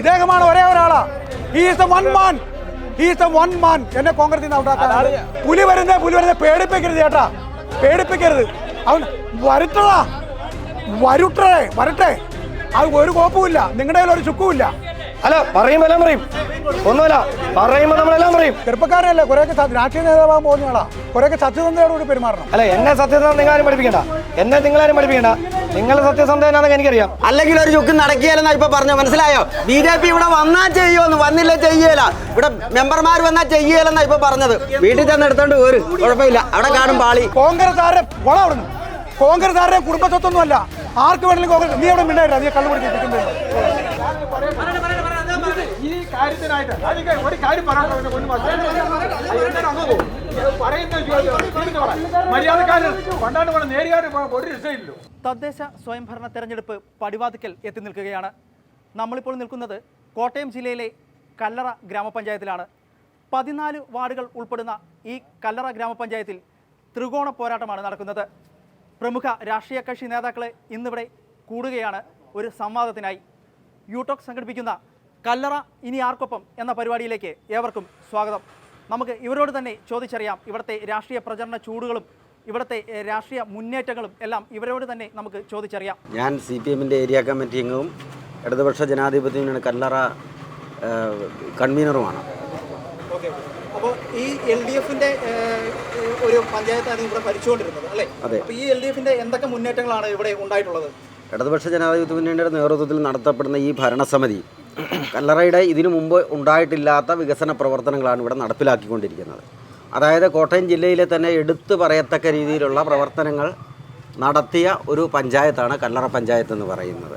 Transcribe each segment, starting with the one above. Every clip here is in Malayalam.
ഇദ്ദേഹമാണ് ഒരേ ഒരാളാ. He is the one man. He is the one man. എന്നെ കോൺഗ്രസിൽ നിന്ന് ഔട്ടാക്കാൻ പുലി വരുന്നത് പേടിപ്പിക്കരുത് ചേട്ടാ, പേടിപ്പിക്കരുത്. അവൻ വരട്ടെ. അത് ഒരു കോപ്പുമില്ല, നിങ്ങളുടെ കയ്യിൽ ഒരു ചുക്കുമില്ല. അല്ല, പറയുമ്പോൾ എല്ലാം പറയും, ഒന്നുമല്ല, പറയുമ്പോൾ നമ്മളെല്ലാം പറയും. ചെറുപ്പക്കാരനല്ലേ, കുറെയൊക്കെ രാഷ്ട്രീയ നേതാവാൻ പോകുന്ന ആളാ, കുറെയൊക്കെ സത്യസന്ധതയോടുകൂടി പെരുമാറണം. അല്ല, എന്നെ സത്യസന്ധത നിങ്ങളാരും പഠിപ്പിക്കണ്ട, എന്നെ നിങ്ങളാരും പഠിപ്പിക്കണ്ട. നിങ്ങൾ സത്യസന്ധ എന്നാണെന്ന് എനിക്കറിയാം. അല്ലെങ്കിൽ ഒരു ചുക്കും നടക്കുകയില്ലെന്നാ ഇപ്പൊ പറഞ്ഞു, മനസ്സിലായോ? BJP ഇവിടെ വന്നാൽ ചെയ്യുമെന്ന്, വന്നില്ല ചെയ്യല. ഇവിടെ മെമ്പർമാർ വന്നാൽ ചെയ്യലെന്നാ ഇപ്പൊ പറഞ്ഞത്. വീട്ടിൽ ചെന്ന് എടുത്തോണ്ട് ഒരു കുഴപ്പമില്ല, അവിടെ കാണും പാളി. കോൺഗ്രസ് ആരുടെ വളർന്നു? കോൺഗ്രസ് ആരുടെ കുടുംബസ്വത്തൊന്നും അല്ല. ആർക്ക് വേണമെങ്കിലും കോൺഗ്രസ്. നീ അവിടെ മിണ്ടായില്ല, നീ കള്ളുപിടിക്കുന്നത്. ഈ കാര്യത്തിനായിട്ട് ഒരു കാര്യം തദ്ദേശ സ്വയംഭരണ തെരഞ്ഞെടുപ്പ് പടിവാതിക്കൽ എത്തി നിൽക്കുകയാണ്. നമ്മളിപ്പോൾ നിൽക്കുന്നത് കോട്ടയം ജില്ലയിലെ കല്ലറ ഗ്രാമപഞ്ചായത്തിലാണ്. 14 വാർഡുകൾ ഉൾപ്പെടുന്ന ഈ കല്ലറ ഗ്രാമപഞ്ചായത്തിൽ ത്രികോണ പോരാട്ടമാണ് നടക്കുന്നത്. പ്രമുഖ രാഷ്ട്രീയ കക്ഷി നേതാക്കളെ ഇന്നിവിടെ കൂടുകയാണ് ഒരു സംവാദത്തിനായി. യൂടോക് സംഘടിപ്പിക്കുന്ന കല്ലറ ഇനി ആർക്കൊപ്പം എന്ന പരിപാടിയിലേക്ക് ഏവർക്കും സ്വാഗതം. നമുക്ക് ഇവരോട് തന്നെ ചോദിച്ചറിയാം ഇവിടുത്തെ രാഷ്ട്രീയ പ്രചരണ ചൂടുകളും ഇവിടുത്തെ രാഷ്ട്രീയ മുന്നേറ്റങ്ങളും എല്ലാം ഇവരോട് തന്നെ നമുക്ക് ചോദിച്ചറിയാം. ഞാൻ CPM-ൻ്റെ ഏരിയ കമ്മിറ്റി അംഗവും ഇടതുപക്ഷ ജനാധിപത്യ മുന്നണി കല്ലറ കൺവീനറുമാണ്. അപ്പോൾ ഈ LDF-ൻ്റെ ഒരു പഞ്ചായത്താണ് ഇവിടെ ഭരിച്ചുകൊണ്ടിരുന്നത് അല്ലേ? അതെ. അപ്പോൾ ഈ LDF-ൻ്റെ എന്തൊക്കെ മുന്നേറ്റങ്ങളാണ് ഇവിടെ ഉണ്ടായിട്ടുള്ളത്? ഇടതുപക്ഷ ജനാധിപത്യ മുന്നണിയുടെ നേതൃത്വത്തിൽ നടത്തപ്പെടുന്ന ഈ ഭരണസമിതി കല്ലറയുടെ ഇതിനു മുമ്പ് ഉണ്ടായിട്ടില്ലാത്ത വികസന പ്രവർത്തനങ്ങളാണ് ഇവിടെ നടപ്പിലാക്കിക്കൊണ്ടിരിക്കുന്നത്. അതായത് കോട്ടയം ജില്ലയിലെ തന്നെ എടുത്തു പറയത്തക്ക രീതിയിലുള്ള പ്രവർത്തനങ്ങൾ നടത്തിയ ഒരു പഞ്ചായത്താണ് കല്ലറ പഞ്ചായത്ത് എന്ന് പറയുന്നത്.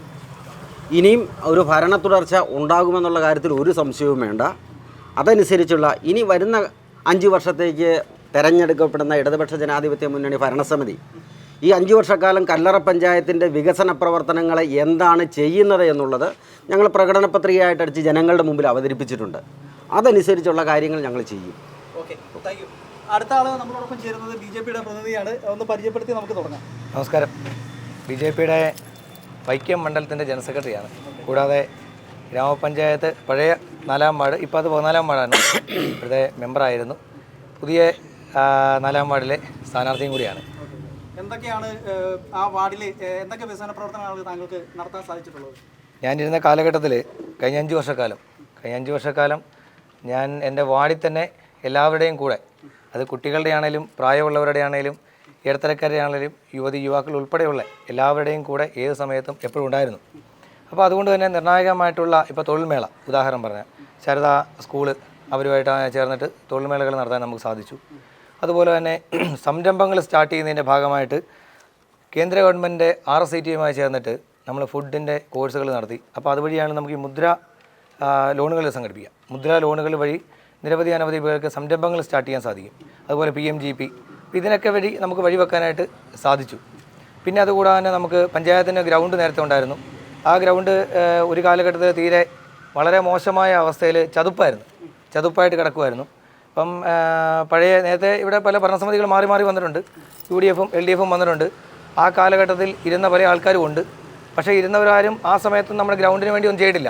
ഇനിയും ഒരു ഭരണ തുടർച്ച ഉണ്ടാകുമെന്നുള്ള കാര്യത്തിൽ ഒരു സംശയവും വേണ്ട. അതനുസരിച്ചുള്ള ഇനി വരുന്ന 5 വർഷത്തേക്ക് തെരഞ്ഞെടുക്കപ്പെടുന്ന ഇടതുപക്ഷ ജനാധിപത്യ മുന്നണി ഭരണസമിതി ഈ 5 വർഷക്കാലം കല്ലറ പഞ്ചായത്തിൻ്റെ വികസന പ്രവർത്തനങ്ങളെ എന്താണ് ചെയ്യുന്നത് എന്നുള്ളത് ഞങ്ങൾ പ്രകടന പത്രികയായിട്ട് അടിച്ച് ജനങ്ങളുടെ മുമ്പിൽ അവതരിപ്പിച്ചിട്ടുണ്ട്. അതനുസരിച്ചുള്ള കാര്യങ്ങൾ ഞങ്ങൾ ചെയ്യും. Okay, thank you. അടുത്ത ആൾ നമ്മളോടൊപ്പം ചേരുന്നത് BJP-യുടെ പ്രതിനിധിയാണ്. ഒന്ന് പരിചയപ്പെടുത്തി നമുക്ക് തുടങ്ങാം. നമസ്കാരം. BJP-യുടെ വൈക്കം മണ്ഡലത്തിൻ്റെ ജനറൽ സെക്രട്ടറിയാണ്. കൂടാതെ ഗ്രാമപഞ്ചായത്ത് പഴയ 4-ാം വാർഡ്, ഇപ്പോൾ അത് 14-ാം വാർഡാണ്, ഇവിടുത്തെ മെമ്പറായിരുന്നു. പുതിയ 4-ാം വാർഡിലെ സ്ഥാനാർത്ഥിയും കൂടിയാണ്. എന്തൊക്കെയാണ് ആ വാർഡിൽ എന്തൊക്കെ വികസന പ്രവർത്തനങ്ങൾ താങ്കൾക്ക് നടത്താൻ സാധിച്ചിട്ടുള്ളത്? ഞാനിരുന്ന കാലഘട്ടത്തിൽ കഴിഞ്ഞ 5 വർഷക്കാലം ഞാൻ എൻ്റെ വാർഡിൽ തന്നെ എല്ലാവരുടെയും കൂടെ, അത് കുട്ടികളുടെ ആണെങ്കിലും പ്രായമുള്ളവരുടെ ആണെങ്കിലും ഇടത്തരക്കാരുടെ ആണെങ്കിലും യുവാക്കൾ ഉൾപ്പെടെയുള്ള എല്ലാവരുടെയും കൂടെ ഏത് സമയത്തും എപ്പോഴും ഉണ്ടായിരുന്നു. അപ്പോൾ അതുകൊണ്ട് തന്നെ നിർണായകമായിട്ടുള്ള ഇപ്പോൾ തൊഴിൽമേള ഉദാഹരണം പറഞ്ഞാൽ ശാരദ സ്കൂള് അവരുമായിട്ട് ചേർന്നിട്ട് തൊഴിൽമേളകൾ നടത്താൻ നമുക്ക് സാധിച്ചു. അതുപോലെ തന്നെ സംരംഭങ്ങൾ സ്റ്റാർട്ട് ചെയ്യുന്നതിൻ്റെ ഭാഗമായിട്ട് കേന്ദ്ര ഗവൺമെൻറ് RSIT-യുമായി ചേർന്നിട്ട് നമ്മൾ ഫുഡിൻ്റെ കോഴ്സുകൾ നടത്തി. അപ്പോൾ അതുവഴിയാണ് നമുക്ക് ഈ മുദ്ര ലോണുകൾ സംഘടിപ്പിക്കുക. മുദ്ര ലോണുകൾ വഴി അനവധി പേർക്ക് സംരംഭങ്ങൾ സ്റ്റാർട്ട് ചെയ്യാൻ സാധിക്കും. അതുപോലെ PMGP, ഇതിനൊക്കെ വഴി നമുക്ക് വഴിവെക്കാനായിട്ട് സാധിച്ചു. പിന്നെ അതുകൂടാതെ തന്നെ നമുക്ക് പഞ്ചായത്തിൻ്റെ ഗ്രൗണ്ട് നേരത്തെ ഉണ്ടായിരുന്നു. ആ ഗ്രൗണ്ട് ഒരു കാലഘട്ടത്തിൽ തീരെ വളരെ മോശമായ അവസ്ഥയിൽ ചതുപ്പായിട്ട് കിടക്കുമായിരുന്നു. അപ്പം നേരത്തെ ഇവിടെ പല ഭരണസമിതികൾ മാറി വന്നിട്ടുണ്ട്. UDF-ഉം LDF-ഉം വന്നിട്ടുണ്ട്. ആ കാലഘട്ടത്തിൽ ഇരുന്ന പല ആൾക്കാരും ഉണ്ട്. പക്ഷേ ഇരുന്നവരാരും ആ സമയത്ത് നമ്മുടെ ഗ്രൗണ്ടിന് വേണ്ടി ഒന്നും ചെയ്തിട്ടില്ല.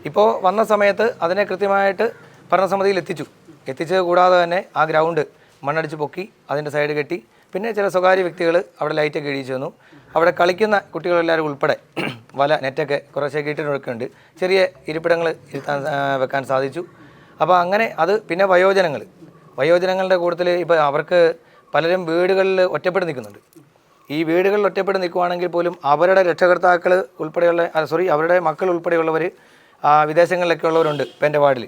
ഇപ്പോൾ വന്ന സമയത്ത് അതിനെ കൃത്യമായിട്ട് ഭരണസമിതിയിൽ എത്തിച്ചത് കൂടാതെ തന്നെ ആ ഗ്രൗണ്ട് മണ്ണടിച്ച് പൊക്കി അതിൻ്റെ സൈഡ് കെട്ടി, പിന്നെ ചില സ്വകാര്യ വ്യക്തികൾ അവിടെ ലൈറ്റൊക്കെ ഇടിച്ചു തന്നു. അവിടെ കളിക്കുന്ന കുട്ടികളെല്ലാവരും ഉൾപ്പെടെ നെറ്റൊക്കെ കുറച്ചൊക്കെ ഇട്ടിട്ടൊക്കെയുണ്ട്. ചെറിയ ഇരിപ്പിടങ്ങൾ വെക്കാൻ സാധിച്ചു. അപ്പോൾ അങ്ങനെ അത് പിന്നെ വയോജനങ്ങളുടെ കൂട്ടത്തിൽ ഇപ്പോൾ അവർക്ക് പലരും വീടുകളിൽ ഒറ്റപ്പെട്ട് നിൽക്കുന്നുണ്ട്. ഈ വീടുകളിൽ ഒറ്റപ്പെട്ട് നിൽക്കുകയാണെങ്കിൽ പോലും അവരുടെ രക്ഷകർത്താക്കൾ ഉൾപ്പെടെയുള്ള അവരുടെ മക്കൾ ഉൾപ്പെടെയുള്ളവർ വിദേശങ്ങളിലൊക്കെ ഉള്ളവരുണ്ട് ഇപ്പോൾ എൻ്റെ വാർഡിൽ.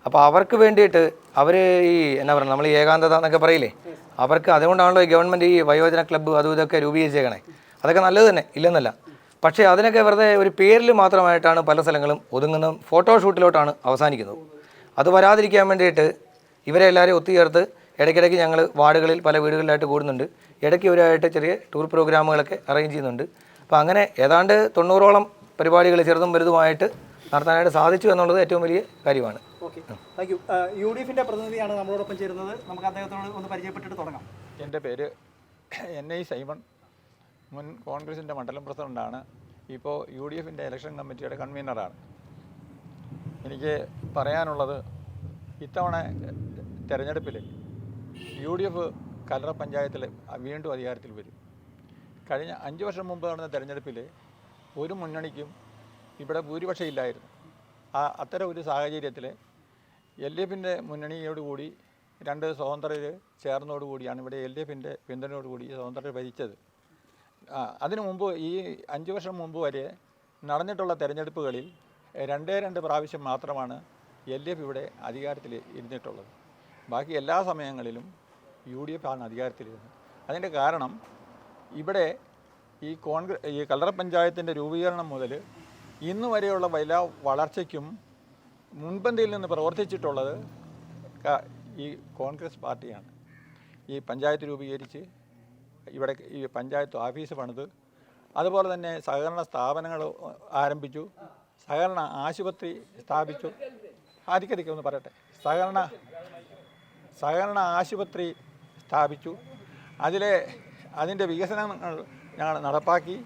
അപ്പോൾ അവർക്ക് വേണ്ടിയിട്ട് അവർ ഈ എന്നാ പറയുക, നമ്മൾ ഈ ഏകാന്തത എന്നൊക്കെ പറയില്ലേ, അവർക്ക് അതുകൊണ്ടാണല്ലോ ഈ ഗവൺമെൻറ് ഈ വയോജന ക്ലബ്ബ് അതും ഇതൊക്കെ രൂപീകരിച്ചേക്കണേ. അതൊക്കെ നല്ലത് തന്നെ, ഇല്ലെന്നല്ല. പക്ഷേ അതിനൊക്കെ വെറുതെ ഒരു പേരിൽ മാത്രമായിട്ടാണ് പല സ്ഥലങ്ങളും ഒതുങ്ങുന്നതും ഫോട്ടോഷൂട്ടിലോട്ടാണ് അവസാനിക്കുന്നത്. അത് വരാതിരിക്കാൻ വേണ്ടിയിട്ട് ഇവരെ എല്ലാവരെയും ഒത്തുചേർത്ത് ഇടയ്ക്കിടയ്ക്ക് ഞങ്ങൾ വാർഡുകളിൽ പല വീടുകളിലായിട്ട് കൂടുന്നുണ്ട്. ഇടയ്ക്ക് ഇവരായിട്ട് ചെറിയ ടൂർ പ്രോഗ്രാമുകളൊക്കെ അറേഞ്ച് ചെയ്യുന്നുണ്ട്. അപ്പോൾ അങ്ങനെ ഏതാണ്ട് 90ഓളം പരിപാടികൾ ചെറുതും വലുതുമായിട്ട് നടത്താനായിട്ട് സാധിച്ചു എന്നുള്ളത് ഏറ്റവും വലിയ കാര്യമാണ്. Okay, thank you. UDF-ൻ്റെ പ്രതിനിധിയാണ് നമ്മളോടൊപ്പം ചേരുന്നത്. നമുക്ക് അദ്ദേഹത്തോട് ഒന്ന് പരിചയപ്പെട്ടിട്ട് തുടങ്ങാം. എൻ്റെ പേര് NI സൈമൺ, മുൻ കോൺഗ്രസിൻ്റെ മണ്ഡലം പ്രസിഡൻ്റാണ്. ഇപ്പോൾ UDF-ൻ്റെ ഇലക്ഷൻ കമ്മിറ്റിയുടെ കൺവീനറാണ്. എനിക്ക് പറയാനുള്ളത് ഇത്തവണ തെരഞ്ഞെടുപ്പിൽ UDF കല്ലറ പഞ്ചായത്തിൽ വീണ്ടും അധികാരത്തിൽ വരും. കഴിഞ്ഞ 5 വർഷം മുമ്പ് നടന്ന തെരഞ്ഞെടുപ്പിൽ ഒരു മുന്നണിക്കും ഇവിടെ ഭൂരിപക്ഷം ഇല്ലായിരുന്നു. അത്തരം ഒരു സാഹചര്യത്തിൽ LDFിൻ്റെ മുന്നണിയോടുകൂടി 2 സ്വതന്ത്രർ ചേർന്നതോടുകൂടിയാണ് ഇവിടെ LDFിൻ്റെ പിന്തുണയോടുകൂടി സ്വതന്ത്രർ ഭരിച്ചത്. അതിനു മുമ്പ് ഈ 5 വർഷം മുമ്പ് വരെ നടന്നിട്ടുള്ള തെരഞ്ഞെടുപ്പുകളിൽ 2 പ്രാവശ്യം മാത്രമാണ് LDF ഇവിടെ അധികാരത്തിൽ ഇരുന്നിട്ടുള്ളത്. ബാക്കി എല്ലാ സമയങ്ങളിലും UDF ആണ് അധികാരത്തിലിരുന്നത്. അതിൻ്റെ കാരണം ഇവിടെ ഈ കല്ലറ പഞ്ചായത്തിൻ്റെ രൂപീകരണം മുതൽ ഇന്ന് വരെയുള്ള എല്ലാ വളർച്ചയ്ക്കും മുൻപന്തിയിൽ നിന്ന് പ്രവർത്തിച്ചിട്ടുള്ളത് ഈ കോൺഗ്രസ് പാർട്ടിയാണ്. ഈ പഞ്ചായത്ത് രൂപീകരിച്ച് ഇവിടെ ഈ പഞ്ചായത്ത് ഓഫീസ് പണിത്, അതുപോലെ തന്നെ സഹകരണ സ്ഥാപനങ്ങൾ ആരംഭിച്ചു, സഹകരണ ആശുപത്രി സ്ഥാപിച്ചു. ആദ്യക്കതിക്ക് ഒന്ന് പറയട്ടെ. സഹകരണ ആശുപത്രി സ്ഥാപിച്ചു. അതിൻ്റെ വികസനങ്ങൾ ഞങ്ങൾ നടപ്പാക്കി.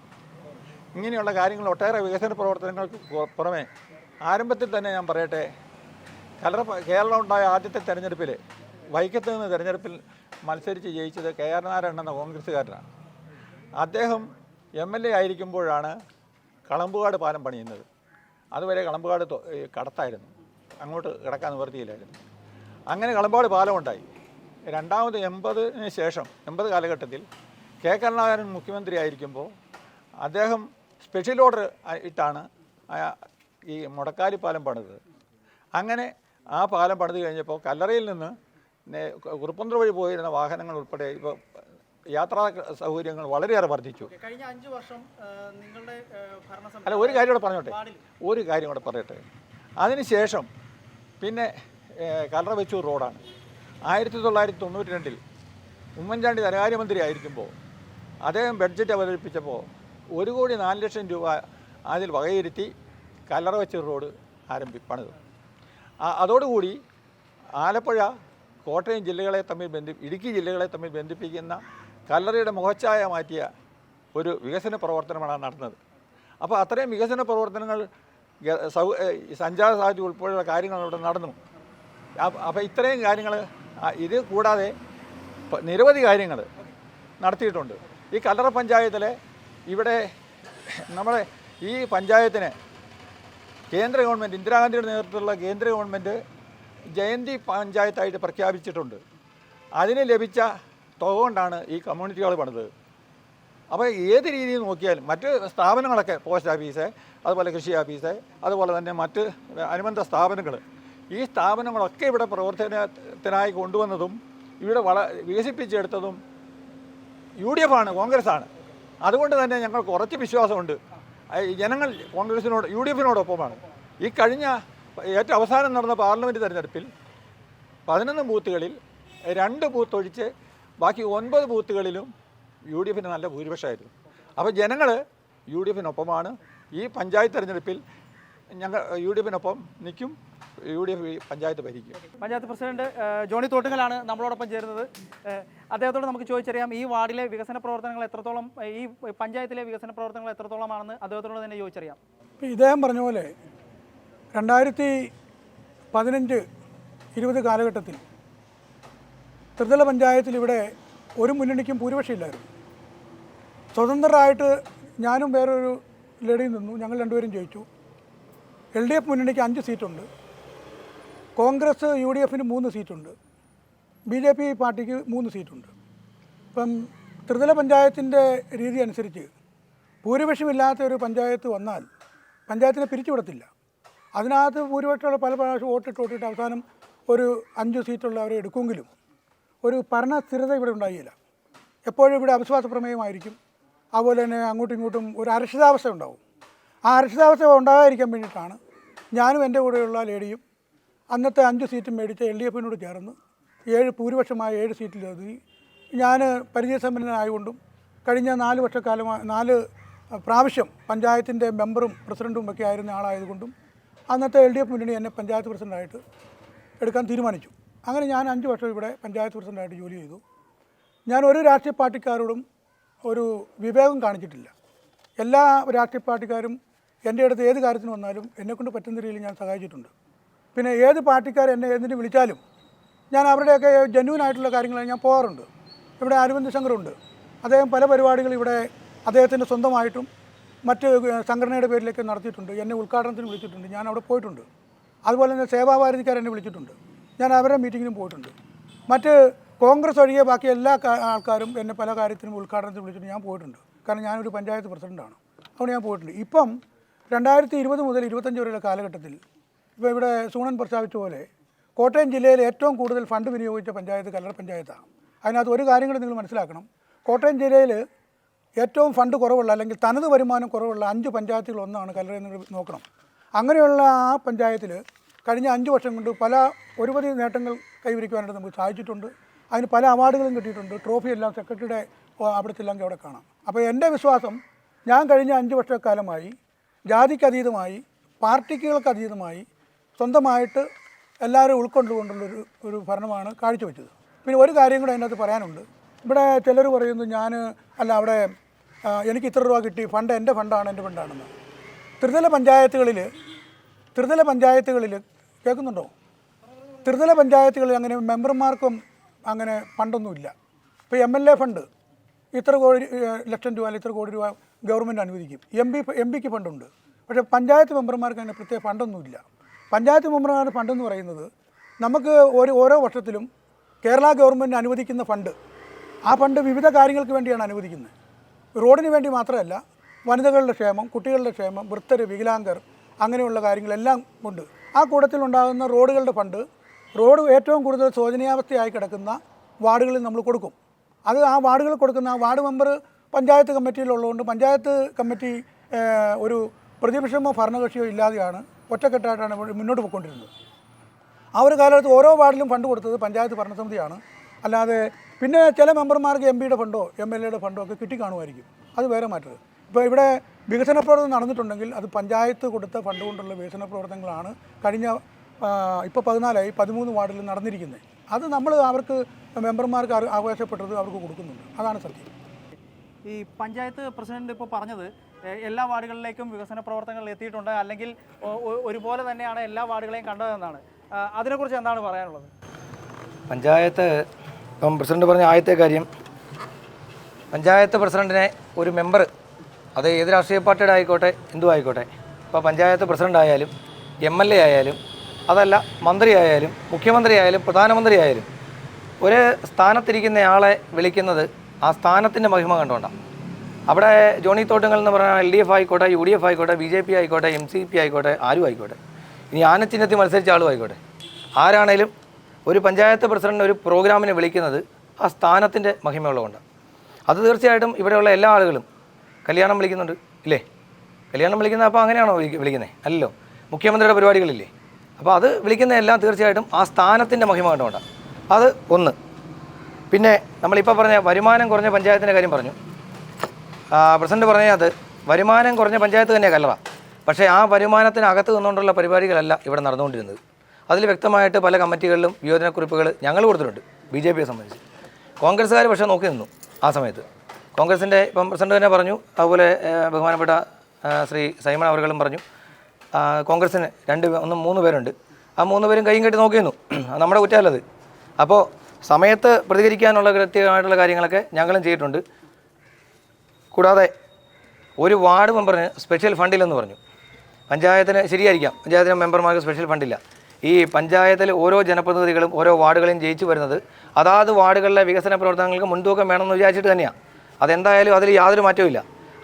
ഇങ്ങനെയുള്ള കാര്യങ്ങൾ ഒട്ടേറെ വികസന പ്രവർത്തനങ്ങൾക്ക് പുറമെ ആരംഭത്തിൽ തന്നെ ഞാൻ പറയട്ടെ, കേരളം ഉണ്ടായ ആദ്യത്തെ തെരഞ്ഞെടുപ്പിൽ വൈക്കത്ത് നിന്ന് തെരഞ്ഞെടുപ്പിൽ മത്സരിച്ച് ജയിച്ചത് KR നാരായണൻ എന്ന കോൺഗ്രസ്സുകാരനാണ്. അദ്ദേഹം MLA ആയിരിക്കുമ്പോഴാണ് കളമ്പുകാട് പാലം പണിയുന്നത്. അതുവരെ കളമ്പുകാട് കടത്തായിരുന്നു, അങ്ങോട്ട് കിടക്കാൻ നിവർത്തിയില്ലായിരുന്നു. അങ്ങനെ കളമ്പാട് പാലം ഉണ്ടായി. രണ്ടാമത് 80-ന് ശേഷം 80 കാലഘട്ടത്തിൽ കരുണാകരൻ മുഖ്യമന്ത്രി ആയിരിക്കുമ്പോൾ അദ്ദേഹം സ്പെഷ്യൽ ഓർഡർ ഇട്ടാണ് ഈ മുടക്കാലി പാലം പണിതത്. അങ്ങനെ ആ പാലം പണിത് കഴിഞ്ഞപ്പോൾ കല്ലറയിൽ നിന്ന് കുറുപ്പന്ത്ര വഴി പോയിരുന്ന വാഹനങ്ങൾ ഉൾപ്പെടെ ഇപ്പോൾ യാത്രാ സൗകര്യങ്ങൾ വളരെയേറെ വർദ്ധിച്ചു. കഴിഞ്ഞ 5 വർഷം നിങ്ങളുടെ ഭരണസമിതി അല്ല, ഒരു കാര്യം കൂടെ പറയട്ടെ. അതിനുശേഷം പിന്നെ കല്ലറ വെച്ചൂർ റോഡാണ്. 1992-ൽ ഉമ്മൻചാണ്ടി ധനകാര്യമന്ത്രി ആയിരിക്കുമ്പോൾ അദ്ദേഹം ബഡ്ജറ്റ് അവതരിപ്പിച്ചപ്പോൾ 1,04,00,000 രൂപ അതിൽ വകയിരുത്തി കല്ലറ വെച്ചൂർ റോഡ് പണിതു. അതോടുകൂടി ആലപ്പുഴ, കോട്ടയം ജില്ലകളെ തമ്മിൽ ഇടുക്കി ജില്ലകളെ തമ്മിൽ ബന്ധിപ്പിക്കുന്ന കല്ലറയുടെ മുഖച്ഛായ മാറ്റിയ ഒരു വികസന പ്രവർത്തനമാണ് നടന്നത്. അപ്പോൾ അത്രയും വികസന പ്രവർത്തനങ്ങൾ, സഞ്ചാര സാധ്യത ഉൾപ്പെടെയുള്ള കാര്യങ്ങൾ അവിടെ നടന്നു. അപ്പോൾ ഇത്രയും കാര്യങ്ങൾ, ഇത് കൂടാതെ നിരവധി കാര്യങ്ങൾ നടത്തിയിട്ടുണ്ട്. ഈ കല്ലറ പഞ്ചായത്തിലെ ഇവിടെ നമ്മുടെ ഈ പഞ്ചായത്തിന് കേന്ദ്ര ഗവൺമെൻറ്, ഇന്ദിരാഗാന്ധിയുടെ നേതൃത്വത്തിലുള്ള കേന്ദ്ര ഗവൺമെൻറ് ജയന്തി പഞ്ചായത്തായിട്ട് പ്രഖ്യാപിച്ചിട്ടുണ്ട്. അതിന് ലഭിച്ച തുക കൊണ്ടാണ് ഈ കമ്മ്യൂണിറ്റി ഹാൾ പണിതത്. അപ്പോൾ ഏത് രീതിയിൽ നോക്കിയാലും മറ്റ് സ്ഥാപനങ്ങളൊക്കെ, പോസ്റ്റ് ഓഫീസ്, അതുപോലെ കൃഷി ഓഫീസ്, അതുപോലെ തന്നെ മറ്റ് അനുബന്ധ സ്ഥാപനങ്ങൾ, ഈ സ്ഥാപനങ്ങളൊക്കെ ഇവിടെ പ്രവർത്തനത്തിനായി കൊണ്ടുവന്നതും ഇവിടെ വികസിപ്പിച്ചെടുത്തതും UDF ആണ്, കോൺഗ്രസ് ആണ്. അതുകൊണ്ട് തന്നെ ഞങ്ങൾക്ക് ഉറച്ച വിശ്വാസമുണ്ട്. ജനങ്ങൾ UDFിനോടൊപ്പമാണ്. ഈ കഴിഞ്ഞ ഏറ്റവും അവസാനം നടന്ന പാർലമെൻറ്റ് തെരഞ്ഞെടുപ്പിൽ 11 ബൂത്തുകളിൽ 2 ബൂത്ത് ഒഴിച്ച് ബാക്കി 9 ബൂത്തുകളിലും UDFിന് നല്ല ഭൂരിപക്ഷമായിരുന്നു. അപ്പോൾ ജനങ്ങൾ UDFിനൊപ്പമാണ്. ഈ പഞ്ചായത്ത് തെരഞ്ഞെടുപ്പിൽ ഞങ്ങൾ UDFിനൊപ്പം നിൽക്കും. UDF പഞ്ചായത്ത് ഭരിക്കും. പഞ്ചായത്ത് പ്രസിഡന്റ് ജോണി തോട്ടുങ്ങലാണ് നമ്മളോടൊപ്പം ചേരുന്നത്. അദ്ദേഹത്തോട് നമുക്ക് ചോദിച്ചറിയാം, ഈ വാർഡിലെ വികസന പ്രവർത്തനങ്ങൾ എത്രത്തോളം, ഈ പഞ്ചായത്തിലെ വികസന പ്രവർത്തനങ്ങൾ എത്രത്തോളമാണെന്ന് അദ്ദേഹത്തോട് തന്നെ ചോദിച്ചറിയാം. ഇദ്ദേഹം പറഞ്ഞ പോലെ 2015-20 കാലഘട്ടത്തിൽ ത്രിതല പഞ്ചായത്തിൽ ഇവിടെ ഒരു മുന്നണിക്കും ഭൂരിപക്ഷമില്ലായിരുന്നു. സ്വതന്ത്രരായിട്ട് ഞാനും വേറൊരു ലേഡിയും നിന്നു. ഞങ്ങൾ രണ്ടുപേരും ജയിച്ചു. LDF മുന്നണിക്ക് 5 സീറ്റുണ്ട്, കോൺഗ്രസ് UDFിന് 3 സീറ്റുണ്ട്, BJP പാർട്ടിക്ക് 3 സീറ്റുണ്ട്. ഇപ്പം ത്രിതല പഞ്ചായത്തിൻ്റെ രീതി അനുസരിച്ച് ഭൂരിപക്ഷമില്ലാത്ത ഒരു പഞ്ചായത്ത് വന്നാൽ പഞ്ചായത്തിനെ പിരിച്ചുവിടത്തില്ല. അതിനകത്ത് ഭൂരിപക്ഷമുള്ള പല പ്രാവശ്യം വോട്ടിട്ട് അവസാനം ഒരു 5 സീറ്റുള്ളവരെ എടുക്കുമെങ്കിലും ഒരു ഭരണസ്ഥിരത ഇവിടെ ഉണ്ടായില്ല. എപ്പോഴും ഇവിടെ അവിശ്വാസ പ്രമേയമായിരിക്കും. അതുപോലെ തന്നെ അങ്ങോട്ടും ഇങ്ങോട്ടും ഒരു അരക്ഷിതാവസ്ഥ ഉണ്ടാവും. ആ അരക്ഷിതാവസ്ഥ ഉണ്ടാകാതിരിക്കാൻ വേണ്ടിയിട്ടാണ് ഞാനും എൻ്റെ കൂടെയുള്ള ലേഡിയും അന്നത്തെ 5 സീറ്റും മേടിച്ച് LDFിനോട് ചേർന്ന് ഭൂരിപക്ഷമായ 7 സീറ്റിലൊതുങ്ങി. ഞാൻ പരിചയസമ്പന്നനായതുകൊണ്ടും കഴിഞ്ഞ 4 പ്രാവശ്യം പഞ്ചായത്തിൻ്റെ മെമ്പറും പ്രസിഡൻറ്റും ഒക്കെ ആയിരുന്ന ആളായതുകൊണ്ടും അന്നത്തെ LDF മുന്നണി എന്നെ പഞ്ചായത്ത് പ്രസിഡൻ്റായിട്ട് എടുക്കാൻ തീരുമാനിച്ചു. അങ്ങനെ ഞാൻ 5 വർഷം ഇവിടെ പഞ്ചായത്ത് പ്രസിഡൻ്റായിട്ട് ജോലി ചെയ്തു. ഞാൻ ഒരു രാഷ്ട്രീയ പാർട്ടിക്കാരോടും ഒരു വിവേകം കാണിച്ചിട്ടില്ല. എല്ലാ രാഷ്ട്രീയ പാർട്ടിക്കാരും എൻ്റെ അടുത്ത് ഏത് കാര്യത്തിന് വന്നാലും എന്നെക്കൊണ്ട് പറ്റുന്ന രീതിയിൽ ഞാൻ സഹായിച്ചിട്ടുണ്ട്. പിന്നെ ഏത് പാർട്ടിക്കാർ എന്നെ എന്തിനു വിളിച്ചാലും ഞാൻ അവരുടെയൊക്കെ ജെന്യൂൻ ആയിട്ടുള്ള കാര്യങ്ങൾ ഞാൻ പോകാറുണ്ട്. ഇവിടെ അരവിന്ദ് ശങ്കറുണ്ട്, അദ്ദേഹം പല പരിപാടികൾ ഇവിടെ അദ്ദേഹത്തിൻ്റെ സ്വന്തമായിട്ടും മറ്റ് സംഘടനയുടെ പേരിലേക്ക് നടത്തിയിട്ടുണ്ട്. എന്നെ ഉദ്ഘാടനത്തിന് വിളിച്ചിട്ടുണ്ട്, ഞാൻ അവിടെ പോയിട്ടുണ്ട്. അതുപോലെ തന്നെ സേവാഭാരതിക്കാർ എന്നെ വിളിച്ചിട്ടുണ്ട്, ഞാൻ അവരുടെ മീറ്റിങ്ങിനും പോയിട്ടുണ്ട്. മറ്റ് കോൺഗ്രസ് ഒഴികെ ബാക്കി എല്ലാ ആൾക്കാരും എന്നെ പല കാര്യത്തിനും ഉദ്ഘാടനത്തിന് വിളിച്ചിട്ട് ഞാൻ പോയിട്ടുണ്ട്. കാരണം ഞാനൊരു പഞ്ചായത്ത് പ്രസിഡൻ്റാണ്, അതുകൊണ്ട് ഞാൻ പോയിട്ടുണ്ട്. ഇപ്പം 2020 മുതൽ 25 വരെയുള്ള കാലഘട്ടത്തിൽ ഇപ്പോൾ ഇവിടെ സൂണൻ പ്രസ്താവിച്ച പോലെ കോട്ടയം ജില്ലയിൽ ഏറ്റവും കൂടുതൽ ഫണ്ട് വിനിയോഗിച്ച പഞ്ചായത്ത് കല്ലറ പഞ്ചായത്താണ്. അതിനകത്ത് ഒരു കാര്യം കൂടി നിങ്ങൾ മനസ്സിലാക്കണം. കോട്ടയം ജില്ലയിൽ ഏറ്റവും ഫണ്ട് കുറവുള്ള അല്ലെങ്കിൽ തനത് വരുമാനം കുറവുള്ള 5 പഞ്ചായത്തുകൾ ഒന്നാണ് കല്ലറ എന്ന് നോക്കണം. അങ്ങനെയുള്ള ആ പഞ്ചായത്തിൽ കഴിഞ്ഞ 5 വർഷം കൊണ്ട് ഒരുപതി നേട്ടങ്ങൾ കൈവരിക്കുവാനായിട്ട് നമുക്ക് സാധിച്ചിട്ടുണ്ട്. അതിന് പല അവാർഡുകളും കിട്ടിയിട്ടുണ്ട്. ട്രോഫി എല്ലാം സെക്രട്ടറിയുടെ അവിടത്തെല്ലാം അവിടെ കാണാം. അപ്പോൾ എൻ്റെ വിശ്വാസം, ഞാൻ കഴിഞ്ഞ 5 വർഷക്കാലമായി ജാതിക്കതീതമായി പാർട്ടികൾക്ക് അതീതമായി സ്വന്തമായിട്ട് എല്ലാവരും ഉൾക്കൊണ്ടുകൊണ്ടുള്ളൊരു ഒരു ഭരണമാണ് കാഴ്ചവെച്ചത്. പിന്നെ ഒരു കാര്യം കൂടെ അതിനകത്ത് പറയാനുണ്ട്. ഇവിടെ ചിലർ പറയുന്നു അവിടെ എനിക്ക് ഇത്ര രൂപ കിട്ടി, ഫണ്ട് എൻ്റെ ഫണ്ടാണെന്ന്. ത്രിതല പഞ്ചായത്തുകളിൽ കേൾക്കുന്നുണ്ടോ? ത്രിതല പഞ്ചായത്തുകളിൽ അങ്ങനെ മെമ്പർമാർക്കും അങ്ങനെ ഫണ്ടൊന്നുമില്ല. ഇപ്പോൾ MLA ഫണ്ട് ഇത്ര ലക്ഷം രൂപ അല്ലെങ്കിൽ ഇത്ര കോടി രൂപ ഗവൺമെൻറ് അനുവദിക്കും. എം പിക്ക് ഫണ്ടുണ്ട്. പക്ഷേ പഞ്ചായത്ത് മെമ്പർമാർക്ക് അങ്ങനെ പ്രത്യേക ഫണ്ടൊന്നുമില്ല. പഞ്ചായത്ത് മെമ്പർമാരുടെ ഫണ്ടെന്ന് പറയുന്നത് നമുക്ക് ഓരോ വർഷത്തിലും കേരള ഗവൺമെൻറ് അനുവദിക്കുന്ന ഫണ്ട്, ആ ഫണ്ട് വിവിധ കാര്യങ്ങൾക്ക് വേണ്ടിയാണ് അനുവദിക്കുന്നത്. റോഡിന് വേണ്ടി മാത്രമല്ല, വനിതകളുടെ ക്ഷേമം, കുട്ടികളുടെ ക്ഷേമം, വൃദ്ധർ, വികലാംഗർ, അങ്ങനെയുള്ള കാര്യങ്ങളെല്ലാം ഉണ്ട്. ആ കൂട്ടത്തിലുണ്ടാകുന്ന റോഡുകളുടെ ഫണ്ട് റോഡ് ഏറ്റവും കൂടുതൽ ശോചനീയാവസ്ഥയായി കിടക്കുന്ന വാർഡുകളിൽ നമ്മൾ കൊടുക്കും. അത് ആ വാർഡുകൾ കൊടുക്കുന്ന ആ വാർഡ് മെമ്പർ പഞ്ചായത്ത് കമ്മിറ്റിയിലുള്ളതുകൊണ്ട് പഞ്ചായത്ത് കമ്മിറ്റി ഒരു പ്രതിപക്ഷമോ ഭരണകക്ഷിയോ ഇല്ലാതെയാണ് ഒറ്റക്കെട്ടായിട്ടാണ് മുന്നോട്ട് പോയിക്കൊണ്ടിരുന്നത്. ആ ഒരു കാലത്ത് ഓരോ വാർഡിലും ഫണ്ട് കൊടുത്തത് പഞ്ചായത്ത് ഭരണസമിതിയാണ്. അല്ലാതെ പിന്നെ ചില മെമ്പർമാർക്ക് MPയുടെ ഫണ്ടോ MLAയുടെ ഫണ്ടോ ഒക്കെ കിട്ടിക്കാണുമായിരിക്കും, അത് വേറെ മാറ്റത്. ഇപ്പോൾ ഇവിടെ വികസന പ്രവർത്തനം നടന്നിട്ടുണ്ടെങ്കിൽ അത് പഞ്ചായത്ത് കൊടുത്ത ഫണ്ട് കൊണ്ടുള്ള വികസന പ്രവർത്തനങ്ങളാണ് കഴിഞ്ഞ ഇപ്പോൾ 13 വാർഡിൽ നടന്നിരിക്കുന്നത്. അത് നമ്മൾ അവർക്ക് മെമ്പർമാർക്ക് അവകാശപ്പെട്ടത് അവർക്ക് കൊടുക്കുന്നുണ്ട്, അതാണ് സത്യം. ഈ പഞ്ചായത്ത് പ്രസിഡന്റ് ഇപ്പോൾ പറഞ്ഞത് എല്ലാ വാർഡുകളിലേക്കും വികസന പ്രവർത്തനങ്ങൾ എത്തിയിട്ടുണ്ട്, അല്ലെങ്കിൽ ഒരുപോലെ തന്നെയാണ് എല്ലാ വാർഡുകളെയും കണ്ടതെന്നാണ്. അതിനെക്കുറിച്ച് എന്താണ് പറയാനുള്ളത്? പഞ്ചായത്ത് ഇപ്പം പ്രസിഡന്റ് പറഞ്ഞ ആദ്യത്തെ കാര്യം, പഞ്ചായത്ത് പ്രസിഡന്റിനെ ഒരു മെമ്പർ, അത് ഏത് രാഷ്ട്രീയ പാർട്ടിയുടെ ആയിക്കോട്ടെ എന്തും ആയിക്കോട്ടെ, ഇപ്പോൾ പഞ്ചായത്ത് പ്രസിഡന്റ് ആയാലും MLA ആയാലും അതല്ല മന്ത്രി ആയാലും മുഖ്യമന്ത്രി ആയാലും പ്രധാനമന്ത്രി ആയാലും ഒരു സ്ഥാനത്തിരിക്കുന്നയാളെ വിളിക്കുന്നത് ആ സ്ഥാനത്തിൻ്റെ മഹിമ കണ്ടുകൊണ്ടാണ്. അവിടെ ജോണി തോട്ടുങ്ങൾ എന്ന് പറഞ്ഞാൽ LDF ആയിക്കോട്ടെ, UDF ആയിക്കോട്ടെ, BJP ആയിക്കോട്ടെ, MCP ആയിക്കോട്ടെ, ആരും ആയിക്കോട്ടെ, ഇനി ആനച്ചിഹ്നത്തിൽ മത്സരിച്ച ആളും ആയിക്കോട്ടെ, ആരാണേലും ഒരു പഞ്ചായത്ത് പ്രസിഡന്റ് ഒരു പ്രോഗ്രാമിനെ വിളിക്കുന്നത് ആ സ്ഥാനത്തിൻ്റെ മഹിമയുള്ളതുകൊണ്ടാണ്. അത് തീർച്ചയായിട്ടും ഇവിടെയുള്ള എല്ലാ ആളുകളും കല്യാണം വിളിക്കുന്നുണ്ട് ഇല്ലേ? കല്യാണം വിളിക്കുന്നത് അപ്പോൾ അങ്ങനെയാണോ വിളിക്കുന്നത്? അല്ലല്ലോ. മുഖ്യമന്ത്രിയുടെ പരിപാടികളില്ലേ? അപ്പോൾ അത് വിളിക്കുന്ന എല്ലാം തീർച്ചയായിട്ടും ആ സ്ഥാനത്തിൻ്റെ മഹിമ കണ്ടുകൊണ്ടാണ്. അത് ഒന്ന്. പിന്നെ നമ്മളിപ്പോൾ പറഞ്ഞ വരുമാനം കുറഞ്ഞ പഞ്ചായത്തിൻ്റെ കാര്യം പറഞ്ഞു. പ്രസിഡന്റ് പറഞ്ഞത് വരുമാനം കുറഞ്ഞ പഞ്ചായത്ത് തന്നെയാണ് കല്ലറ. പക്ഷേ ആ വരുമാനത്തിനകത്ത് നിന്നുകൊണ്ടുള്ള പരിപാടികളല്ല ഇവിടെ നടന്നുകൊണ്ടിരുന്നത്. അതിൽ വ്യക്തമായിട്ട് പല കമ്മിറ്റികളിലും വിയോജനക്കുറിപ്പുകൾ ഞങ്ങൾ കൊടുത്തിട്ടുണ്ട്. BJPയെ സംബന്ധിച്ച് കോൺഗ്രസ്സുകാർ പക്ഷേ നോക്കി നിന്നു. ആ സമയത്ത് കോൺഗ്രസിൻ്റെ ഇപ്പം പ്രസിഡന്റ് തന്നെ പറഞ്ഞു, അതുപോലെ ബഹുമാനപ്പെട്ട ശ്രീ സൈമൺ അവർകളും പറഞ്ഞു, കോൺഗ്രസ്സിന് 3 പേരുണ്ട്. ആ 3 പേരും കൈയും കെട്ടി നോക്കി നിന്നു. നമ്മുടെ കുറ്റമല്ലത്. അപ്പോൾ സമയത്ത് പ്രതികരിക്കാനുള്ള കൃത്യമായിട്ടുള്ള കാര്യങ്ങളൊക്കെ ഞങ്ങളും ചെയ്തിട്ടുണ്ട്. കൂടാതെ ഒരു വാർഡ് മെമ്പറിന് സ്പെഷ്യൽ ഫണ്ടില്ലെന്ന് പറഞ്ഞു. പഞ്ചായത്തിന് ശരിയായിരിക്കാം, പഞ്ചായത്തിന് മെമ്പർമാർക്ക് സ്പെഷ്യൽ ഫണ്ടില്ല. ഈ പഞ്ചായത്തിൽ ഓരോ ജനപ്രതിനിധികളും ഓരോ വാർഡുകളെയും ജയിച്ചു വരുന്നത് അതാത് വാർഡുകളിലെ വികസന പ്രവർത്തനങ്ങൾക്ക് മുൻതൂക്കം വേണമെന്ന് വിചാരിച്ചിട്ട് തന്നെയാണ്. അതെന്തായാലും അതിൽ യാതൊരു മാറ്റവും ഇല്ല.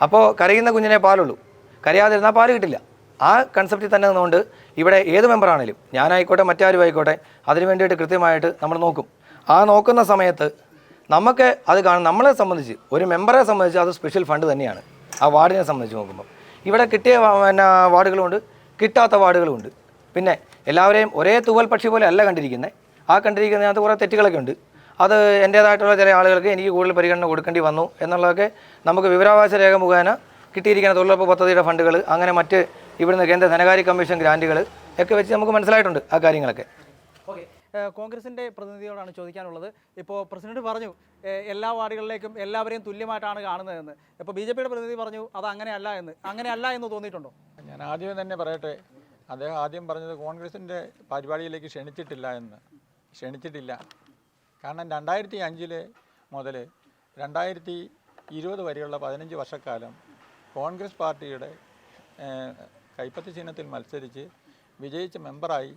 അപ്പോൾ കരയുന്ന കുഞ്ഞിനെ പാലുള്ളൂ, കരയാതിരുന്നാൽ പാല് കിട്ടില്ല. ആ കൺസെപ്റ്റിൽ തന്നെ നിന്നുകൊണ്ട് ഇവിടെ ഏത് മെമ്പറാണേലും, ഞാനായിക്കോട്ടെ മറ്റാരും ആയിക്കോട്ടെ, അതിന് വേണ്ടിയിട്ട് കൃത്യമായിട്ട് നമ്മൾ നോക്കും. ആ നോക്കുന്ന സമയത്ത് നമുക്ക് അത് നമ്മളെ സംബന്ധിച്ച്, ഒരു മെമ്പറെ സംബന്ധിച്ച് അത് സ്പെഷ്യൽ ഫണ്ട് തന്നെയാണ്. ആ വാർഡിനെ സംബന്ധിച്ച് നോക്കുമ്പോൾ ഇവിടെ കിട്ടിയ വാർഡുകളുമുണ്ട്, കിട്ടാത്ത വാർഡുകളുമുണ്ട്. പിന്നെ എല്ലാവരെയും ഒരേ തൂവൽ പക്ഷി പോലെ അല്ല കണ്ടിരിക്കുന്നത്. ആ കണ്ടിരിക്കുന്നതിനകത്ത് കുറേ തെറ്റുകളൊക്കെ ഉണ്ട്. അത് എൻ്റേതായിട്ടുള്ള ചില ആളുകൾക്ക് എനിക്ക് കൂടുതൽ പരിഗണന കൊടുക്കേണ്ടി വന്നു എന്നുള്ളതൊക്കെ നമുക്ക് വിവരാവകാശ രേഖ മുഖേന കിട്ടിയിരിക്കുന്ന തൊഴിലുറപ്പ് പദ്ധതിയുടെ ഫണ്ടുകൾ, അങ്ങനെ മറ്റ് ഇവിടുന്ന് കേന്ദ്ര ധനകാര്യ കമ്മീഷൻ ഗ്രാൻറ്റുകൾ ഒക്കെ വെച്ച് നമുക്ക് മനസ്സിലായിട്ടുണ്ട് ആ കാര്യങ്ങളൊക്കെ. ഓക്കെ, കോൺഗ്രസിൻ്റെ പ്രതിനിധിയോടാണ് ചോദിക്കാനുള്ളത്. ഇപ്പോൾ പ്രസിഡന്റ് പറഞ്ഞു എല്ലാ വാർഡുകളിലേക്കും എല്ലാവരെയും തുല്യമായിട്ടാണ് കാണുന്നതെന്ന്. ഇപ്പോൾ BJPയുടെ പ്രതിനിധി പറഞ്ഞു അത് അങ്ങനെയല്ല എന്ന് തോന്നിയിട്ടുണ്ടോ? ഞാൻ ആദ്യമേ തന്നെ പറയട്ടെ, അദ്ദേഹം ആദ്യം പറഞ്ഞത് കോൺഗ്രസിൻ്റെ പരിപാടിയിലേക്ക് ക്ഷണിച്ചിട്ടില്ല. കാരണം 2005 മുതൽ 2020 വരെയുള്ള 15 വർഷക്കാലം കോൺഗ്രസ് പാർട്ടിയുടെ കൈപ്പത്തി ചിഹ്നത്തിൽ മത്സരിച്ച് വിജയിച്ച മെമ്പറായി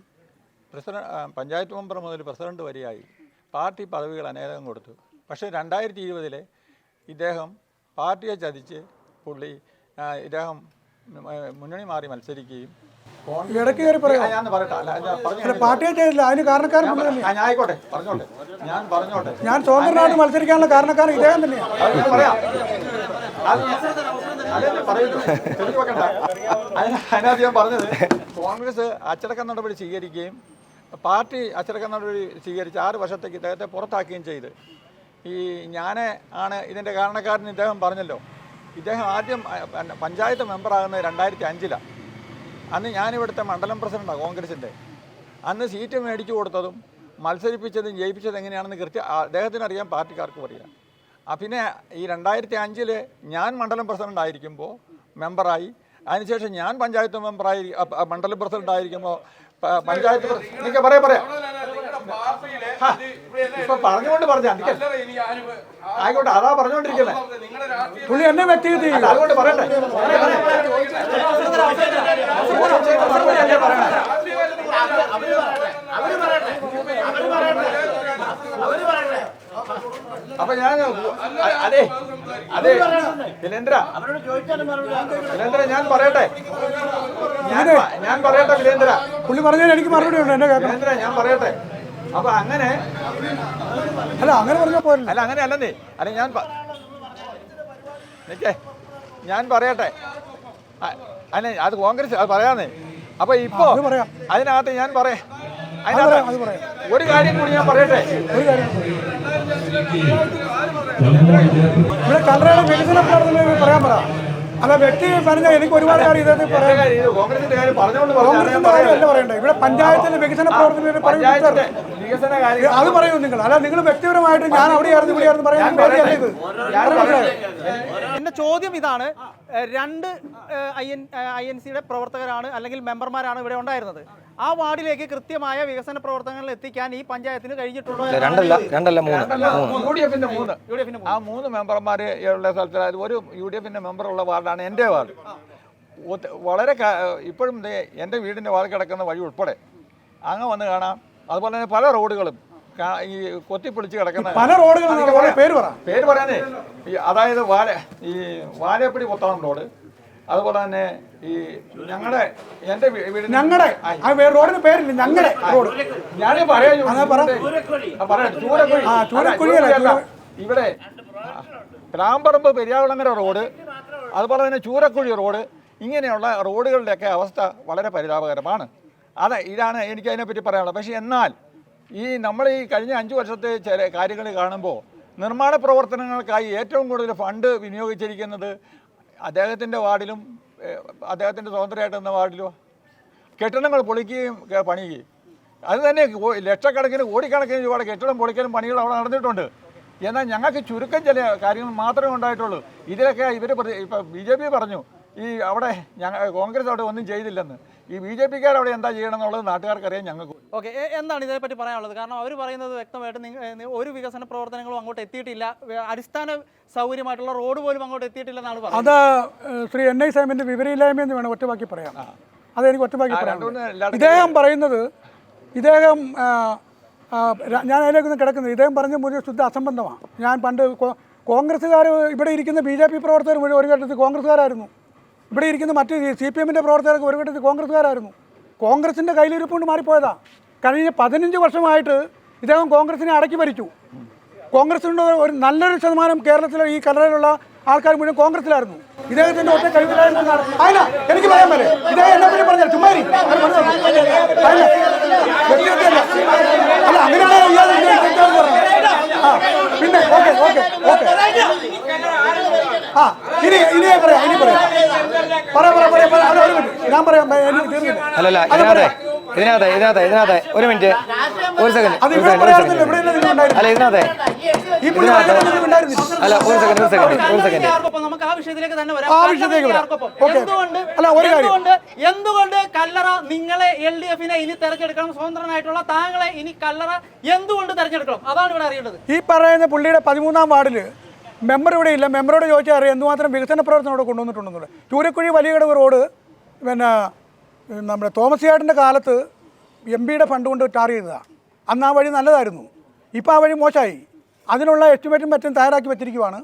പഞ്ചായത്ത് മെമ്പർ മുതൽ പ്രസിഡന്റ് വരെയായി പാർട്ടി പദവികൾ അനേകം കൊടുത്തു. പക്ഷേ 2020 ഇദ്ദേഹം പാർട്ടിയെ ചതിച്ച് ഇദ്ദേഹം മുന്നണി മാറി മത്സരിക്കുകയും ഇടയ്ക്ക് കയറി പറയാം. ഞാൻ പറയട്ടെ, പാർട്ടിയെ ചെയ്തില്ല, അതിന് കാരണക്കാരൻ ആയിക്കോട്ടെ, പറഞ്ഞോട്ടെ, ഞാൻ പറഞ്ഞോട്ടെ. ഞാൻ സ്വതന്ത്രനായിട്ട് മത്സരിക്കാനുള്ള കാരണക്കാരൻ ഇദ്ദേഹം തന്നെയാണ്. പറയാം, അതിനകത്ത് ഞാൻ പറഞ്ഞത് കോൺഗ്രസ് അച്ചടക്ക നടപടി സ്വീകരിക്കുകയും പാർട്ടി അച്ചടക്ക നടപടി സ്വീകരിച്ച് 6 വർഷത്തേക്ക് ഇദ്ദേഹത്തെ പുറത്താക്കുകയും ചെയ്ത് ആണ് ഇതിൻ്റെ കാരണക്കാരൻ. ഇദ്ദേഹം പറഞ്ഞല്ലോ, ഇദ്ദേഹം ആദ്യം പഞ്ചായത്ത് മെമ്പറാകുന്നത് 2005 അന്ന് ഞാനിവിടുത്തെ മണ്ഡലം പ്രസിഡന്റാണ് കോൺഗ്രസിൻ്റെ. അന്ന് സീറ്റ് മേടിച്ചു കൊടുത്തതും മത്സരിപ്പിച്ചതും ജയിപ്പിച്ചതും എങ്ങനെയാണെന്ന് അദ്ദേഹത്തിന് അറിയാം, പാർട്ടിക്കാർക്കും അറിയാം. പിന്നെ ഈ 2005 ഞാൻ മണ്ഡലം പ്രസിഡന്റ് ആയിരിക്കുമ്പോൾ മെമ്പറായി, അതിനുശേഷം ഞാൻ പഞ്ചായത്ത് മെമ്പറായി മണ്ഡലം പ്രസിഡന്റ് ആയിരിക്കുമ്പോൾ പഞ്ചായത്ത് എനിക്ക് പറയാം ഇപ്പൊ പറഞ്ഞുകൊണ്ട് ആയിക്കോട്ടെ, അതാ പറഞ്ഞുകൊണ്ടിരിക്കുന്നത്. പുള്ളി എന്നെ വ്യക്തിഗത അതുകൊണ്ട് പറയട്ടെ, അപ്പൊ ഞാൻ അതെ വിലേന്ദ്ര ഞാൻ പറയട്ടെ വിലേന്ദ്ര, പുള്ളി പറഞ്ഞാൽ എനിക്ക് മറുപടി ഉണ്ട്. എന്നെ വിലേന്ദ്ര ഞാൻ പറയട്ടെ. അപ്പൊ അങ്ങനെ അങ്ങനെ പറഞ്ഞാൽ പോരല്ലോ. അല്ല, അങ്ങനെ അല്ലെന്നേ. അല്ല, ഞാൻ പറയട്ടെ. അല്ല, അത് കോൺഗ്രസ് അത് പറയാന്നേ. അപ്പൊ ഇപ്പോ അതിനകത്ത് ഞാൻ ഒരു കാര്യം കൂടി ഞാൻ പറയട്ടെ. ഇവിടെ കല്ലറയുടെ വികസന പ്രവർത്തനം പറയാൻ പറ. അല്ല, വ്യക്തി പറഞ്ഞാൽ എനിക്ക് ഒരുപാട് കാര്യം കോൺഗ്രസിന്റെ കാര്യം പറഞ്ഞോണ്ട് പറയണ്ടേ. ഇവിടെ പഞ്ചായത്തിന്റെ വികസന പ്രവർത്തനം അത് പറയൂ നിങ്ങൾ. അല്ല, നിങ്ങൾ വ്യക്തിപരമായിട്ട് ഞാൻ അവിടെയായിരുന്നു ഇവിടെയായിരുന്നു പറയാൻ. എന്റെ ചോദ്യം ഇതാണ്, 2 INC-യുടെ പ്രവർത്തകരാണ് അല്ലെങ്കിൽ മെമ്പർമാരാണ് ഇവിടെ ഉണ്ടായിരുന്നത്. ആ വാർഡിലേക്ക് കൃത്യമായ വികസന പ്രവർത്തനങ്ങൾ എത്തിക്കാൻ ഈ പഞ്ചായത്തിന് കഴിഞ്ഞിട്ടുണ്ടോ? രണ്ടല്ല 3 ആ 3 മെമ്പർമാർ ഉള്ള സ്ഥലത്ത് ഒരു UDF-ന്റെ മെമ്പറുള്ള വാർഡാണ് എൻ്റെ വാർഡ്. വളരെ ഇപ്പോഴും എൻ്റെ വീടിൻ്റെ വാർഡ് കിടക്കുന്ന വഴി ഉൾപ്പെടെ അങ്ങ് വന്ന് കാണാം. അതുപോലെ തന്നെ പല റോഡുകളും ഈ കൊത്തിപ്പൊളിച്ച് കിടക്കുന്ന പല റോഡുകളും പേര് പറയാനേ, അതായത് വാലയപ്പടി കൊത്താനം റോഡ്, അതുപോലെ തന്നെ ഈ എൻ്റെ റോഡിന് പേരില്ല, ഞങ്ങളുടെ റോഡ് ഞാൻ ഇവിടെ പ്ലാമ്പറമ്പ് പെരിയാകുളങ്ങര റോഡ്, അതുപോലെ തന്നെ ചൂരക്കുഴി റോഡ്, ഇങ്ങനെയുള്ള റോഡുകളുടെയൊക്കെ അവസ്ഥ വളരെ പരിതാപകരമാണ്. ഇതാണ് എനിക്ക് അതിനെപ്പറ്റി പറയാനുള്ളത്. പക്ഷേ എന്നാൽ നമ്മൾ ഈ കഴിഞ്ഞ 5 വർഷത്തെ ചില കാര്യങ്ങൾ കാണുമ്പോൾ നിർമ്മാണ പ്രവർത്തനങ്ങൾക്കായി ഏറ്റവും കൂടുതൽ ഫണ്ട് വിനിയോഗിച്ചിരിക്കുന്നത് അദ്ദേഹത്തിൻ്റെ വാർഡിലും അദ്ദേഹത്തിൻ്റെ സ്വതന്ത്രമായിട്ട് എന്ന വാർഡിലും കെട്ടിടങ്ങൾ പൊളിക്കുകയും പണിയുകയും, അത് തന്നെ ലക്ഷക്കണക്കിന് കോടിക്കണക്കിന് രൂപയുടെ കെട്ടിടം പൊളിക്കലും പണികൾ അവിടെ നടന്നിട്ടുണ്ട്. എന്നാൽ ഞങ്ങൾക്ക് ചുരുക്കം ചില കാര്യങ്ങൾ മാത്രമേ ഉണ്ടായിട്ടുള്ളൂ. ഇതിലൊക്കെ ഇപ്പോൾ BJP പറഞ്ഞു അവിടെ കോൺഗ്രസ് അവിടെ ഒന്നും ചെയ്തില്ലെന്ന്. ഈ BJP-ക്കാർ അവിടെ എന്താ ചെയ്യണമെന്നുള്ളത് നാട്ടുകാർക്കറിയാം, ഞങ്ങൾക്ക്. ഓക്കെ, എന്താണ് ഇതിനെപ്പറ്റി പറയാനുള്ളത്? കാരണം അവർ പറയുന്നത് വ്യക്തമായിട്ട് ഒരു വികസന പ്രവർത്തനങ്ങളും അങ്ങോട്ട് എത്തിയിട്ടില്ല, അടിസ്ഥാന സൗകര്യമായിട്ടുള്ള റോഡ് പോലും അങ്ങോട്ട് എത്തിയിട്ടില്ലെന്നാണ് പറയുന്നത്. അത് ശ്രീ NI സാമിൻ്റെ വിവരമില്ലായ്മയെന്ന് വേണം ഒറ്റവാക്കി പറയാം. അതെനിക്ക് ഒറ്റവാക്കി പറയാം. ഇദ്ദേഹം പറയുന്നത്, ഞാൻ അതിലേക്കൊന്നും കിടക്കുന്നത്, ഇദ്ദേഹം പറഞ്ഞ മുഴുവൻ ശുദ്ധ അസംബന്ധമാണ്. ഞാൻ പണ്ട് കോൺഗ്രസ്സുകാർ ഇവിടെ ഇരിക്കുന്ന BJP പ്രവർത്തകർ മുഴുവൻ ഒരു ഘട്ടത്തിൽ കോൺഗ്രസ്സുകാരായിരുന്നു. ഇവിടെ ഇരിക്കുന്ന മറ്റ് CPM-ന്റെ പ്രവർത്തകർക്ക് ഒരു ഘട്ടത്തിൽ കോൺഗ്രസ്സുകാരായിരുന്നു. കോൺഗ്രസിൻ്റെ കയ്യിലിരിപ്പുകൊണ്ട് മാറിപ്പോയതാ. കഴിഞ്ഞ 15 വർഷമായിട്ട് ഇദ്ദേഹം കോൺഗ്രസിനെ അടക്കി ഭരിച്ചു. കോൺഗ്രസിൻ്റെ ഒരു നല്ലൊരു ശതമാനം കേരളത്തിലെ ഈ കല്ലറയിലുള്ള ആൾക്കാർ മുഴുവൻ കോൺഗ്രസിലായിരുന്നു. ഇദ്ദേഹത്തിൻ്റെ ഒറ്റ കഴിവിലായിരുന്നു. അതിനാ എനിക്ക് പറയാൻ പറ്റേ, ഇദ്ദേഹം എന്നെ പറ്റി പറഞ്ഞാൽ ചുമ്മാരി അല്ല, അങ്ങനെയാണ് പിന്നെ ഓക്കെ ഓക്കെ ഓക്കെ ഇനി പറയാം ഞാൻ പറയാം. അല്ലല്ല, ഇതിനകത്തെ ഒരു മിനിറ്റ്, ഒരു സെക്കൻഡ്. അല്ല, ഇതിനകത്തെ ഈ പുള്ളി പറഞ്ഞതൊന്നും ഉണ്ടായിരുന്നില്ല. അല്ല ഒരു സെക്കൻഡ് ആർക്കൊപ്പം നമുക്ക് ആ വിഷയത്തിലേക്ക് തന്നെ വരാം. ആ വിഷയത്തിലേക്ക് വരാം. ആർക്കൊപ്പം? ഓക്കേ. അല്ല, ഒരു കാര്യം. എന്തുകൊണ്ട് കല്ലറ നിങ്ങളെ LDF-നെ ഇനി തെരഞ്ഞെടുക്കണം? സ്വതന്ത്രനായിട്ടുള്ള താങ്കളെ ഇനി കല്ലറ എന്തുകൊണ്ട് തെരഞ്ഞെടുക്കണം? അതാണ് ഇവിടെ അറിയേണ്ടത്. ഈ പറയുന്ന പുള്ളിയുടെ 13-ാം വാർഡിൽ മെമ്പർ ഇവിടെ ഇല്ല. മെമ്പറോട് ചോദിച്ചാൽ അറിയാം എന്തുമാത്രം വികസന പ്രവർത്തനം ഇവിടെ കൊണ്ടുവന്നിട്ടുണ്ടെന്നുള്ളത്. ചൂരക്കുഴി വലിയകടവ് റോഡ് പിന്നെ നമ്മുടെ തോമസ് ചേട്ടൻ്റെ കാലത്ത് MP-യുടെ ഫണ്ട് കൊണ്ട് ടാർ ചെയ്തതാണ്. അന്ന് ആ വഴി നല്ലതായിരുന്നു. ഇപ്പോൾ ആ വഴി മോശമായി. അതിനുള്ള എസ്റ്റിമേറ്റും മറ്റും തയ്യാറാക്കി വെച്ചിരിക്കുവാണ്.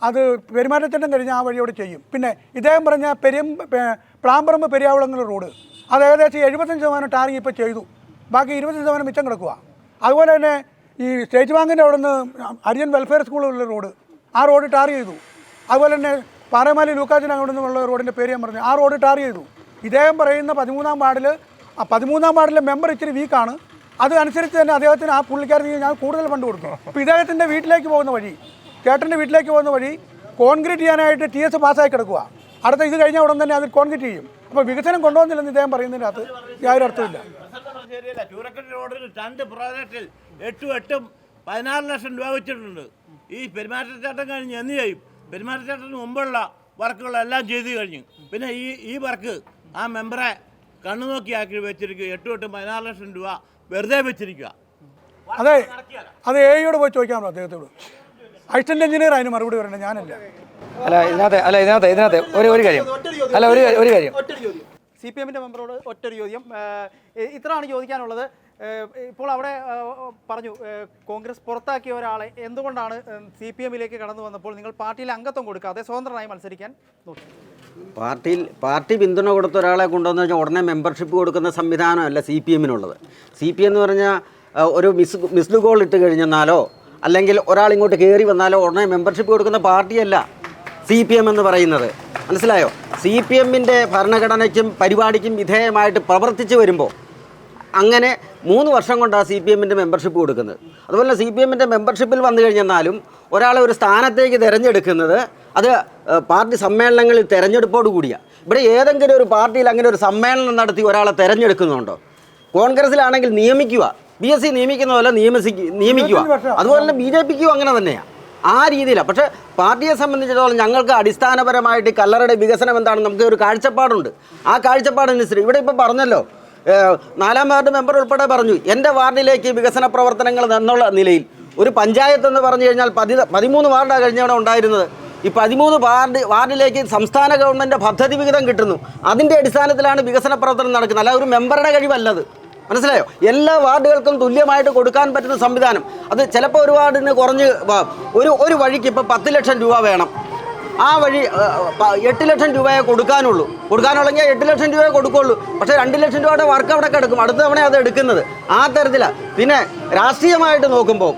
അത് പെരുമാറ്റച്ചട്ടം കഴിഞ്ഞ് ആ വഴി അവിടെ ചെയ്യും. പിന്നെ ഇദ്ദേഹം പറഞ്ഞ പ്ലാമ്പറമ്പ് പെരിയാവുളങ്ങൽ റോഡ് അത് ഏകദേശം 75% ടാറിങ് ഇപ്പോൾ ചെയ്തു. ബാക്കി 20% മിച്ചം കിടക്കുക. അതുപോലെ തന്നെ ഈ സ്റ്റേറ്റ് ബാങ്കിൻ്റെ അവിടെ നിന്ന് അരിയൻ വെൽഫെയർ സ്കൂളുള്ള റോഡ് ആ റോഡ് ടാർ ചെയ്തു. അതുപോലെ തന്നെ പാറേമാലി ലൂക്കാച്ചിന് അവിടെ നിന്നുള്ള റോഡിൻ്റെ പേര് ഞാൻ പറഞ്ഞു, ആ റോഡ് ടാർ ചെയ്തു. ഇദ്ദേഹം പറയുന്ന 13-ാം വാർഡിൽ 13-ാം വാർഡിലെ മെമ്പർ ഇച്ചിരി വീക്കാണ്. അത് അനുസരിച്ച് തന്നെ അദ്ദേഹത്തിന് ആ പുള്ളിക്കാരത്തിന് ഞാൻ കൂടുതൽ ഫണ്ട് കൊടുക്കും. അപ്പോൾ ഇദ്ദേഹത്തിൻ്റെ വീട്ടിലേക്ക് പോകുന്ന വഴി, ചേട്ടൻ്റെ വീട്ടിലേക്ക് പോകുന്ന വഴി കോൺക്രീറ്റ് ചെയ്യാനായിട്ട് TS പാസ്സായി കിടക്കുക. അടുത്ത ഇത് കഴിഞ്ഞാൽ ഉടൻ തന്നെ അത് കോൺക്രീറ്റ് ചെയ്യും. അപ്പോൾ വികസനം കൊണ്ടുവന്നില്ലെന്ന് ഇദ്ദേഹം പറയുന്നതിനകത്ത് യാതൊരു അർത്ഥമില്ല. ചൂരക്കൽ റോഡിൽ 2 പ്രോജക്റ്റിൽ 8 16 ലക്ഷം രൂപ വെച്ചിട്ടുണ്ട്. ഈ പെരുമാറ്റച്ചട്ടം കഴിഞ്ഞ് എന്ന് ചെയ്യും? പെരുമാറ്റച്ചട്ടത്തിന് മുമ്പുള്ള വർക്കുകളെല്ലാം ചെയ്തു കഴിഞ്ഞു. പിന്നെ ഈ വർക്ക് ആ മെമ്പറെ കണ്ണുനോക്കിയാക്കി വെച്ചിരിക്കുക. 8 16 ലക്ഷം രൂപ വെറുതെ വെച്ചിരിക്കുക. അതെ, അത് AEയോട് പോയി ചോദിക്കാമോ അദ്ദേഹത്തോട്? അസിസ്റ്റന്റ് എഞ്ചിനീയർ അതിന് മറുപടി പറയണ്ടേ, ഞാനല്ല. ഇതിനകത്ത് ഒരു കാര്യം ഒരു കാര്യം CPM-ന്റെ മെമ്പറോട് ഒറ്റൊരു ചോദ്യം. ഇത്രയാണ് ചോദിക്കാനുള്ളത്. ഇപ്പോൾ അവിടെ പറഞ്ഞു കോൺഗ്രസ് പുറത്താക്കിയ ഒരാളെ എന്തുകൊണ്ടാണ് CPM-ലേക്ക് കടന്നു വന്നപ്പോൾ നിങ്ങൾ പാർട്ടിയിൽ അംഗത്വം കൊടുക്കാതെ സ്വതന്ത്രനായി മത്സരിക്കാൻ നോക്കി? പാർട്ടി പിന്തുണ കൊടുത്ത ഒരാളെ കൊണ്ടുവന്ന് കഴിഞ്ഞാൽ ഉടനെ മെമ്പർഷിപ്പ് കൊടുക്കുന്ന സംവിധാനമല്ല CPM-നുള്ളത്. CPM എന്ന് പറഞ്ഞാൽ ഒരു മിസ്ഡ് കോൾ ഇട്ട് കഴിഞ്ഞെന്നാലോ അല്ലെങ്കിൽ ഒരാൾ ഇങ്ങോട്ട് കയറി വന്നാലോ ഉടനെ മെമ്പർഷിപ്പ് കൊടുക്കുന്ന പാർട്ടിയല്ല CPM എന്ന് പറയുന്നത്. മനസ്സിലായോ? CPM-ന്റെ ഭരണഘടനയ്ക്കും പരിപാടിക്കും വിധേയമായിട്ട് പ്രവർത്തിച്ച് വരുമ്പോൾ അങ്ങനെ 3 വർഷം കൊണ്ടാണ് CPM-ന്റെ മെമ്പർഷിപ്പ് കൊടുക്കുന്നത്. അതുപോലെ CPM-ന്റെ മെമ്പർഷിപ്പിൽ വന്നു കഴിഞ്ഞെന്നാലും ഒരാളെ ഒരു സ്ഥാനത്തേക്ക് തിരഞ്ഞെടുക്കുന്നത് അത് പാർട്ടി സമ്മേളനങ്ങളിൽ തിരഞ്ഞെടുപ്പോട് കൂടിയാണ്. ഇവിടെ ഏതെങ്കിലും ഒരു പാർട്ടിയിൽ അങ്ങനെ ഒരു സമ്മേളനം നടത്തി ഒരാളെ തിരഞ്ഞെടുക്കുന്നുണ്ടോ? കോൺഗ്രസ്സിലാണെങ്കിൽ നിയമിക്കുക, BSc നിയമിക്കുന്ന പോലെ നിയമിക്കുക. അതുപോലെ തന്നെ BJPക്കും അങ്ങനെ തന്നെയാണ്. ആ രീതിയിലാണ്. പക്ഷേ പാർട്ടിയെ സംബന്ധിച്ചിടത്തോളം ഞങ്ങൾക്ക് അടിസ്ഥാനപരമായിട്ട് കല്ലറയുടെ വികസനം എന്താണ് നമുക്ക് ഒരു കാഴ്ചപ്പാടുണ്ട്. ആ കാഴ്ചപ്പാടനുസരിച്ച് ഇവിടെ ഇപ്പോൾ പറഞ്ഞല്ലോ, 4-ാം വാർഡ് മെമ്പർ ഉൾപ്പെടെ പറഞ്ഞു എൻ്റെ വാർഡിലേക്ക് വികസന പ്രവർത്തനങ്ങൾ എന്നുള്ള നിലയിൽ ഒരു പഞ്ചായത്ത് എന്ന് പറഞ്ഞു കഴിഞ്ഞാൽ 13 വാർഡാണ് കഴിഞ്ഞവിടെ ഉണ്ടായിരുന്നത്. ഈ 13 വാർഡിലേക്ക് സംസ്ഥാന ഗവൺമെൻറ് പദ്ധതി വിഹിതം കിട്ടുന്നു. അതിൻ്റെ അടിസ്ഥാനത്തിലാണ് വികസന പ്രവർത്തനം നടക്കുന്നത്. അല്ല ഒരു മെമ്പറുടെ കഴിവല്ലത്. മനസ്സിലായോ? എല്ലാ വാർഡുകൾക്കും തുല്യമായിട്ട് കൊടുക്കാൻ പറ്റുന്ന സംവിധാനം. അത് ചിലപ്പോൾ ഒരു വാർഡിന് കുറഞ്ഞ് ഒരു വഴിക്ക് ഇപ്പോൾ 10 ലക്ഷം രൂപ വേണം. ആ വഴി 8 ലക്ഷം രൂപയെ കൊടുക്കാനുള്ളെങ്കിൽ 8 ലക്ഷം രൂപയെ കൊടുക്കുള്ളൂ. പക്ഷേ 2 ലക്ഷം രൂപയുടെ വർക്ക് അവിടെ കിടക്കും. അടുത്ത തവണ അത് എടുക്കുന്നത് ആ തരത്തിലാണ്. പിന്നെ രാഷ്ട്രീയമായിട്ട് നോക്കുമ്പോൾ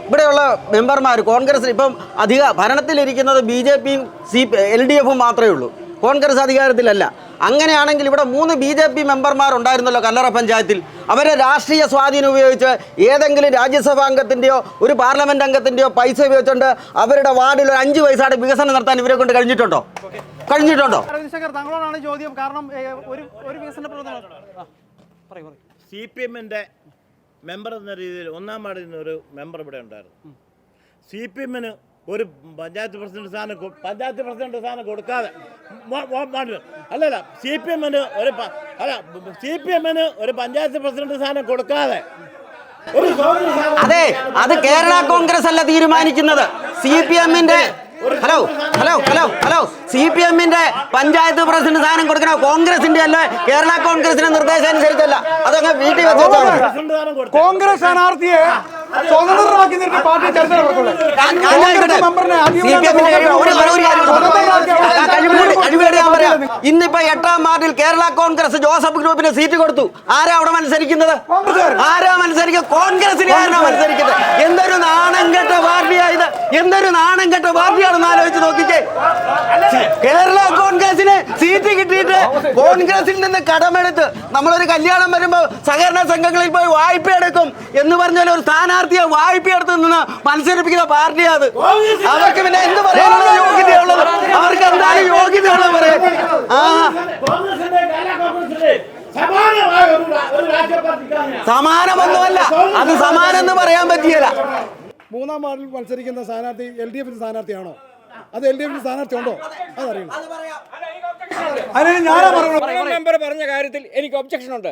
ഇവിടെയുള്ള മെമ്പർമാർ കോൺഗ്രസ് ഇപ്പം ഭരണത്തിലിരിക്കുന്നത് BJPയും LDF-ഉം മാത്രമേ ഉള്ളൂ. കോൺഗ്രസ് അധികാരത്തിലല്ല. അങ്ങനെയാണെങ്കിൽ ഇവിടെ 3 BJP മെമ്പർമാരുണ്ടായിരുന്നല്ലോ കല്ലറ പഞ്ചായത്തിൽ. അവരെ രാഷ്ട്രീയ സ്വാധീനം ഉപയോഗിച്ച് ഏതെങ്കിലും രാജ്യസഭാ അംഗത്തിൻ്റെയോ ഒരു പാർലമെൻറ്റ് അംഗത്തിൻ്റെയോ പൈസ ഉപയോഗിച്ചുകൊണ്ട് അവരുടെ വാർഡിൽ ഒരു 5 പൈസയുടെ വികസനം നടത്താൻ ഇവരെ കൊണ്ട് കഴിഞ്ഞിട്ടുണ്ടോ? താങ്കളോടാണ് ചോദ്യം. കാരണം ഒരു വികസന CPM-ന്റെ മെമ്പർ എന്ന രീതിയിൽ 1-ാം വാർഡിൽ നിന്ന് ഒരു മെമ്പർ ഇവിടെ ഉണ്ടായിരുന്നു. CPM-ന് ഒരു പഞ്ചായത്ത് പ്രസിഡന്റ് സ്ഥാനം കൊടുക്കാതെ അല്ലല്ല CPM-ന് ഒരു പഞ്ചായത്ത് പ്രസിഡന്റ് സ്ഥാനം കൊടുക്കാതെ അതെ, അത് കേരള കോൺഗ്രസ് അല്ല തീരുമാനിക്കുന്നത്. CPM-ന്റെ CPM-ന്റെ പഞ്ചായത്ത് പ്രസിഡന്റ് സ്ഥാനം കൊടുക്കണ കോൺഗ്രസിന്റെ അല്ല, കേരള കോൺഗ്രസിന്റെ നിർദ്ദേശം അനുസരിച്ചല്ല. അതങ്ങ് വീട്ടിൽ വെച്ചാൽ കോൺഗ്രസ് സ്ഥാനാർത്ഥിയെ സ്വതന്ത്രമാക്കി നിർത്തി പാർട്ടി തെരഞ്ഞെടുക്കുള്ളൂ. ഇന്നിപ്പോ 8-ാം വാർഡിൽ കേരള കോൺഗ്രസ് ജോസഫ് ഗ്രൂപ്പിന് സീറ്റ് കൊടുത്തു. ആരാ അവിടെ മത്സരിക്കുന്നത്? കോൺഗ്രസിന് ആരാ മത്സരിക്കുന്നത്? എന്തൊരു നാണം കെട്ട പാർട്ടിയായത്! എന്തൊരു നാണം കെട്ട പാർട്ടിയാണെന്ന് ആലോചിച്ച് നോക്കിക്കേ. കേരള കോൺഗ്രസിന് സീറ്റ് കിട്ടിയിട്ട് കോൺഗ്രസിൽ നിന്ന് കടമെടുത്ത് നമ്മളൊരു കല്യാണം വരുമ്പോ സഹകരണ സംഘങ്ങളിൽ പോയി വായ്പ എടുക്കും എന്ന് പറഞ്ഞാൽ ഒരു സ്ഥാനാർത്ഥിയെ വായ്പ എടുത്ത് നിന്ന് മത്സരിപ്പിക്കുന്ന പാർട്ടിയാണ്. അവർക്ക് പിന്നെ എന്ത് പറയാനുള്ള യോഗ്യതയുള്ളത്? അവർക്ക് എന്താണ് യോഗ്യതയുള്ളത് പറയാൻ? സമാനമൊന്നുമല്ല, അത് സമാനം എന്ന് പറയാൻ പറ്റിയല്ല. മൂന്നാം വാർഡിൽ മത്സരിക്കുന്ന സ്ഥാനാർത്ഥി LDF സ്ഥാനാർത്ഥിയാണോ? അത് LDF സ്ഥാനാർത്ഥി ഉണ്ടോ? അതറിയണം. മെമ്പർ പറഞ്ഞ കാര്യത്തിൽ എനിക്ക് ഒബ്ജക്ഷൻ ഉണ്ട്.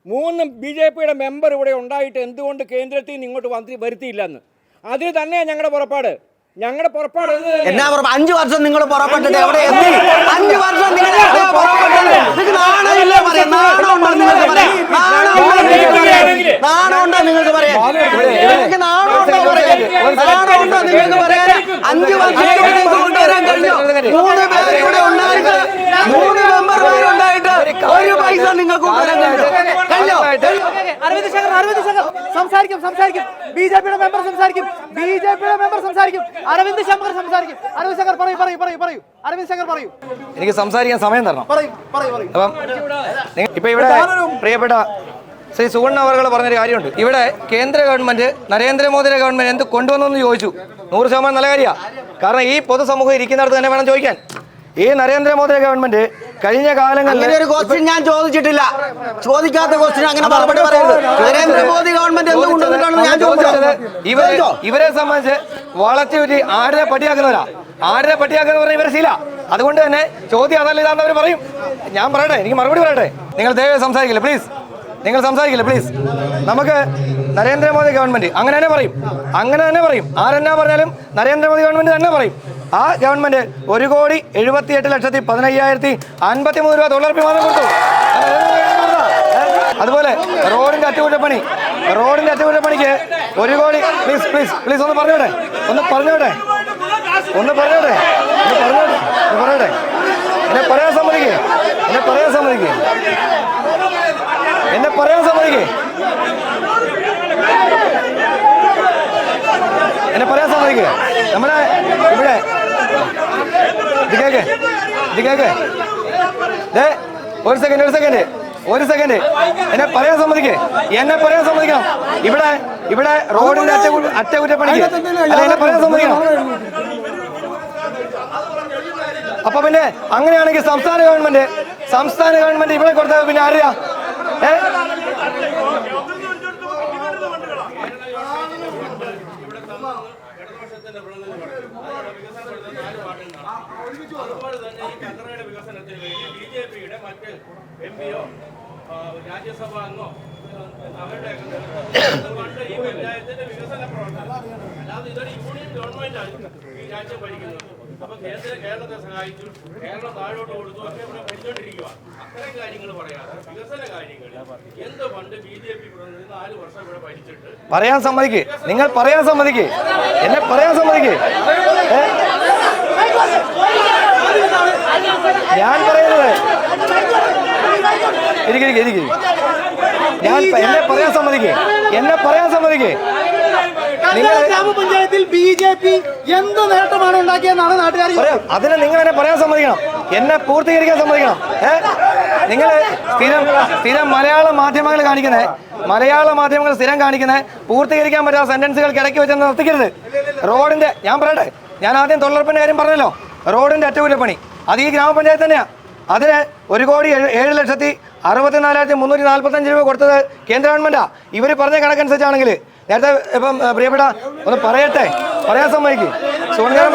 3 BJPയുടെ മെമ്പർ ഇവിടെ ഉണ്ടായിട്ട് എന്തുകൊണ്ട് കേന്ദ്രത്തിൽ നിന്ന് ഇങ്ങോട്ട് വരുത്തിയില്ലെന്ന്. അതിന് തന്നെയാണ് ഞങ്ങളുടെ പുറപ്പാട്. എന്നാ 5 വർഷം നിങ്ങൾ പുറപ്പെട്ടിട്ട് എവിടെ എത്തി? 5 വർഷം നിങ്ങൾ നിങ്ങൾക്ക് നാണമില്ലേ പറയാം? നാണമുണ്ടോ നിങ്ങൾക്ക് പറയാം? നാണമുണ്ടോ നിങ്ങൾക്ക് പറയാൻ? നിങ്ങൾക്ക് നാണമുണ്ടോ പറയാൻ? നാണമുണ്ടോ നിങ്ങൾക്ക് പറയാൻ? 5 വർഷം കൊണ്ടുവരാൻ കഴിഞ്ഞു. 3 പേര് ഇവിടെ ഉണ്ടായിട്ട് 3 മെമ്പർമാരുണ്ടായിട്ട് ഒരു പൈസ നിങ്ങൾക്ക് കൊണ്ടുവരാൻ കഴിഞ്ഞോ? അരവിന്ദ് ശങ്കർ സംസാരിക്കും. BJPയുടെ മെമ്പർ സംസാരിക്കും. അരവിന്ദ് ശങ്കർ സംസാരിക്കും. അരവിന്ദ് ശങ്കർ പറയൂ. അരവിന്ദ് ശങ്കർ പറയൂ. എനിക്ക് സംസാരിക്കാൻ സമയം തരണം. പറയൂ. അപ്പം ഇപ്പൊ ഇവിടെ പ്രിയപ്പെട്ട ശ്രീ സുഗണ്ണ അവർ പറഞ്ഞൊരു കാര്യമുണ്ട്. ഇവിടെ കേന്ദ്ര ഗവൺമെന്റ് നരേന്ദ്രമോദിയുടെ ഗവൺമെന്റ് എന്ത് കൊണ്ടുവന്നെന്ന് ചോദിച്ചു. 100% നല്ല കാര്യമാണ്. കാരണം ഈ പൊതുസമൂഹം ഇരിക്കുന്നിടത്ത് തന്നെ വേണം ചോദിക്കാൻ. ഈ നരേന്ദ്രമോദിയുടെ ഗവൺമെന്റ് കഴിഞ്ഞ കാലങ്ങളിൽ ഒരു ക്വസ്റ്റ്യൻ ഞാൻ ചോദിച്ചിട്ടില്ല. ചോദിക്കാത്ത ക്വസ്റ്റ്യൻ അങ്ങനെ മറുപടി പറയരുത്. നരേന്ദ്രമോദി ഗവൺമെന്റ് എന്ത് കൊണ്ടുവന്നിട്ടാണെന്ന് ഞാൻ ചോദിച്ചത്. ഇവരെ സംബന്ധിച്ച് വളർത്തി ആരെ പട്ടിയാക്കുന്നവരാ. ആരെ പട്ടിയാക്കുന്നവർ ഇവരെ ശീല. അതുകൊണ്ട് തന്നെ ചോദ്യം അതല്ല ഇതാണെന്ന് അവർ പറയും. ഞാൻ പറയട്ടെ, എനിക്ക് മറുപടി പറയട്ടെ. നിങ്ങൾ ദയവായി സംസാരിക്കില്ല പ്ലീസ്. നമുക്ക് നരേന്ദ്രമോദി ഗവൺമെന്റ് അങ്ങനെ തന്നെ പറയും. ആരെന്നാ പറഞ്ഞാലും നരേന്ദ്രമോദി ഗവൺമെന്റ് തന്നെ പറയും. ആ ഗവൺമെന്റ് 1,78,15,053 രൂപ തൊഴിലുറപ്പ് മാത്രം കൊടുത്തു. അതുപോലെ റോഡിന്റെ അറ്റകുറ്റപ്പണിക്ക് 1 കോടി. പ്ലീസ് ഒന്ന് പറഞ്ഞോട്ടെ. എന്നെ പറയാൻ സമ്മതിക്കേ. നമ്മുടെ ഇവിടെ ഒരു സെക്കൻഡ് എന്നെ പറയാൻ സമ്മതിക്കണം. ഇവിടെ റോഡിന്റെ അറ്റകുറ്റപ്പണിക്ക് എന്നെ പറയാൻ സമ്മതിക്കണം. അപ്പൊ പിന്നെ അങ്ങനെയാണെങ്കിൽ സംസ്ഥാന ഗവൺമെന്റ് ഇവിടെ കൊടുത്തത് പിന്നെ ആരെയാ? രാജ്യസഭ അംഗോ അവരുടെ ഈ പഞ്ചായത്തിന്റെ വികസന പ്രവർത്തനം അല്ലാതെ ഇതൊരു യൂണിയൻ ഗവൺമെന്റാണ് ഈ രാജ്യം ഭരിക്കുന്നത്. അപ്പൊ കേരളത്തെ സഹായിച്ചു, കേരളം താഴോട്ട് കൊടുത്തു, ഒക്കെ ഇവിടെ ഭരിച്ചോണ്ടിരിക്കുക. അത്തരം കാര്യങ്ങൾ പറയാതെ വികസന കാര്യങ്ങൾ എന്ത് ഫണ്ട് BJP 4 വർഷം ഇവിടെ ഭരിച്ചിട്ട് പറയാൻ സമ്മതിക്കേ. നിങ്ങൾ പറയാൻ സമ്മതിക്കേ. എന്നെ പറയാൻ സമ്മതിക്കേ. ഞാൻ പറയുന്നത് എന്നെ പറയാൻ സമ്മതിക്കേ. ഗ്രാമപഞ്ചായത്തിൽ BJP എന്ത് നേട്ടമാണ് ഉണ്ടാക്കിയെന്നാണ് നാട്ടുകാർ അതിന് നിങ്ങൾ എന്നെ പറയാൻ സമ്മതിക്കണം. എന്നെ പൂർത്തീകരിക്കാൻ സമ്മതിക്കണം. നിങ്ങൾ സ്ഥിരം മലയാള മാധ്യമങ്ങൾ സ്ഥിരം കാണിക്കുന്നത് പൂർത്തീകരിക്കാൻ പറ്റാത്ത സെന്റൻസുകൾക്ക് ഇടയ്ക്ക് വെച്ച് നിർത്തിക്കരുത്. റോഡിന്റെ ഞാൻ പറയട്ടെ. ഞാൻ ആദ്യം തൊഴിലുറപ്പിന്റെ കാര്യം പറഞ്ഞല്ലോ. റോഡിന്റെ അറ്റകുറ്റപ്പണി അത് ഈ ഗ്രാമപഞ്ചായത്ത് തന്നെയാണ്. അതിന് 1,07,64,345 രൂപ കൊടുത്തത് കേന്ദ്ര ഗവൺമെന്റാ. ഇവർ പറഞ്ഞ കണക്കനുസരിച്ചാണെങ്കിൽ നേരത്തെ ഇപ്പം പ്രിയപ്പെട്ട ഒന്ന് പറയാൻ സമ്മതിക്കും. സുഗുണചേട്ടൻ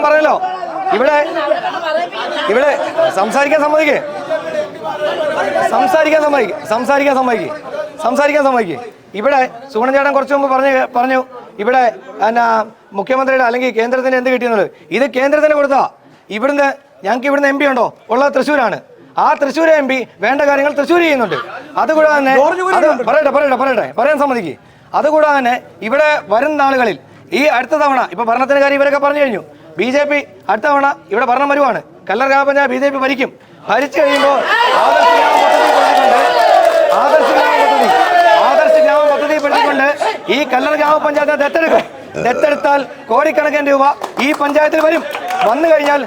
പറഞ്ഞല്ലോ ഇവിടെ സംസാരിക്കാൻ സമ്മതിക്കും. ഇവിടെ സുഗുണചേട്ടൻ കുറച്ചു മുമ്പ് പറഞ്ഞു ഇവിടെ മുഖ്യമന്ത്രിയുടെ അല്ലെങ്കിൽ കേന്ദ്രത്തിന് എന്ത് കിട്ടിയെന്നുള്ളത്. ഇത് കേന്ദ്രത്തിന് കൊടുത്താ. ഞങ്ങൾക്ക് ഇവിടുന്ന് MP ഉണ്ടോ? ഉള്ളത് തൃശ്ശൂരാണ്. ആ തൃശ്ശൂർ MP വേണ്ട കാര്യങ്ങൾ തൃശ്ശൂർ ചെയ്യുന്നുണ്ട്. അതുകൂടാതെ തന്നെ പറയാൻ സമ്മതിക്ക്. അതുകൂടാതെ തന്നെ ഇവിടെ വരും നാളുകളിൽ ഈ അടുത്ത തവണ ഇപ്പൊ ഭരണത്തിന് കാര്യം ഇവരൊക്കെ പറഞ്ഞു കഴിഞ്ഞു. BJP അടുത്ത തവണ ഇവിടെ ഭരണം വരുവാണ്. കല്ലറ ഗ്രാമപഞ്ചായത്ത് BJP ഭരിക്കും. ഭരിച്ചു കഴിയുമ്പോൾ ആദർശ ഗ്രാമ പദ്ധതി പെടുത്തിക്കൊണ്ട് ഈ കല്ലറ ഗ്രാമപഞ്ചായത്ത് ദത്തെടുത്താൽ കോടിക്കണക്കിന് രൂപ ഈ പഞ്ചായത്തിൽ വന്നു കഴിഞ്ഞാൽ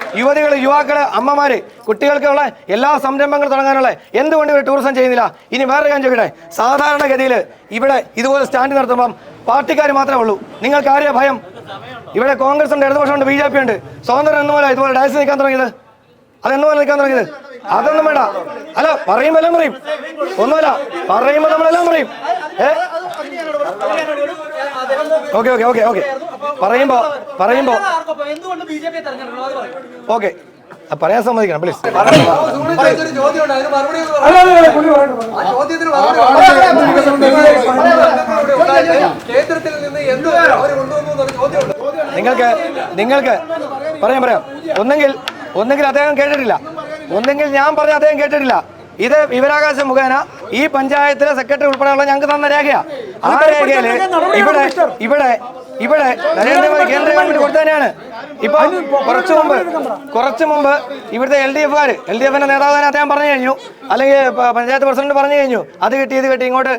യുവാക്കള് അമ്മമാര് കുട്ടികൾക്കുള്ള എല്ലാ സംരംഭങ്ങളും തുടങ്ങാനുള്ള എന്തുകൊണ്ട് ഇവർ ടൂറിസം ചെയ്യുന്നില്ല? ഇനി വേറെ കാര്യം ചോദിക്കട്ടെ. സാധാരണഗതിയിൽ ഇവിടെ ഇതുപോലെ സ്റ്റാൻഡ് നടത്തുമ്പം പാർട്ടിക്കാർ മാത്രമേ ഉള്ളൂ. നിങ്ങൾക്ക് ആരെയാ ഭയം? ഇവിടെ കോൺഗ്രസ് ഉണ്ട്, ഇടതുപക്ഷമുണ്ട്, BJP ഉണ്ട്. സ്വതന്ത്രം എന്നുപോലെ ഇതുപോലെ ഡയസ് നിൽക്കാൻ തുടങ്ങിയത് അതെന്ന് നിൽക്കാൻ തുടങ്ങിയത്? അതൊന്നും വേണ്ട. അല്ല, പറയുമ്പോൾ എല്ലാം പറയും. ഒന്നുമല്ല, പറയുമ്പോൾ നമ്മളെല്ലാം പറയും. ഓക്കെ ഓക്കെ ഓക്കെ ഓക്കെ പറയുമ്പോ ഓക്കെ പറയാൻ സമ്മതിക്കണം പ്ലീസ്. നിങ്ങൾക്ക് പറയാം. ഒന്നെങ്കിൽ അദ്ദേഹം കേട്ടിട്ടില്ല, ഒന്നെങ്കിൽ ഞാൻ പറഞ്ഞ അദ്ദേഹം കേട്ടിട്ടില്ല. ഇത് വിവരാകാശം മുഖേന ഈ പഞ്ചായത്തിലെ സെക്രട്ടറി ഉൾപ്പെടെയുള്ള ഞങ്ങൾക്ക് തന്ന രേഖയാണ്. ആ രേഖയില് ഇവിടെ നരേന്ദ്രമോദി കേന്ദ്ര ഗവൺമെന്റ് കൊടുത്തു തന്നെയാണ്. ഇപ്പൊ കുറച്ചു മുമ്പ് ഇവിടുത്തെ LDF-ന്റെ നേതാവ് തന്നെ അദ്ദേഹം പറഞ്ഞു കഴിഞ്ഞു, അല്ലെങ്കിൽ പഞ്ചായത്ത് പ്രസിഡന്റ് പറഞ്ഞു കഴിഞ്ഞു, അത് കിട്ടി ഇത് കിട്ടി ഇങ്ങോട്ട്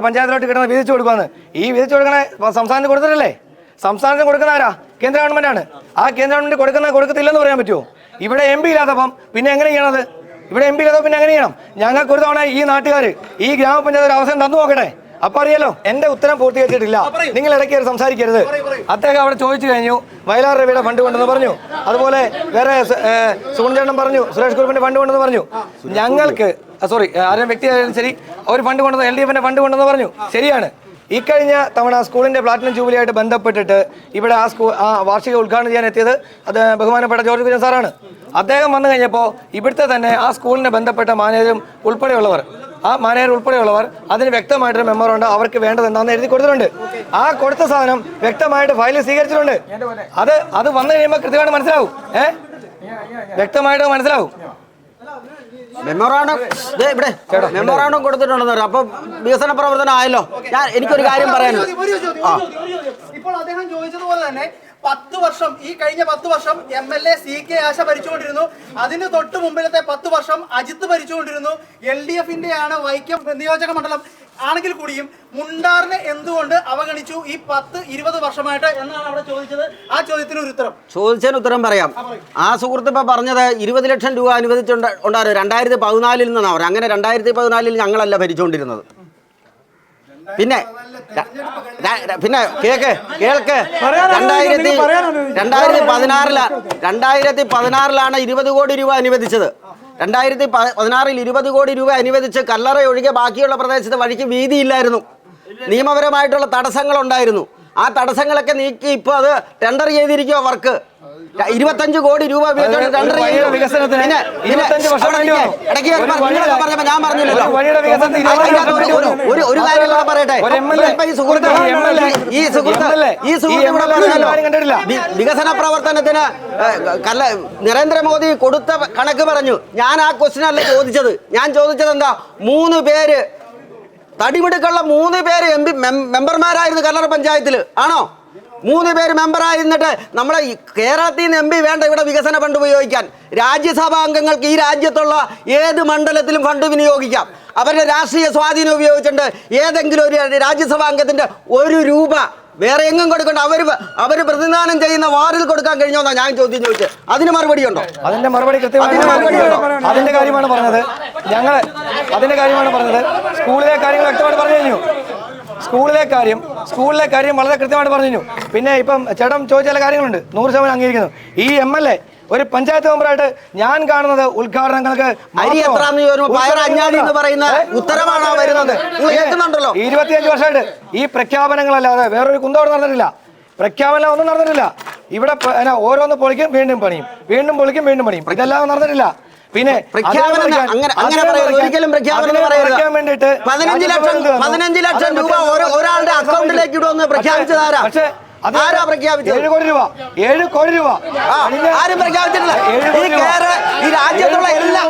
പഞ്ചായത്തിലോട്ട് കിട്ടുന്ന വിധിച്ചു കൊടുക്കുമെന്ന്. ഈ വിധിച്ചു കൊടുക്കണ സംസ്ഥാനത്തിന് കൊടുത്തിട്ടില്ലേ? സംസ്ഥാനത്തിന് കൊടുക്കുന്ന ആരാ? കേന്ദ്ര ഗവൺമെന്റാണ്. ആ കേന്ദ്ര ഗവൺമെന്റ് കൊടുക്കത്തില്ലെന്ന് പറയാൻ പറ്റുമോ? ഇവിടെ MP ഇല്ലാത്തപ്പം പിന്നെ എങ്ങനെ ചെയ്യണത്? ഇവിടെ MP ഇല്ലാത്തപ്പം പിന്നെ എങ്ങനെ ചെയ്യണം? ഞങ്ങൾക്ക് ഒരു തവണ ഈ നാട്ടുകാർ ഈ ഗ്രാമപഞ്ചായത്ത് ഒരു അവസരം തന്നു നോക്കട്ടെ, അപ്പൊ അറിയാലോ. എന്റെ ഉത്തരം പൂർത്തീകരിച്ചിട്ടില്ല, നിങ്ങൾ ഇടയ്ക്ക് സംസാരിക്കരുത്. അദ്ദേഹം അവിടെ ചോദിച്ചു കഴിഞ്ഞു, വയലാർ രവിയുടെ ഫണ്ട് കൊണ്ടെന്ന് പറഞ്ഞു, അതുപോലെ വേറെ സുഗുണചേട്ടൻ പറഞ്ഞു, സുരേഷ് കുറുപ്പിന്റെ ഫണ്ട് കൊണ്ടെന്ന് പറഞ്ഞു. ഞങ്ങൾക്ക് ആരും വ്യക്തിയായാലും ശരി, ഒരു ഫണ്ട് കൊണ്ടെന്ന് LDF-ന്റെ ഫണ്ട് കൊണ്ടെന്ന് പറഞ്ഞു. ശരിയാണ്. ഇക്കഴിഞ്ഞ തവണ സ്കൂളിന്റെ പ്ലാറ്റിനം ജൂബിലിയായിട്ട് ബന്ധപ്പെട്ടിട്ട് ഇവിടെ ആ വാർഷിക ഉദ്ഘാടനം ചെയ്യാൻ എത്തിയത് അത് ബഹുമാനപ്പെട്ട ജോർജ് കുര്യൻ സാറാണ്. അദ്ദേഹം വന്നു കഴിഞ്ഞപ്പോൾ ഇവിടുത്തെ തന്നെ ആ സ്കൂളിനെ ബന്ധപ്പെട്ട മാനേജർ ഉൾപ്പെടെയുള്ളവർ അതിന് വ്യക്തമായിട്ടൊരു മെമ്മോറുണ്ട്, അവർക്ക് വേണ്ടത് എന്താണെന്ന് എഴുതി കൊടുത്തിട്ടുണ്ട്. ആ കൊടുത്ത സാധനം വ്യക്തമായിട്ട് ഫയലിൽ സ്വീകരിച്ചിട്ടുണ്ട്. അത് വന്നു കഴിയുമ്പോൾ കൃത്യമായിട്ട് മനസ്സിലാവും. വ്യക്തമായിട്ട് മനസ്സിലാവും. മെമ്മോറാണ്ടം കൊടുത്തിട്ടുണ്ടെന്ന് പറയാം. അപ്പൊ വികസന പ്രവർത്തനം ആയല്ലോ. എനിക്കൊരു കാര്യം പറയാനുണ്ട്. ഇപ്പോൾ അദ്ദേഹം ചോദിച്ചതുപോലെ തന്നെ 10 വർഷം, ഈ കഴിഞ്ഞ 10 വർഷം MLA CK ആശ ഭരിച്ചുകൊണ്ടിരുന്നു. അതിന് തൊട്ട് മുമ്പിലത്തെ 10 വർഷം അജിത്ത് ഭരിച്ചുകൊണ്ടിരുന്നു. LDF-ന്റെ വൈക്കം നിയോജക മണ്ഡലം ആണെങ്കിൽ കൂടിയും മുണ്ടാറിനെ എന്തുകൊണ്ട് അവഗണിച്ചു ഈ 10-20 വർഷമായിട്ട് എന്നാണ് അവിടെ ചോദിച്ചത്. ആ ചോദ്യത്തിന് ഒരു ചോദിച്ചതിന് ഉത്തരം പറയാം. ആ സുഹൃത്ത് ഇപ്പൊ പറഞ്ഞത് 20 ലക്ഷം രൂപ അനുവദിച്ചിട്ടുണ്ടായിരുന്നു 2014 നിന്നാണ് അവർ. അങ്ങനെ 2014 ഞങ്ങളല്ല ഭരിച്ചുകൊണ്ടിരുന്നത്. പിന്നെ കേൾക്ക് 2016 20 കോടി രൂപ അനുവദിച്ചത്. 2016 20 കോടി രൂപ അനുവദിച്ച് കല്ലറ ഒഴികെ ബാക്കിയുള്ള പ്രദേശത്ത് വഴിക്ക് വീതിയില്ലായിരുന്നു. നിയമപരമായിട്ടുള്ള തടസ്സങ്ങളുണ്ടായിരുന്നു. ആ തടസ്സങ്ങളൊക്കെ നീക്കി ഇപ്പോൾ അത് ടെൻഡർ ചെയ്തിരിക്കുക. വർക്ക് 25 കോടി രൂപ ടെൻഡർ ചെയ്തു. ഞാൻ പറഞ്ഞില്ലല്ലോ. ഒരു കാര്യം കൂടെ പറയട്ടെ. ഈ സുഹൃത്ത് വികസന പ്രവർത്തനത്തിന് നരേന്ദ്രമോദി കൊടുത്ത കണക്ക് പറഞ്ഞു. ഞാൻ ആ ക്വസ്റ്റ്യൻ അല്ല ചോദിച്ചത്. ഞാൻ ചോദിച്ചത് എന്താ, 3 പേര് തടിമിടുക്കുള്ള 3 പേര് മെമ്പർമാരായിരുന്നു കല്ലറ പഞ്ചായത്തിൽ. ആണോ? 3 പേര് മെമ്പറായിരുന്നിട്ട് നമ്മളെ കേരളത്തിൽ നിന്ന് MP വേണ്ട ഇവിടെ വികസന ഫണ്ട് ഉപയോഗിക്കാൻ. രാജ്യസഭാ അംഗങ്ങൾക്ക് ഈ രാജ്യത്തുള്ള ഏത് മണ്ഡലത്തിലും ഫണ്ട് വിനിയോഗിക്കാം. അവരുടെ രാഷ്ട്രീയ സ്വാധീനം ഉപയോഗിച്ചിട്ടുണ്ട് ഏതെങ്കിലും ഒരു രാജ്യസഭാ അംഗത്തിൻ്റെ 1 രൂപ വേറെ എങ്ങും കൊടുക്കണ്ട. അവർ പ്രതിദാനം ചെയ്യുന്ന വാർഡിൽ കൊടുക്കാൻ കഴിഞ്ഞോന്നാ ഞാൻ ചോദ്യം ചോദിച്ചത്. അതിന് മറുപടി ഉണ്ടോ? അതിന്റെ മറുപടി അതിന്റെ കാര്യമാണ് പറഞ്ഞത്. സ്കൂളിലെ കാര്യങ്ങൾ വ്യക്തമായിട്ട് പറഞ്ഞു കഴിഞ്ഞു. സ്കൂളിലെ കാര്യം വളരെ കൃത്യമായിട്ട് പറഞ്ഞു. പിന്നെ ഇപ്പം ചേട്ടൻ ചോദിച്ച ചില കാര്യങ്ങളുണ്ട്, 100% അംഗീകരിക്കുന്നു. ഈ MLA ഒരു പഞ്ചായത്ത് മെമ്പറായിട്ട് ഞാൻ കാണുന്നത് ഉദ്ഘാടനങ്ങൾക്ക് 25 വർഷമായിട്ട് ഈ പ്രഖ്യാപനങ്ങളല്ലാതെ വേറൊരു കുന്തോട് നടന്നിട്ടില്ല. പ്രഖ്യാപനം ഒന്നും നടന്നിട്ടില്ല. ഇവിടെ ഓരോന്ന് പൊളിക്കും, വീണ്ടും പണിയും, വീണ്ടും പൊളിക്കും, വീണ്ടും പണിയും. ഇതെല്ലാം നടന്നിട്ടില്ല. പിന്നെ 15 ലക്ഷം രൂപ ഒരാളുടെ അക്കൗണ്ടിലേക്ക് ഇടുമെന്ന് പ്രഖ്യാപിച്ചതാരാ? ആരാ പ്രഖ്യാപിച്ചത്? 7 കോടി രൂപ. 7 കോടി രൂപ ആരും പ്രഖ്യാപിച്ചിട്ടില്ല. ഈ രാജ്യത്തുള്ള എല്ലാ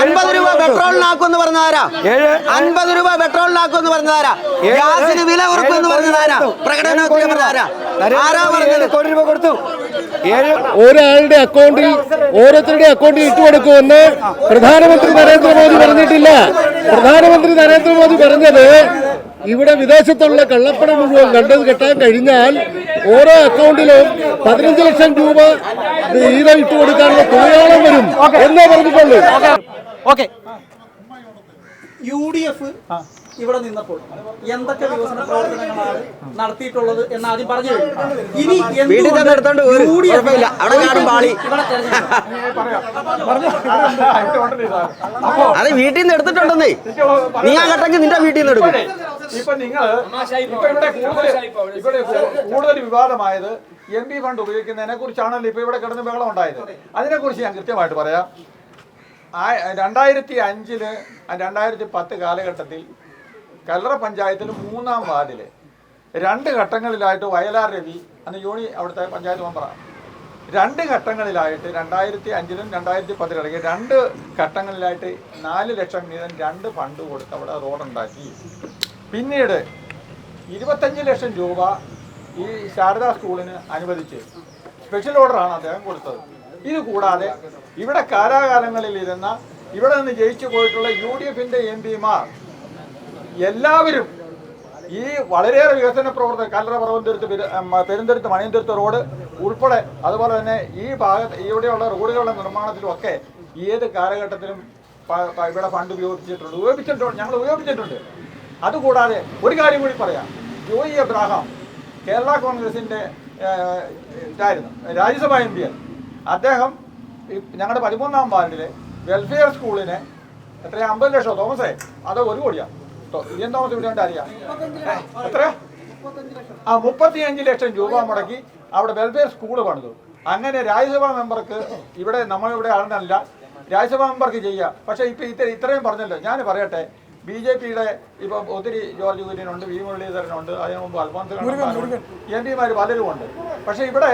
50 രൂപ പെട്രോളിനാക്കുമെന്ന് പറഞ്ഞതാരാ? 50 രൂപ പെട്രോളിനാക്കുമെന്ന് പറഞ്ഞതാരാ? ഗ്യാസിന് വില കുറക്കുമെന്ന് പറഞ്ഞതാരാ? പ്രകടനത്തിൽ പറഞ്ഞതാരാ? ആരാ പറഞ്ഞത്? 7 കോടി രൂപ കൊടുത്തു. ഒരാളുടെ അക്കൗണ്ടിൽ ഓരോരുത്തരുടെ അക്കൗണ്ടിൽ ഇട്ടുകൊടുക്കുമെന്ന് പ്രധാനമന്ത്രി നരേന്ദ്രമോദി പറഞ്ഞിട്ടില്ല. പ്രധാനമന്ത്രി നരേന്ദ്രമോദി പറഞ്ഞത് ഇവിടെ വിദേശത്തുള്ള കള്ളപ്പണം മുഴുവൻ കെട്ടാൻ കഴിഞ്ഞാൽ ഓരോ അക്കൗണ്ടിലും 15 ലക്ഷം രൂപ വീതം ഇട്ടുകൊടുക്കാനുള്ള തുകയോളം വരും എന്നേ പറഞ്ഞിട്ടുള്ളൂ. UDF ഇവിടെ നിന്നപ്പോൾ എന്തൊക്കെ വികസന പ്രവർത്തനങ്ങളാണ് നടത്തിയിട്ടുള്ളത് എന്ന് ആദ്യം പറഞ്ഞു കഴിഞ്ഞു. ഇനി വീട്ടിൽ തന്നെ എടുത്തോണ്ട് പോര്. കുഴപ്പമില്ല. അവിടെ കാണും പാളി. അത് വീട്ടിൽ നിന്ന് എടുത്തിട്ടുണ്ടെന്നേ. നീ ആ ഘട്ടത്തിൽ നിന്റെ വീട്ടിൽ നിന്ന് എടുക്കും. ഇപ്പൊ നിങ്ങൾ ഇവിടെ കൂടുതൽ വിവാദമായത് MP ഫണ്ട് ഉപയോഗിക്കുന്നതിനെ കുറിച്ചാണല്ലോ ഇപ്പൊ ഇവിടെ കിടന്ന് ബഹളം ഉണ്ടായത്. അതിനെക്കുറിച്ച് ഞാൻ കൃത്യമായിട്ട് പറയാം. 2005 2010 കാലഘട്ടത്തിൽ കല്ലറ പഞ്ചായത്തിൽ 3-ാം വാർഡിൽ 2 ഘട്ടങ്ങളിലായിട്ട് വയലാർ രവി അന്ന് അവിടുത്തെ പഞ്ചായത്ത് മെമ്പറാണ്. 2 ഘട്ടങ്ങളിലായിട്ട് 2005 2010 ഇടയ്ക്ക് 2 ഘട്ടങ്ങളിലായിട്ട് 4 ലക്ഷം വീതം 2 ഫണ്ട് കൊടുത്ത് അവിടെ റോഡുണ്ടാക്കി. പിന്നീട് 25 ലക്ഷം രൂപ ഈ ശാരദാ സ്കൂളിന് അനുവദിച്ച് സ്പെഷ്യൽ ഓർഡറാണ് അദ്ദേഹം കൊടുത്തത്. ഇത് കൂടാതെ ഇവിടെ കാലാകാലങ്ങളിൽ ഇരുന്ന ഇവിടെ നിന്ന് ജയിച്ചു പോയിട്ടുള്ള UDFന്റെ MP-മാർ എല്ലാവരും ഈ വളരെയേറെ വികസന പ്രവർത്തനം കല്ലറ പെരുന്തുരുത്ത് മണിയന്തുരുത്ത് റോഡ് ഉൾപ്പെടെ അതുപോലെ തന്നെ ഈ ഭാഗത്ത് ഇവിടെയുള്ള റോഡുകളുടെ നിർമ്മാണത്തിലും ഒക്കെ ഏത് കാലഘട്ടത്തിലും ഇവിടെ ഫണ്ട് ഉപയോഗിച്ചിട്ടുണ്ട്. ഞങ്ങൾ ഉപയോഗിച്ചിട്ടുണ്ട്. അതുകൂടാതെ ഒരു കാര്യം കൂടി പറയാം. ജോയി എബ്രാഹാം കേരള കോൺഗ്രസിൻ്റെ ഇതായിരുന്നു, രാജ്യസഭാ MP. അദ്ദേഹം ഞങ്ങളുടെ 13-ാം വാർഡിലെ വെൽഫെയർ സ്കൂളിന് എത്രയാ 50 ലക്ഷം തോമസേ, അതോ 1 കോടിയാണ് ഇൻ തോമസ് ഇവിടെ അറിയാം എത്രയാ 35 ലക്ഷം രൂപ മുടക്കി അവിടെ വെൽഫെയർ സ്കൂൾ പണിതു. അങ്ങനെ രാജ്യസഭാ മെമ്പർക്ക് ഇവിടെ നമ്മളിവിടെ ആളല്ല രാജ്യസഭാ മെമ്പർക്ക് ചെയ്യാം. പക്ഷേ ഇപ്പം ഇത്രയും പറഞ്ഞല്ലോ. ഞാൻ പറയട്ടെ, BJPയുടെ ഇപ്പം ഒത്തിരി ജോർജ് കുര്യനുണ്ട്, V മുരളീധരനുണ്ട്, അതിനു മുമ്പ് അൽഫോൻസ് കണ്ണന്താനമുണ്ട്, MP-മാർ പലരും ഉണ്ട്. പക്ഷേ ഇവിടെ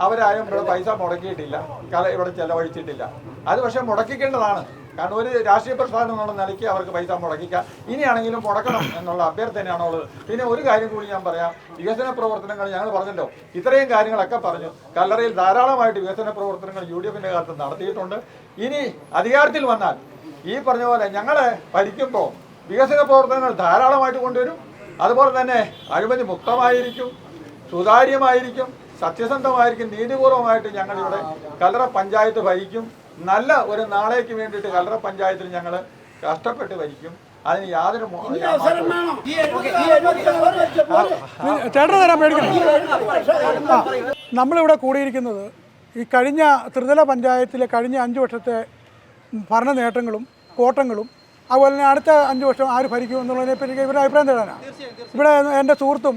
അവരാരും ഇവിടെ പൈസ മുടക്കിയിട്ടില്ല, ഇവിടെ ചെലവഴിച്ചിട്ടില്ല. അത് പക്ഷേ മുടക്കിക്കേണ്ടതാണ്. കാരണം ഒരു രാഷ്ട്രീയ പ്രസ്ഥാനം എന്നുള്ള നിലയ്ക്ക് അവർക്ക് പൈസ മുടക്കിക്കാം. ഇനിയാണെങ്കിലും മുടക്കണം എന്നുള്ള അഭ്യർത്ഥനയാണുള്ളത്. പിന്നെ ഒരു കാര്യം കൂടി ഞാൻ പറയാം. വികസന പ്രവർത്തനങ്ങൾ ഞങ്ങൾ പറഞ്ഞല്ലോ, ഇത്രയും കാര്യങ്ങളൊക്കെ പറഞ്ഞു. കല്ലറയിൽ ധാരാളമായിട്ട് വികസന പ്രവർത്തനങ്ങൾ UDFന്റെ കാലത്ത് നടത്തിയിട്ടുണ്ട്. ഇനി അധികാരത്തിൽ വന്നാൽ ഈ പറഞ്ഞ പോലെ ഞങ്ങൾ ഭരിക്കുമ്പോൾ വികസന പ്രവർത്തനങ്ങൾ ധാരാളമായിട്ട് കൊണ്ടുവരും. അതുപോലെ തന്നെ അഴിമതി മുക്തമായിരിക്കും, സുതാര്യമായിരിക്കും, സത്യസന്ധമായിരിക്കും, നീതിപൂർവമായിട്ട് ഞങ്ങളിവിടെ കല്ലറ പഞ്ചായത്ത് ഭരിക്കും. നല്ല ഒരു നാളേക്ക് വേണ്ടിയിട്ട് കല്ലറ പഞ്ചായത്തിൽ ഞങ്ങൾ കഷ്ടപ്പെട്ട് ഭരിക്കും. അതിന് യാതൊരു നമ്മളിവിടെ കൂടിയിരിക്കുന്നത് ഈ കഴിഞ്ഞ ത്രിതല പഞ്ചായത്തിലെ കഴിഞ്ഞ 5 വർഷത്തെ ഭരണ നേട്ടങ്ങളും കോട്ടങ്ങളും അതുപോലെ തന്നെ അടുത്ത 5 വർഷം ആര് ഭരിക്കും എന്നുള്ളതിനെപ്പറ്റി ഇവരുടെ അഭിപ്രായം തേടാനാണ്. ഇവിടെ എൻ്റെ സുഹൃത്തും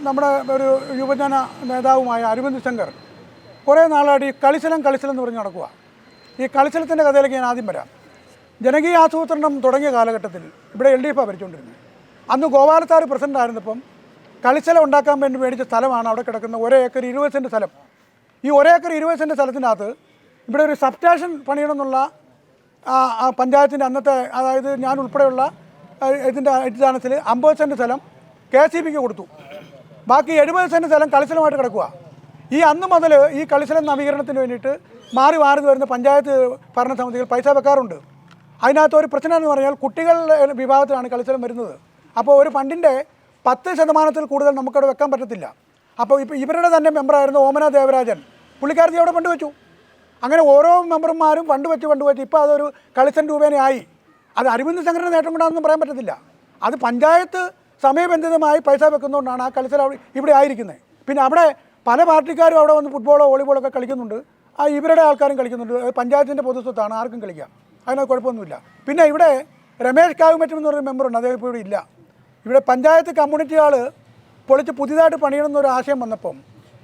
നമ്മുടെ ഒരു യുവജന നേതാവുമായ അരവിന്ദ് ശങ്കർ കുറേ നാളായിട്ട് ഈ കളിച്ചലം എന്ന് പറഞ്ഞ് നടക്കുക. ഈ കളിച്ചലത്തിൻ്റെ കഥയിലേക്ക് ഞാൻ ആദ്യം വരാം. ജനകീയ ആസൂത്രണം തുടങ്ങിയ കാലഘട്ടത്തിൽ ഇവിടെ LDF ഭരിച്ചുകൊണ്ടിരുന്നത്. അന്ന് ഗോപാലത്താർ പ്രസിഡന്റ് ആയിരുന്നപ്പം കളിച്ചലം ഉണ്ടാക്കാൻ വേണ്ടി മേടിച്ച സ്ഥലമാണ് അവിടെ കിടക്കുന്ന 1 ഏക്കർ 20 സെൻറ്റ് സ്ഥലം. ഈ 1 ഏക്കർ 20 സെൻറ്റ് സ്ഥലത്തിനകത്ത് ഇവിടെ ഒരു സബ് സ്റ്റേഷൻ പണിയണമെന്നുള്ള പഞ്ചായത്തിൻ്റെ അന്നത്തെ, അതായത് ഞാൻ ഉൾപ്പെടെയുള്ള ഇതിൻ്റെ അടിസ്ഥാനത്തിൽ 50 സെൻറ്റ് സ്ഥലം KCBക്ക് കൊടുത്തു. ബാക്കി 70 സെൻറ്റ് സ്ഥലം കളിച്ചലമായിട്ട് കിടക്കുക. ഈ അന്ന് മുതൽ ഈ കളിച്ചലം നവീകരണത്തിന് വേണ്ടിയിട്ട് മാറി വരുന്ന പഞ്ചായത്ത് ഭരണസമിതികൾ പൈസ വെക്കാറുണ്ട്. അതിനകത്ത് ഒരു പ്രശ്നം എന്ന് പറഞ്ഞാൽ കുട്ടികളുടെ വിഭാഗത്തിലാണ് കളിച്ചലം വരുന്നത്. അപ്പോൾ ഒരു ഫണ്ടിൻ്റെ 10% കൂടുതൽ നമുക്കവിടെ വെക്കാൻ പറ്റത്തില്ല. അപ്പോൾ ഇപ്പോൾ ഇവരുടെ തന്നെ മെമ്പറായിരുന്ന ഓമന ദേവരാജൻ പുള്ളിക്കാരത്തി അവിടെ ഫണ്ട് വെച്ചു. അങ്ങനെ ഓരോ മെമ്പർമാരും ഫണ്ട് വെച്ച് ഇപ്പോൾ അതൊരു കളിച്ചൻ രൂപേണയായി. അത് അരവിന്ദ് ശങ്കറിൻ്റെ നേട്ടം കൊണ്ടാണെന്നും പറയാൻ പറ്റത്തില്ല. അത് പഞ്ചായത്ത് സമയബന്ധിതമായി പൈസ വെക്കുന്നതുകൊണ്ടാണ് ആ കളിച്ചൽ ഇവിടെ ആയിരിക്കുന്നത്. പിന്നെ അവിടെ പല പാർട്ടിക്കാരും അവിടെ വന്ന് ഫുട്ബോളോ വോളിബോളോ ഒക്കെ കളിക്കുന്നുണ്ട്. ഇവരുടെ ആൾക്കാരും കളിക്കുന്നുണ്ട്. പഞ്ചായത്തിൻ്റെ പൊതുസ്വത്താണ്, ആർക്കും കളിക്കാം, അതിനകത്ത് കുഴപ്പമൊന്നുമില്ല. പിന്നെ ഇവിടെ രമേശ് കാവുമറ്റം എന്ന് പറയുന്ന മെമ്പറുണ്ട്, അദ്ദേഹം ഇപ്പോൾ ഇവിടെ ഇല്ല. ഇവിടെ പഞ്ചായത്ത് കമ്മ്യൂണിറ്റി ഹാൾ പൊളിച്ച് പുതിയതായിട്ട് പണിയണമെന്നൊരു ആശയം വന്നപ്പം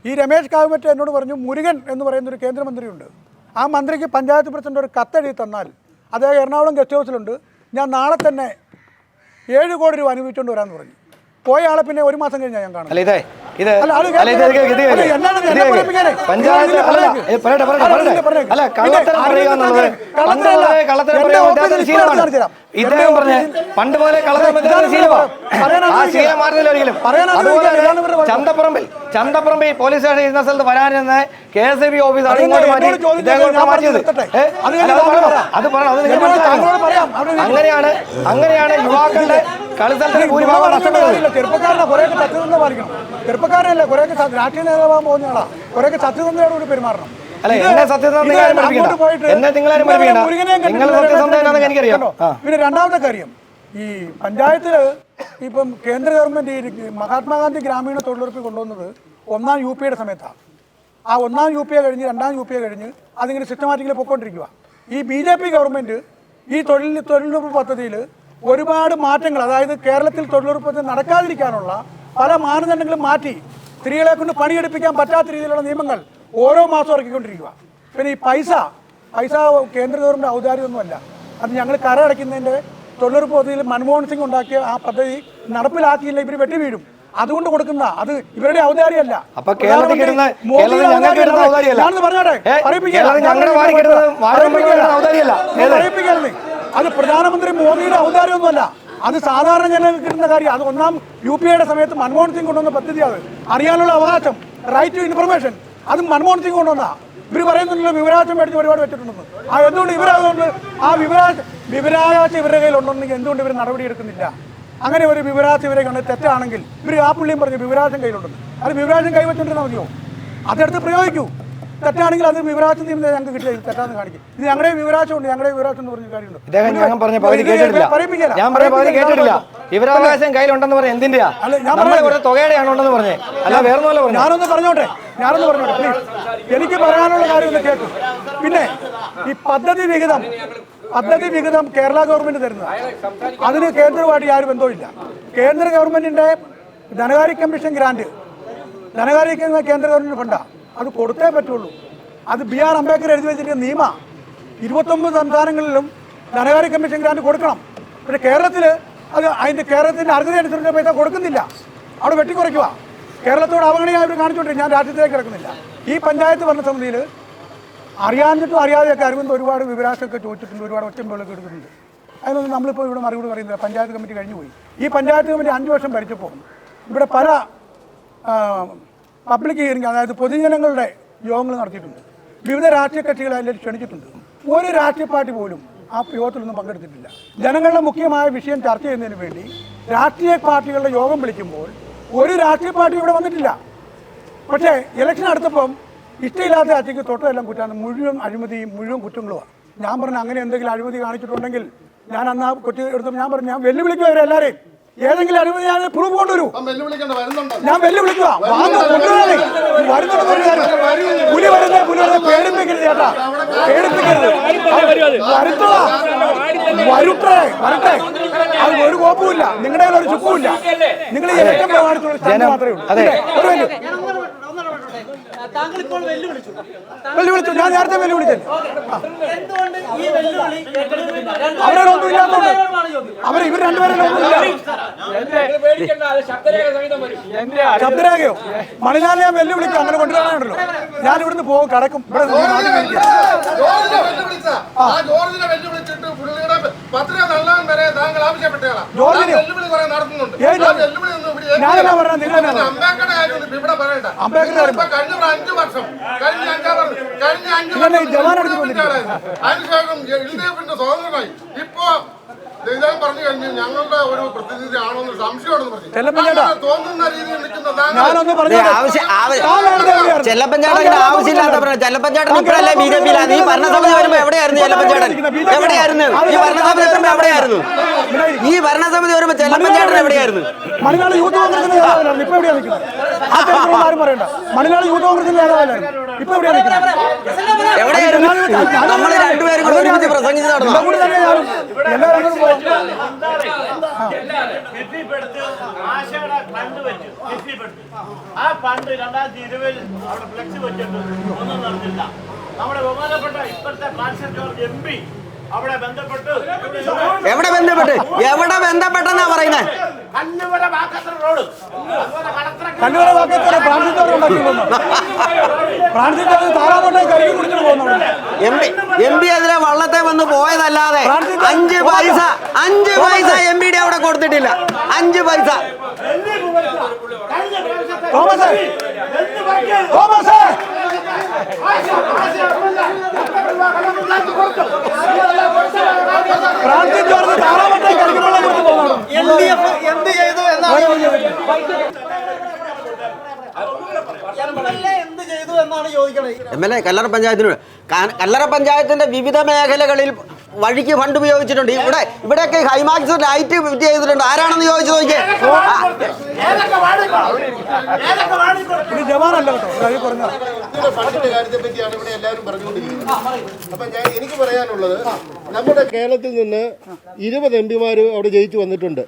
ഈ രമേശ് കാവുമറ്റം എന്നോട് പറഞ്ഞു, മുരുകൻ എന്ന് പറയുന്നൊരു കേന്ദ്രമന്ത്രിയുണ്ട്, ആ മന്ത്രിക്ക് പഞ്ചായത്ത് പ്രസിഡന്റ് ഒരു കത്തെഴുതി തന്നാൽ അദ്ദേഹം എറണാകുളം ഗസ്റ്റ് ഹൗസിലുണ്ട്, ഞാൻ നാളെ തന്നെ 7 കോടി രൂപ അനുവദിച്ചുകൊണ്ട് വരാമെന്ന് പറഞ്ഞു. പോയ ആളെ പിന്നെ 1 മാസം കഴിഞ്ഞാൽ ഞാൻ കാണും. ഇദ്ദേഹം പറഞ്ഞ പണ്ട് പോലെ ചന്തപ്പറമ്പിൽ പോലീസ് സ്റ്റേഷൻ ഇരുന്ന സ്ഥലത്ത് വരാനിരുന്ന KSB ഓഫീസാണ് ഇങ്ങോട്ട് മാറ്റിയത്. അത് അങ്ങനെയാണ് യുവാക്കളുടെ കളിസ്ഥലത്തിന് ഭൂരിഭാഗം നഷ്ടപ്പെടുന്നത്. ചെറുപ്പക്കാരനല്ല, കുറേയൊക്കെ രാഷ്ട്രീയ നേതാവാൻ പോകുന്ന ആളാ, കുറേയൊക്കെ സത്യസന്ധതയോടുകൂടി പെരുമാറണം. അല്ല, എന്നെ സത്യസന്ധത എന്നെ നിങ്ങളാരും പിന്നെ രണ്ടാമത്തെ കാര്യം, ഈ പഞ്ചായത്തിൽ ഇപ്പം കേന്ദ്ര ഗവൺമെൻറ് ഈ മഹാത്മാഗാന്ധി ഗ്രാമീണ തൊഴിലുറപ്പ് കൊണ്ടുവന്നത് 1ാം UPA സമയത്താണ്. ആ 1ാം UPA കഴിഞ്ഞ് 2ാം UPA കഴിഞ്ഞ് അതിങ്ങനെ സിസ്റ്റമാറ്റിക്കലി പൊയ്ക്കൊണ്ടിരിക്കുക. ഈ BJP ഗവൺമെൻറ് ഈ തൊഴിലുറപ്പ് പദ്ധതിയിൽ ഒരുപാട് മാറ്റങ്ങൾ, അതായത് കേരളത്തിൽ തൊഴിലുറപ്പ് പദ്ധതി നടക്കാതിരിക്കാനുള്ള പല മാനദണ്ഡങ്ങളും മാറ്റി സ്ത്രീകളെ കൊണ്ട് പണിയെടുപ്പിക്കാൻ പറ്റാത്ത രീതിയിലുള്ള നിയമങ്ങൾ ഓരോ മാസവും ഇറക്കിക്കൊണ്ടിരിക്കുക. പിന്നെ ഈ പൈസ കേന്ദ്ര ഗവൺമെൻറ് ഔദാര്യമൊന്നുമല്ല. അത് ഞങ്ങൾ കരടയ്ക്കുന്നതിൻ്റെ തൊഴിലുറപ്പ് പദ്ധതിയിൽ മൻമോഹൻ സിംഗ് ഉണ്ടാക്കിയ ആ പദ്ധതി നടപ്പിലാക്കിയില്ല, ഇവർ വെട്ടി വീഴും. അതുകൊണ്ട് കൊടുക്കുന്ന അത് ഇവരുടെ ഔദാര്യമല്ല. ഞാനൊന്ന് പറഞ്ഞോട്ടെ, അത് പ്രധാനമന്ത്രി മോദിയുടെ ഔദാര്യമൊന്നുമല്ല, അത് സാധാരണ ജനങ്ങൾക്ക് കിട്ടുന്ന കാര്യം. അത് 1ാം UPA സമയത്ത് മൻമോഹൻ സിംഗ് കൊണ്ടുവന്ന പദ്ധതി. അത് അറിയാനുള്ള അവകാശം, റൈറ്റ് ടു ഇൻഫർമേഷൻ, അത് മൻമോഹൻ സിംഗ് കൊണ്ടുവന്ന. ഇവർ പറയുന്നുണ്ടല്ലോ വിവരാവകാശം മേടിച്ച് ഒരുപാട് വെച്ചിട്ടുണ്ടെന്ന്. എന്തുകൊണ്ട് ഇവരതുകൊണ്ട് ആ വിവരാവകാശം ഇവരുടെ കയ്യിലുണ്ടെങ്കിൽ എന്തുകൊണ്ട് ഇവർ നടപടി എടുക്കുന്നില്ല? അങ്ങനെ ഒരു വിവരാവകാശം ഇവരെ കണ്ട് തെറ്റാണെങ്കിൽ ഇവർ ആ പുള്ളിയും പറഞ്ഞു വിവരാവകാശം കയ്യിലുണ്ടെന്ന്. അത് വിവരാവകാശം കൈവച്ചിട്ടുണ്ടെന്ന് മതിയോ? അതെടുത്ത് പ്രയോഗിക്കൂ. തെറ്റാണെങ്കിൽ അത് വിവരാവകാശം തീരുന്നത് ഞങ്ങൾക്ക് കിട്ടിയ തെറ്റാന്ന് കാണിക്കും. ഇത് ഞങ്ങളുടെ വിവരാവകാശം ഉണ്ട്, ഞങ്ങളുടെ വിവരാവകാശം എന്ന് പറഞ്ഞ കാര്യമുണ്ട്. വിവരാവകാശം കയ്യിലുണ്ടെന്ന് പറഞ്ഞ എന്തിന്റെയാ? തുകയുടെയാണുണ്ടെന്ന് പറഞ്ഞേ, അല്ല വേറെ ഞാനൊന്ന് പറഞ്ഞോട്ടെ പ്ലീസ്. എനിക്ക് പറയാനുള്ള കാര്യം ഒന്ന് കേട്ടു. പിന്നെ ഈ പദ്ധതി വിഹിതം കേരള ഗവൺമെന്റ് തരുന്നത്, അതിന് കേന്ദ്രവുമായിട്ട് യാതൊരു ബന്ധവുമില്ല. കേന്ദ്ര ഗവൺമെന്റിന്റെ ധനകാര്യ കമ്മീഷൻ ഗ്രാന്റ്, ധനകാര്യ കേന്ദ്ര ഗവൺമെന്റ് ഫണ്ടാ, അത് കൊടുത്തേ പറ്റുള്ളൂ. അത് BR അംബേദ്കർ എഴുതി വെച്ചിരിക്കുന്ന നിയമ 29 സംസ്ഥാനങ്ങളിലും ധനകാര്യ കമ്മീഷൻ ഗ്രാന്റ് കൊടുക്കണം. പക്ഷേ കേരളത്തിൽ അത് കേരളത്തിൻ്റെ അർഹത അനുസരിച്ച് പൈസ കൊടുക്കുന്നില്ല, അവിടെ വെട്ടിക്കുറയ്ക്കുക. കേരളത്തോട് അവഗണനയായി അവർ കാണിച്ചുകൊണ്ടിരിക്കും. ഞാൻ രാജ്യത്തേക്ക് കിടക്കുന്നില്ല. ഈ പഞ്ചായത്ത് ഭരണസമിതിയിൽ അറിയാഞ്ഞിട്ടും അറിയാതെയൊക്കെ അരവിന്ദ് ഒരുപാട് വിവരാശമൊക്കെ ചോദിച്ചിട്ടുണ്ട്, ഒരുപാട് ഒച്ചമ്പളൊക്കെ എടുത്തിട്ടുണ്ട്. അതിനൊന്നും നമ്മളിപ്പോൾ ഇവിടെ മറുപടി പറയുന്നില്ല. പഞ്ചായത്ത് കമ്മിറ്റി കഴിഞ്ഞു പോയി. ഈ പഞ്ചായത്ത് കമ്മിറ്റി 5 വർഷം ഭരിച്ചപ്പോൾ ഇവിടെ പല പബ്ലിക് ഹിയറിംഗ്, അതായത് പൊതുജനങ്ങളുടെ യോഗങ്ങൾ നടത്തിയിട്ടുണ്ട്. വിവിധ രാഷ്ട്രീയ കക്ഷികളെ അതിൽ ക്ഷണിച്ചിട്ടുണ്ട്. ഒരു രാഷ്ട്രീയ പാർട്ടി പോലും ആ യോഗത്തിലൊന്നും പങ്കെടുത്തിട്ടില്ല. ജനങ്ങളുടെ മുഖ്യമായ വിഷയം ചർച്ച ചെയ്യുന്നതിന് വേണ്ടി രാഷ്ട്രീയ പാർട്ടികളുടെ യോഗം വിളിക്കുമ്പോൾ ഒരു രാഷ്ട്രീയ പാർട്ടി ഇവിടെ വന്നിട്ടില്ല. പക്ഷേ ഇലക്ഷൻ അടുത്തപ്പം ഇഷ്ടമില്ലാത്ത ആഴ്ചയ്ക്ക് തൊട്ടതെല്ലാം കുറ്റാണ്, മുഴുവൻ അഴിമതിയും മുഴുവൻ കുറ്റങ്ങളുമാണ്. ഞാൻ പറഞ്ഞു അങ്ങനെ എന്തെങ്കിലും അഴിമതി കാണിച്ചിട്ടുണ്ടെങ്കിൽ ഞാൻ അന്ന് ആ കൊച്ചു എടുത്തപ്പോൾ ഞാൻ പറഞ്ഞു ഞാൻ വെല്ലുവിളിക്കുക അവരെല്ലാവരെയും. ഏതെങ്കിലും അഴിമതി ഞാൻ പ്രൂഫ് കൊണ്ടുവരൂ, ഞാൻ വെല്ലുവിളിക്കുക. പുലി വരുന്നത് പേടിപ്പിക്കരുത് ചേട്ടാ, പേടിപ്പിക്കരുത്. വരട്ടെ, അത് ഒരു കോപ്പുമില്ല, നിങ്ങളുടെ ഒരു ചുക്കുമില്ല. നിങ്ങൾ ഈ ഇലക്ഷൻ പ്രമാണിച്ചുള്ള മാത്രമേ ഉള്ളൂ. വെല്ലുവിളിച്ചു, ഞാൻ നേരത്തെ വെല്ലുവിളിച്ചത്. അവരൊന്നും ഇല്ലാത്തതുകൊണ്ട് ഇവർ രണ്ടുപേരും ശബ്ദരേഖയോ മണിലാൽ ഞാൻ വെല്ലുവിളിക്കും. അങ്ങനെ കൊണ്ടുവരാനുണ്ടല്ലോ, ഞാൻ ഇവിടുന്ന് പോകും, കടക്കും. ഞാനെല്ലാം പറഞ്ഞ നിങ്ങൾ ജവാനെടുത്ത് ഇപ്പോ പറഞ്ഞു കഴിഞ്ഞു ഞങ്ങളുടെ ഒരു പ്രതിനിധി ആണോന്ന് സംശയമാണെന്ന് പറഞ്ഞു. തോന്നുന്ന രീതിയിൽ ചെല്ലപ്പഞ്ചാട്ടന്റെ ആവശ്യമില്ലാത്ത ചെല്ലപ്പഞ്ചാട്ടൻ ഇപ്പോഴല്ലേ BJP-യിലാണ്. ഈ ഭരണസമിതി വരുമ്പോ എവിടെയായിരുന്നു ചെല്ലപ്പഞ്ചാട്ടൻ? എവിടെയായിരുന്നു ഈ ഭരണസമിതി വരുമ്പോ? എവിടെയായിരുന്നു ഈ ഭരണസമിതി വരുമ്പോ ചെല്ലപ്പഞ്ചാട്ടൻ? എവിടെയായിരുന്നു? മലയാള യൂത്ത് കോൺഗ്രസിന്റെ നേതാവല്ലായിരുന്നു, ഇപ്പൊ എവിടെയാണ് നിൽക്കുന്നത്? ആരും പറയണ്ട. മലയാള യൂത്ത് കോൺഗ്രസിന്റെ നേതാവല്ലായിരുന്നു, ഇപ്പൊ എവിടെയാണ് നിൽക്കുന്നത്? എവിടെയായിരുന്നു? നമ്മൾ രണ്ടുപേരും കൂടെ ഒരുമിച്ച് പ്രസംഗിച്ച് നടന്നു. ആ ഫണ്ട് 2020 അവിടെ ഫ്ലെക്സ് വെച്ചിട്ട് ഒന്നും നടന്നില്ല. നമ്മുടെ ബഹുമാനപ്പെട്ട ഇപ്പോഴത്തെ ട്രാൻസ്ഫർ ജോർജ് MP അവിടെ ബന്ധപ്പെട്ട് എവിടെ ബന്ധപ്പെട്ടെന്നാ പറയുന്നത്? കണ്ണുവര വാക്കത്തറ റോഡ് MP അതിലെ വള്ളത്തെ വന്ന് പോയതല്ലാതെ 5 പൈസ MP-യുടെ അവിടെ കൊടുത്തിട്ടില്ല. 5 പൈസ. MLA കല്ലറ പഞ്ചായത്തിനോട് കല്ലറ പഞ്ചായത്തിന്റെ വിവിധ മേഖലകളിൽ വഴിക്ക് ഫണ്ട് ഉപയോഗിച്ചിട്ടുണ്ട്. ഇവിടെയൊക്കെ ഹൈമാക്സ് ലൈറ്റ് ഫിറ്റ് ചെയ്തിട്ടുണ്ട്. ആരാണെന്ന് ചോദിച്ചു നോക്കിയേ. ഇത് ജവാനല്ല കേട്ടോ, ഈ പറഞ്ഞ ഫണ്ടിന്റെ കാര്യത്തെ പറ്റിയാണ് ഇവിടെ എല്ലാവരും പറഞ്ഞുകൊണ്ടിരിക്കുന്നത്. അപ്പൊ എനിക്ക് പറയാനുള്ളത്, നമ്മുടെ കേരളത്തിൽ നിന്ന് 20 എംപിമാർ അവിടെ ജയിച്ചു വന്നിട്ടുണ്ട്.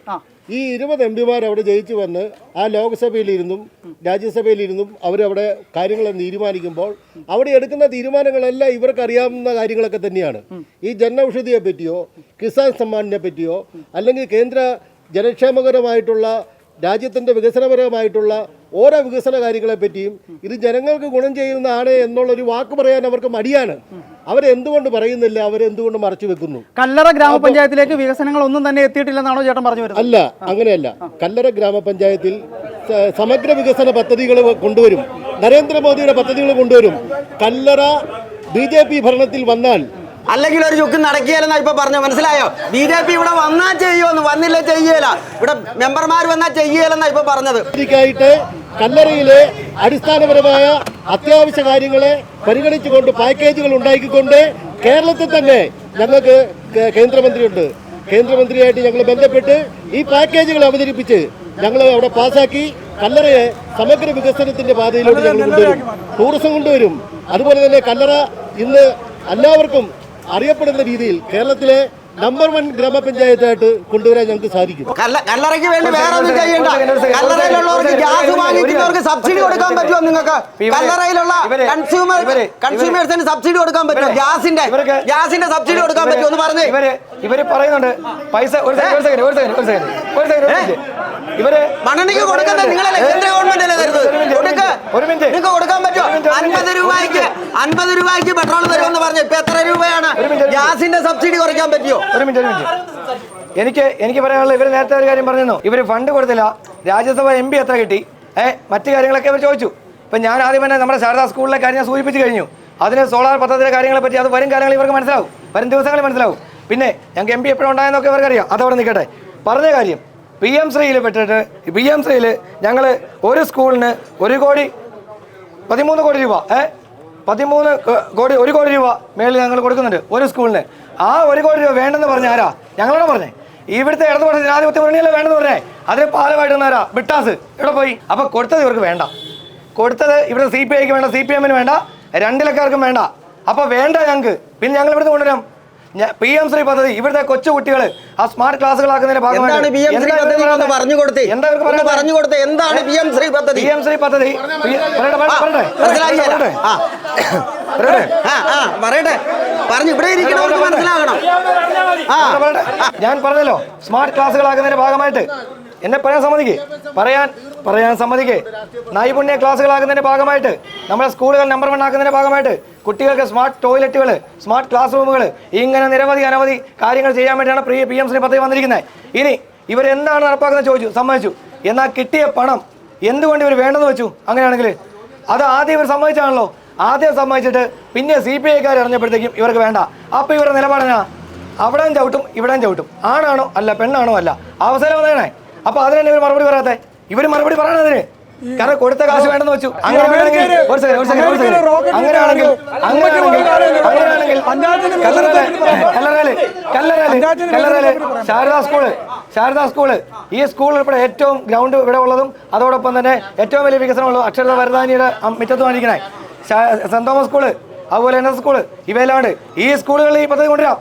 ഈ 20 എംപിമാർ അവിടെ ജയിച്ചു വന്ന് ആ ലോക്സഭയിലിരുന്നും രാജ്യസഭയിലിരുന്നും അവരവിടെ കാര്യങ്ങൾ തീരുമാനിക്കുമ്പോൾ അവിടെ എടുക്കുന്ന തീരുമാനങ്ങളെല്ലാം ഇവർക്ക് അറിയാവുന്ന കാര്യങ്ങളൊക്കെ തന്നെയാണ്. ഈ ജനൌഷധിയെ പറ്റിയോ കിസാൻ സമ്മാനിനെ പറ്റിയോ അല്ലെങ്കിൽ കേന്ദ്ര ജനക്ഷേമകരമായിട്ടുള്ള രാജ്യത്തിൻ്റെ വികസനപരമായിട്ടുള്ള ഓരോ വികസന കാര്യങ്ങളെ പറ്റിയും ഇത് ജനങ്ങൾക്ക് ഗുണം ചെയ്യുന്നതാണ് എന്നുള്ളൊരു വാക്ക് പറയാൻ അവർക്ക് മടിയാണ്. അവരെന്തുകൊണ്ട് പറയുന്നില്ല, അവരെന്തുകൊണ്ട് മറച്ചു വെക്കുന്നു? കല്ലറ ഗ്രാമപഞ്ചായത്തിലേക്ക് വികസനങ്ങൾ ഒന്നും തന്നെ എത്തിയിട്ടില്ലെന്നാണോ ചേട്ടൻ പറഞ്ഞു വരുന്നത്? അല്ല, അങ്ങനെയല്ല. കല്ലറ ഗ്രാമപഞ്ചായത്തിൽ സമഗ്ര വികസന പദ്ധതികൾ കൊണ്ടുവരും. നരേന്ദ്രമോദിയുടെ പദ്ധതികൾ കൊണ്ടുവരും. കല്ലറ BJP ഭരണത്തിൽ വന്നാൽ അല്ലെങ്കിൽ ഒരു ചുക്ക് നടക്കിയാലെന്നാ ഇപ്പൊ പറഞ്ഞു, മനസ്സിലായോ? BJP ഇവിടെ വന്നാൽ ചെയ്യുമെന്ന്, വന്നില്ല ചെയ്യല. ഇവിടെ മെമ്പർമാർ വന്നാൽ ചെയ്യലെന്നാ ഇപ്പൊ പറഞ്ഞത്. കല്ലറയിലെ അടിസ്ഥാനപരമായ അത്യാവശ്യ കാര്യങ്ങളെ പരിഗണിച്ചുകൊണ്ട് പാക്കേജുകൾ ഉണ്ടാക്കിക്കൊണ്ട് കേരളത്തിൽ തന്നെ ഞങ്ങൾക്ക് കേന്ദ്രമന്ത്രിയുണ്ട്. കേന്ദ്രമന്ത്രിയായിട്ട് ഞങ്ങൾ ബന്ധപ്പെട്ട് ഈ പാക്കേജുകൾ അവതരിപ്പിച്ച് ഞങ്ങൾ അവിടെ പാസ്സാക്കി കല്ലറയെ സമഗ്ര വികസനത്തിന്റെ പാതയിലൂടെ ഞങ്ങൾ കൊണ്ടുവരും. ടൂറിസം കൊണ്ടുവരും. അതുപോലെ തന്നെ കല്ലറ ഇന്ന് എല്ലാവർക്കും അറിയപ്പെടുന്ന രീതിയിൽ കേരളത്തിലെ നമ്പർ 1 ഗ്രാമപഞ്ചായത്തായിട്ട് കൊണ്ടുവരാൻ ഞങ്ങൾക്ക് സാധിക്കും. കല്ലറയ്ക്ക് വേണ്ടി വേറെ ഒന്നും ചെയ്യണ്ട. കല്ലറയിലുള്ളവർക്ക് ഗ്യാസ് വാങ്ങിക്കുന്നവർക്ക് സബ്സിഡി കൊടുക്കാൻ പറ്റുമോ? നിങ്ങൾക്ക് കല്ലറയിലുള്ള കൺസ്യൂമേഴ്സിന് സബ്സിഡി കൊടുക്കാൻ പറ്റുമോ? ഗ്യാസിന്റെ സബ്സിഡി കൊടുക്കാൻ പറ്റുമോ എന്ന് പറഞ്ഞേ. ഇവര് പറയുന്നുണ്ട് പൈസ. ഇവര് മണ്ണെണ്ണയ്ക്ക് കൊടുക്കുന്നത് നിങ്ങളല്ലേ, കേന്ദ്ര ഗവൺമെന്റ് അല്ലേ തരുന്നത്? നിങ്ങൾക്ക് കൊടുക്കാൻ പറ്റുമോ? 50 രൂപയ്ക്ക് പെട്രോൾ തരുമെന്ന് പറഞ്ഞു. ഇപ്പൊ എത്ര രൂപയാണ്? ഗ്യാസിന്റെ സബ്സിഡി കുറയ്ക്കാൻ പറ്റുമോ? ഒരു മിനിറ്റ്. എനിക്ക് പറയാനുള്ള, ഇവർ നേരത്തെ ഒരു കാര്യം പറഞ്ഞിരുന്നു, ഇവർ ഫണ്ട് കൊടുത്തില്ല, രാജ്യസഭ MP എത്ര കിട്ടി, മറ്റു കാര്യങ്ങളൊക്കെ ഇവർ ചോദിച്ചു. ഇപ്പം ഞാൻ ആദ്യം തന്നെ നമ്മുടെ ശാരദാ സ്കൂളിലെ കാര്യം ഞാൻ സൂചിപ്പിച്ച് കഴിഞ്ഞു. അതിന് സോളാർ പദ്ധതിയുടെ കാര്യങ്ങളെ പറ്റി അത് വരും കാലങ്ങളിൽ ഇവർക്ക് മനസ്സിലാവും, വരും ദിവസങ്ങളിൽ മനസ്സിലാവും. പിന്നെ ഞങ്ങൾക്ക് MP എപ്പോഴും ഉണ്ടായെന്നൊക്കെ ഇവർക്കറിയാം. അതവിടെ നിൽക്കട്ടെ. പറഞ്ഞ കാര്യം PM ശ്രീയിൽ പെട്ടിട്ട് PM ശ്രീയിൽ ഞങ്ങൾ ഒരു സ്കൂളിന് 13 കോടി രൂപ 13 കോടി 1 കോടി രൂപ മേളിൽ ഞങ്ങൾ കൊടുക്കുന്നുണ്ട് ഒരു സ്കൂളിന്. ആ 1 കോടി രൂപ വേണ്ടെന്ന് പറഞ്ഞ ആരാ? ഞങ്ങളോട് പറഞ്ഞേ. ഇവിടുത്തെ ഇടതുപക്ഷ ജനാധിപത്യ മുന്നണിയല്ലേ വേണ്ടെന്ന് പറഞ്ഞേ. അതിന് പാലമായിട്ട് ആരാ? ബിട്ടാസ് എവിടെ പോയി? അപ്പൊ കൊടുത്തത് ഇവർക്ക് വേണ്ട. കൊടുത്തത് ഇവിടെ CPIക്ക് വേണ്ട, CPM-ന് വേണ്ട, 2 ഇലക്കാർക്കും വേണ്ട. അപ്പൊ വേണ്ട ഞങ്ങൾക്ക്. പിന്നെ ഞങ്ങൾ ഇവിടുന്ന് കൊണ്ടുവരാം PM ശ്രീ പദ്ധതി. ഇവിടുത്തെ കൊച്ചു കുട്ടികൾ ആ സ്മാർട്ട് ക്ലാസ്സുകളാക്കുന്നതിന്റെ ഭാഗമായി എന്താണ് PM ശ്രീ പദ്ധതി? ഞാൻ പറഞ്ഞല്ലോ, സ്മാർട്ട് ക്ലാസ്സുകളാക്കുന്നതിന്റെ ഭാഗമായിട്ട് എന്നെ പറയാൻ സമ്മതിക്കേ. നൈപുണ്യ ക്ലാസ്സുകളാക്കുന്നതിന്റെ ഭാഗമായിട്ട്, നമ്മുടെ സ്കൂളുകൾ നമ്പർ 1 ആക്കുന്നതിന്റെ ഭാഗമായിട്ട് കുട്ടികൾക്ക് സ്മാർട്ട് ടോയ്ലറ്റുകൾ, സ്മാർട്ട് ക്ലാസ് റൂമുകൾ, ഇങ്ങനെ അനവധി കാര്യങ്ങൾ ചെയ്യാൻ വേണ്ടിയാണ് PM ശ്രീ പദ്ധതി വന്നിരിക്കുന്നത്. ഇനി ഇവരെന്താണ് നടപ്പാക്കുന്നത് ചോദിച്ചു, സമ്മതിച്ചു. എന്നാൽ കിട്ടിയ പണം എന്തുകൊണ്ട് ഇവർ വേണ്ടെന്ന് വെച്ചു? അങ്ങനെയാണെങ്കിൽ അത് ആദ്യം ഇവർ സമ്മതിച്ചാണല്ലോ. ആദ്യം സമ്മതിച്ചിട്ട് പിന്നെ CPIക്കാർ അറിഞ്ഞപ്പോഴത്തേക്കും ഇവർക്ക് വേണ്ട. അപ്പോൾ ഇവരുടെ നിലപാടിനാ അവിടെയും ചവിട്ടും ഇവിടെയും ചവിട്ടും. ആണാണോ അല്ല, പെണ്ണാണോ അല്ല, അവസരം വന്നേണേ. അപ്പോൾ അതിന് തന്നെ ഇവർ മറുപടി പറയാത്തെ. ഇവർ മറുപടി പറയണ അതിന്, കാരണം കൊടുത്ത കാശ് വേണ്ടെന്ന് വെച്ചു. അങ്ങനെയാണെങ്കിൽ ശാരദാ സ്കൂള് ഈ സ്കൂൾ ഉൾപ്പെടെ ഏറ്റവും ഗ്രൗണ്ട് ഇവിടെ ഉള്ളതും അതോടൊപ്പം തന്നെ ഏറ്റവും വലിയ വികസനമുള്ളതും അക്ഷരത വരദാനിയുടെ മുറ്റത്ത് വന്നിരിക്കണേ സെന്റ് തോമസ് സ്കൂള്, അതുപോലെ NS സ്കൂള്, ഇവയിലാണ്. ഈ സ്കൂളുകളിൽ ഈ പദ്ധതി കൊണ്ടുവരാം.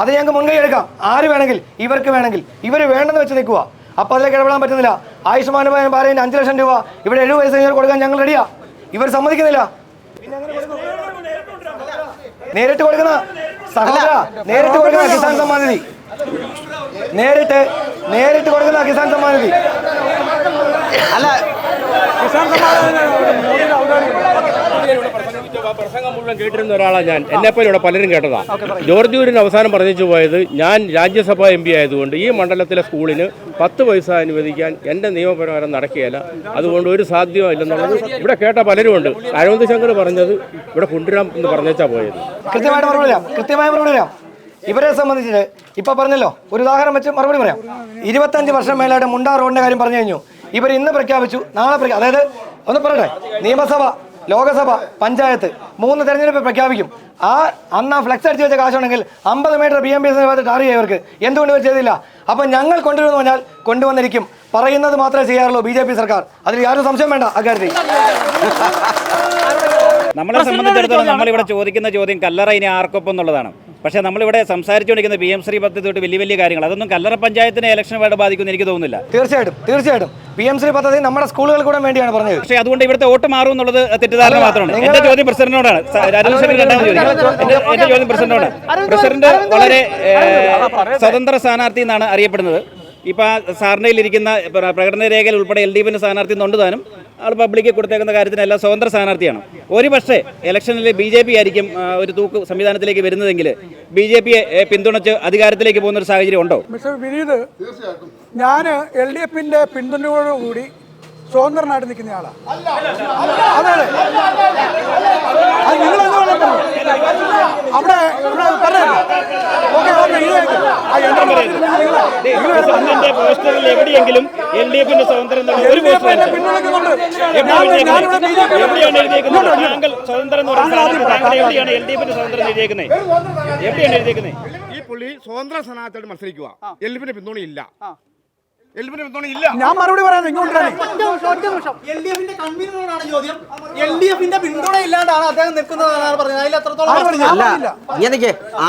അത് ഞങ്ങൾക്ക് മുൻകൈ എടുക്കാം. ആര് വേണമെങ്കിൽ, ഇവർക്ക് വേണമെങ്കിൽ. ഇവർ വേണ്ടെന്ന് വെച്ച് നിൽക്കുക. അപ്പോൾ അതിലേക്ക് ഇടപെടാൻ പറ്റുന്നില്ല. ആയുഷ്മാൻ ഭാരതിൻ്റെ 5 ലക്ഷം രൂപ ഇവിടെ 70 വയസ്സ് കഴിഞ്ഞാൽ കൊടുക്കാൻ ഞങ്ങൾ റെഡിയാ. ഇവർ സമ്മതിക്കുന്നില്ല. നേരിട്ട് കൊടുക്കുന്ന സഹോദര, നേരിട്ട് കൊടുക്കുന്ന കിസാൻ സമ്മാൻ നിധി, നേരിട്ട് കൊടുക്കുന്ന കിസാൻ സമ്മാൻ നിധി അല്ല, പ്രസംഗം മുഴുവൻ കേട്ടിരുന്ന ഒരാളാണ് ഞാൻ. എന്നെപ്പോലെ ഇവിടെ പലരും കേട്ടതാ. ജോർജ് കുര്യൻ അവസാനം പറഞ്ഞു പോയത്, ഞാൻ രാജ്യസഭാ MP ആയതുകൊണ്ട് ഈ മണ്ഡലത്തിലെ സ്കൂളിന് 10 പൈസ അനുവദിക്കാൻ എൻ്റെ നിയമപ്രകാരം നടക്കുകയില്ല, അതുകൊണ്ട് ഒരു സാധ്യമല്ലെന്നുള്ളത് ഇവിടെ കേട്ട പലരും ഉണ്ട്. അരവിന്ദ് ശങ്കർ പറഞ്ഞത് ഇവിടെ കൊണ്ടുവരാം എന്ന് പറഞ്ഞാ പോയത്. കൃത്യമായ മറുപടി പറയാം. ഇവരെ സംബന്ധിച്ചിട്ട് ഇപ്പൊ പറഞ്ഞല്ലോ, ഒരു ഉദാഹരണം വെച്ച് മറുപടി പറയാം. 25 വർഷം മേലായിട്ട് മുണ്ടാർ റോഡിന്റെ കാര്യം പറഞ്ഞു കഴിഞ്ഞു. ഇവർ ഇന്ന് പ്രഖ്യാപിച്ചു, നാളെ അതായത് ഒന്ന് പറയട്ടെ, നിയമസഭ ലോകസഭ, പഞ്ചായത്ത് 3 തെരഞ്ഞെടുപ്പ് പ്രഖ്യാപിക്കും. അന്ന് ഫ്ലെക്സ് അടിച്ച് വെച്ച കാശുണ്ടെങ്കിൽ 50 മീറ്റർ BMPS ടാർഗറ്റ് ചെയ്യവർക്ക് എന്തുകൊണ്ട് ഇവർ ചെയ്തില്ല? അപ്പം ഞങ്ങൾ കൊണ്ടുവരുമെന്ന് പറഞ്ഞാൽ കൊണ്ടുവന്നിരിക്കും. പറയുന്നത് മാത്രമേ ചെയ്യാറുള്ളൂ BJP സർക്കാർ. അതിൽ യാതൊരു സംശയം വേണ്ട അക്കാര്യത്തിൽ. നമ്മളെ സംബന്ധിച്ചിടത്തോളം നമ്മളിവിടെ ചോദിക്കുന്ന ചോദ്യം കല്ലറ ഇനി ആർക്കൊപ്പം എന്നുള്ളതാണ്. പക്ഷേ നമ്മളിവിടെ സംസാരിച്ചുകൊണ്ടിരിക്കുന്ന PM ശ്രീ പദ്ധതി തൊട്ട് വലിയ വലിയ കാര്യങ്ങൾ, അതൊന്നും കല്ലറ പഞ്ചായത്തിനെ ഇലക്ഷനുമായിട്ട് ബാധിക്കുമെന്ന് എനിക്ക് തോന്നുന്നില്ല. തീർച്ചയായിട്ടും PM ശ്രീ പദ്ധതി നമ്മുടെ സ്കൂളുകൾ കൂടെ വേണ്ടിയാണ് പറഞ്ഞത്. പക്ഷേ അതുകൊണ്ട് ഇവിടുത്തെ വോട്ട് മാറും എന്നുള്ളത് തെറ്റിദ്ധാരണ മാത്രമാണ്. എന്റെ ചോദ്യം പ്രസിഡന്റിനോടാണ്. എന്റെ ചോദ്യം പ്രസിഡന്റിനോടാണ്. പ്രസിഡന്റ് വളരെ സ്വതന്ത്ര സ്ഥാനാർത്ഥി എന്നാണ് അറിയപ്പെടുന്നത്. ഇപ്പോൾ സാറിൻ്റെ ഇരിക്കുന്ന പ്രകടന രേഖയിൽ ഉൾപ്പെടെ LDFിൻ്റെ സ്ഥാനാർത്ഥി എന്നുണ്ട് താനും ആൾ പബ്ലിക്ക് കൊടുത്തേക്കുന്ന കാര്യത്തിനെല്ലാം സ്വതന്ത്ര സ്ഥാനാർത്ഥിയാണ്. ഒരു പക്ഷേ ഇലക്ഷനിൽ BJP ആയിരിക്കും ഒരു തൂക്ക് സംവിധാനത്തിലേക്ക് വരുന്നതെങ്കിൽ BJPയെ പിന്തുണച്ച് അധികാരത്തിലേക്ക് പോകുന്ന ഒരു സാഹചര്യം ഉണ്ടോ? മിസ്റ്റർ വിനീത്, ഞാൻ LDFിൻ്റെ പിന്തുണയോടുകൂടി സ്വതന്ത്രനായിട്ട് നിൽക്കുന്ന ആളാണ്. അതാണ് അത് നിങ്ങളെന്തുകൊണ്ട് അവിടെ പോസ്റ്ററിൽ എവിടെയെങ്കിലും LDFിന്റെ സ്വതന്ത്രം ഒരു പോസ്റ്റർ എവിടെയാണ് എഴുതിയേക്കുന്നത്? താങ്കൾ സ്വതന്ത്രം എന്ന് പറയുന്നത് എവിടെയാണ് LDFിന്റെ സ്വതന്ത്രം എഴുതിയേക്കുന്നത്? എവിടെയാണ് എഴുതിയേക്കുന്നത്? ഈ പുള്ളി സ്വതന്ത്ര സ്ഥാനാർത്ഥിയായിട്ട് മത്സരിക്കുക. LDFിന്റെ പിന്തുണയില്ല. ഞാൻ മറുപടി പറയാം. LDFിന്റെ കൺവീനറോടാണ് ചോദ്യം. LDFിന്റെ പിന്തുണ ഇല്ലാണ്ടാണ് അദ്ദേഹം നിൽക്കുന്നതെന്നാണ് പറഞ്ഞത്. അതിൽ എത്രത്തോളം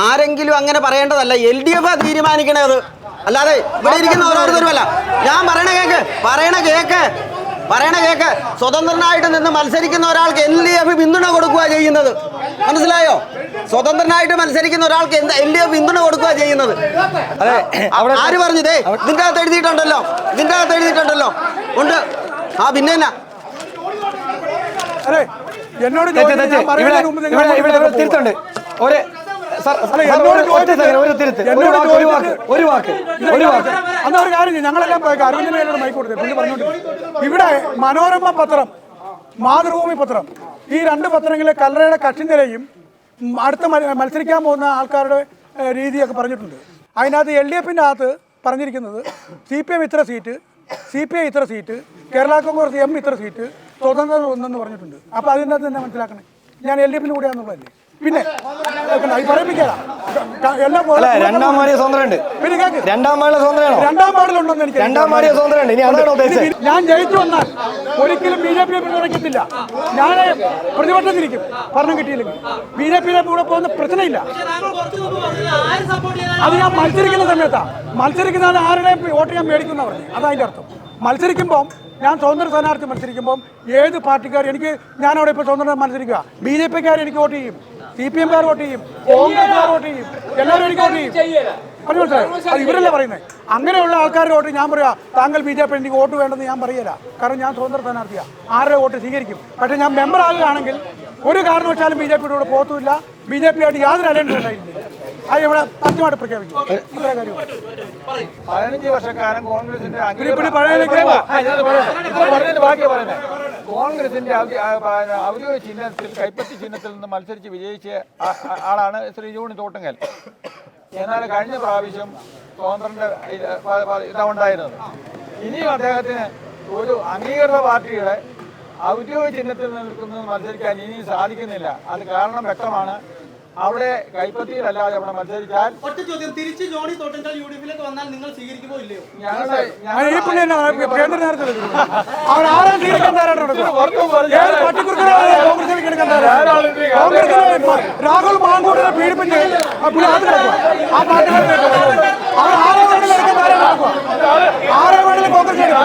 ആരെങ്കിലും അങ്ങനെ പറയേണ്ടതല്ല. LDF തീരുമാനിക്കണത്, അല്ലാതെ ഇവിടെ ഇരിക്കുന്ന ഓരോരുത്തരുമല്ല. ഞാൻ പറയണ കേക്ക് സ്വതന്ത്രനായിട്ട് നിന്ന് മത്സരിക്കുന്ന ഒരാൾക്ക് LDF പിന്തുണ കൊടുക്കുക ചെയ്യുന്നത്. മനസ്സിലായോ? സ്വതന്ത്രനായിട്ട് മത്സരിക്കുന്ന ഒരാൾക്ക് LDF പിന്തുണ കൊടുക്കുക ചെയ്യുന്നത്. ആര് പറഞ്ഞതേ? ഇതിൻ്റെ അകത്ത് എഴുതിയിട്ടുണ്ടല്ലോ. ഉണ്ട്. പിന്നെ എന്നാ എന്നോട് തിരുത്തുണ്ട്. ഞങ്ങളെല്ലാം അരവിന്ദൻ മേനോട് മൈക്ക് കൊടുത്തത് പുള്ളി പറഞ്ഞോണ്ട് ഇവിടെ മനോരമ പത്രം, മാതൃഭൂമി പത്രം, ഈ 2 പത്രങ്ങളിലെ കല്ലറയുടെ കക്ഷിനിലയും അടുത്ത മത്സരിക്കാൻ പോകുന്ന ആൾക്കാരുടെ രീതിയൊക്കെ പറഞ്ഞിട്ടുണ്ട്. അതിനകത്ത് LDFിൻ്റെ അകത്ത് പറഞ്ഞിരിക്കുന്നത് CPM ഇത്ര സീറ്റ്, CPI ഇത്ര സീറ്റ്, കേരള കോൺഗ്രസ് M ഇത്ര സീറ്റ്, സ്വതന്ത്രർ ഒന്നെന്ന് പറഞ്ഞിട്ടുണ്ട്. അപ്പോൾ അതിനകത്ത് തന്നെ മനസ്സിലാക്കണേ ഞാൻ LDFിന് കൂടെയാണെന്നുള്ളതല്ലേ. പിന്നെ രണ്ടാം വാർഡിലുണ്ടെന്ന് എനിക്ക് ഞാൻ ജയിച്ചു വന്നാൽ ഒരിക്കലും BJPയെ പിന്തുണയ്ക്കത്തില്ല. ഞാൻ പ്രതിപക്ഷത്തിരിക്കും ഭരണം കിട്ടിയില്ലെങ്കിൽ. BJPയുടെ കൂടെ പോകുന്ന പ്രശ്നമില്ല. അത് ഞാൻ മത്സരിക്കുന്ന സമയത്താണ്. മത്സരിക്കുന്നത് ആരുടെയും വോട്ട് ഞാൻ മേടിക്കുന്ന പറഞ്ഞു. അതതിൻ്റെ അർത്ഥം. മത്സരിക്കുമ്പം ഞാൻ സ്വതന്ത്ര സ്ഥാനാർത്ഥി മത്സരിക്കുമ്പം ഏത് പാർട്ടിക്കാർ ഞാനവിടെ ഇപ്പോൾ സ്വതന്ത്രം മത്സരിക്കുക. BJPക്കാർ എനിക്ക് വോട്ട് ചെയ്യും, CPMകാർ വോട്ട് ചെയ്യും, കോൺഗ്രസ്സുകാർ വോട്ട് ചെയ്യും, എല്ലാവരും എനിക്ക് വോട്ട് ചെയ്യും. അത് മനസ്സിലായോ? അത് ഇവരല്ലേ പറയുന്നത്. അങ്ങനെയുള്ള ആൾക്കാരുടെ വോട്ട് ഞാൻ പറയുക താങ്കൾ BJP എനിക്ക് വോട്ട് വേണ്ടെന്ന് ഞാൻ പറയില്ല. കാരണം ഞാൻ സ്വതന്ത്ര സ്ഥാനാർത്ഥിയാണ്. ആരുടെ വോട്ട് സ്വീകരിക്കും. പക്ഷേ ഞാൻ മെമ്പർ ആകുകയാണെങ്കിൽ ഒരു കാരണവശാലും BJPയുടെ കൂടെ പോകത്തുമില്ല. BJPയായിട്ട് യാതൊരു അലയൻസും ഉണ്ടായിരുന്നില്ല. അത് ഇവിടെ കൃത്യമായിട്ട് പ്രഖ്യാപിക്കും. ഇത്ര കാര്യം 15 വർഷക്കാലം കോൺഗ്രസിന്റെ കോൺഗ്രസിന്റെ ഔദ്യോഗിക ചിഹ്നത്തിൽ, കൈപ്പത്തി ചിഹ്നത്തിൽ നിന്ന് മത്സരിച്ച് വിജയിച്ച ആളാണ് ശ്രീ ജോണി തോട്ടുങ്കൽ. എന്നാൽ കഴിഞ്ഞ പ്രാവശ്യം സ്വതന്ത്രന്റെ ഇതുണ്ടായിരുന്നത്. ഇനിയും അദ്ദേഹത്തിന് ഒരു അംഗീകൃത പാർട്ടിയുടെ ഔദ്യോഗിക ചിഹ്നത്തിൽ നിൽക്കുന്നത് മത്സരിക്കാൻ ഇനിയും സാധിക്കുന്നില്ല. അത് കാരണം വ്യക്തമാണ്. അവിടെ കൈപ്പത്തിയിലല്ലാതെ അവിടെ മത്സരിച്ചാൽ തിരിച്ച് ജോണി തോട്ടുങ്കൽ UDFിലേക്ക് വന്നാൽ നിങ്ങൾ സ്വീകരിക്കുമോ ഇല്ലയോ? രാഹുൽ മാങ്കൂട്ടിനെ പീഡിപ്പിച്ച് ആരെ വേണമെങ്കിലും കോൺഗ്രസ് എടുക്കും.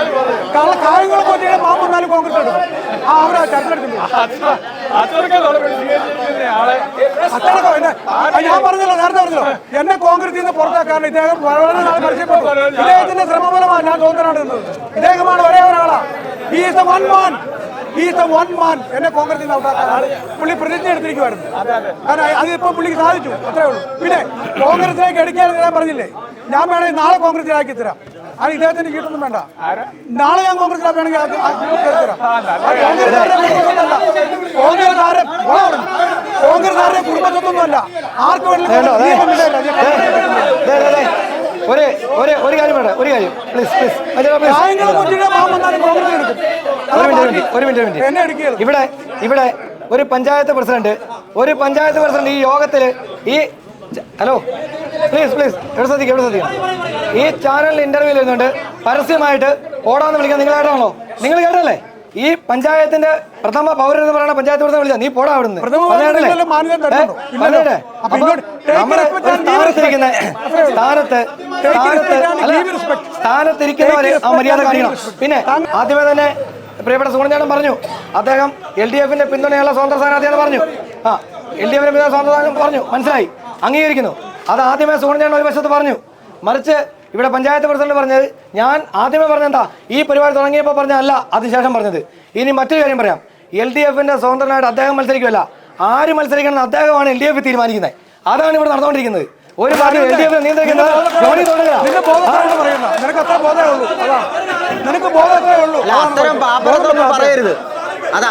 കാര്യങ്ങൾ പോറ്റിയുടെ പാമ്പ് വന്നാലും കോൺഗ്രസ് എടുക്കും. അവരാ ചർച്ച എടുക്കുന്നത്. ഞാൻ പറഞ്ഞല്ലോ, നേരത്തെ പറഞ്ഞല്ലോ, എന്നെ കോൺഗ്രസിൽ നിന്ന് പുറത്താക്കാൻ ഇദ്ദേഹം വളരെ നാൾ പരിചയപ്പെട്ടു. ഇദ്ദേഹത്തിന്റെ ശ്രമഫലമാണ് ഞാൻ സ്വതന്ത്രനാണ് നിന്നത്. ഇദ്ദേഹമാണ് ഒരേ ഒരാളാണ്. എന്നെ കോൺഗ്രസിൽ നിന്ന് ഔട്ടാക്കാനാണ് പുള്ളി പ്രതിജ്ഞ എടുത്തിരിക്കുമായിരുന്നു. കാരണം അതിപ്പോൾ പുള്ളിക്ക് സാധിച്ചു, അത്രേ ഉള്ളൂ. പിന്നെ കോൺഗ്രസിലേക്ക് എടുക്കാൻ ഞാൻ പറഞ്ഞില്ലേ, ഞാൻ വേണമെങ്കിൽ നാളെ കോൺഗ്രസിലാക്കി തരാം. അത് ഇദ്ദേഹത്തിന് ചീട്ടൊന്നും വേണ്ട. നാളെ ഞാൻ കോൺഗ്രസിലാക്കി വേണമെങ്കിൽ കോൺഗ്രസ്സുകാരുടെ കുടുംബത്തൊന്നുമല്ല. ആർക്ക് വേണമെങ്കിലും ഒരു കാര്യം പറയട്ടെ ഒരു കാര്യം പ്ലീസ് ഒരു മിനിറ്റ്. ഇവിടെ ഒരു പഞ്ചായത്ത് പ്രസിഡന്റ് ഈ യോഗത്തിൽ ഈ ഹലോ പ്ലീസ് എവിടെ ശ്രദ്ധിക്കണം. ഈ ചാനലിൽ ഇന്റർവ്യൂ വരുന്നുണ്ട്, പരസ്യമായിട്ട് ഓടാന്ന് വിളിക്കാൻ നിങ്ങൾ കേട്ടാണല്ലോ? നിങ്ങൾ കേട്ടല്ലേ? ഈ പഞ്ചായത്തിന്റെ പ്രഥമ പൗരൻ എന്ന് പറയുന്ന പഞ്ചായത്ത് പ്രസിഡന്റ് വിളിച്ചാൽ നീ പോടാ അവിടുന്ന് സ്ഥാനത്തിരിക്കുന്നവരെ ആ മര്യാദ കാണിക്കണം. പിന്നെ ആദ്യമേ തന്നെ പ്രിയപ്പെട്ട സുഗുണചേട്ടൻ പറഞ്ഞു അദ്ദേഹം LDF-ന്റെ പിന്തുണയുള്ള സ്വതന്ത്ര സ്ഥാനാർത്ഥിയാണെന്ന് പറഞ്ഞു. LDF-ന്റെ പിന്തുണ സ്വതന്ത്ര സ്ഥാനാർത്ഥി പറഞ്ഞു, മനസ്സിലായി, അംഗീകരിക്കുന്നു. അത് ആദ്യമേ സുഗുണചേട്ടൻ ഒരു വശത്ത് പറഞ്ഞു. മറിച്ച് ഇവിടെ പഞ്ചായത്ത് പ്രസിഡന്റ് പറഞ്ഞത് ഞാൻ ആദ്യമേ പറഞ്ഞെന്താ ഈ പരിപാടി തുടങ്ങിയപ്പോൾ പറഞ്ഞല്ല, അതിനുശേഷം പറഞ്ഞത്. ഇനി മറ്റൊരു കാര്യം പറയാം. LDF-ന്റെ സ്വതന്ത്രനായിട്ട് അദ്ദേഹം മത്സരിക്കുമല്ല, ആര് മത്സരിക്കണം അദ്ദേഹമാണ് LDF തീരുമാനിക്കുന്നത്. അതാണ് ഇവിടെ നടന്നുകൊണ്ടിരിക്കുന്നത്. ഒരു പാർട്ടി LDF നിയന്ത്രിക്കുന്നത് പറയരുത്. അത്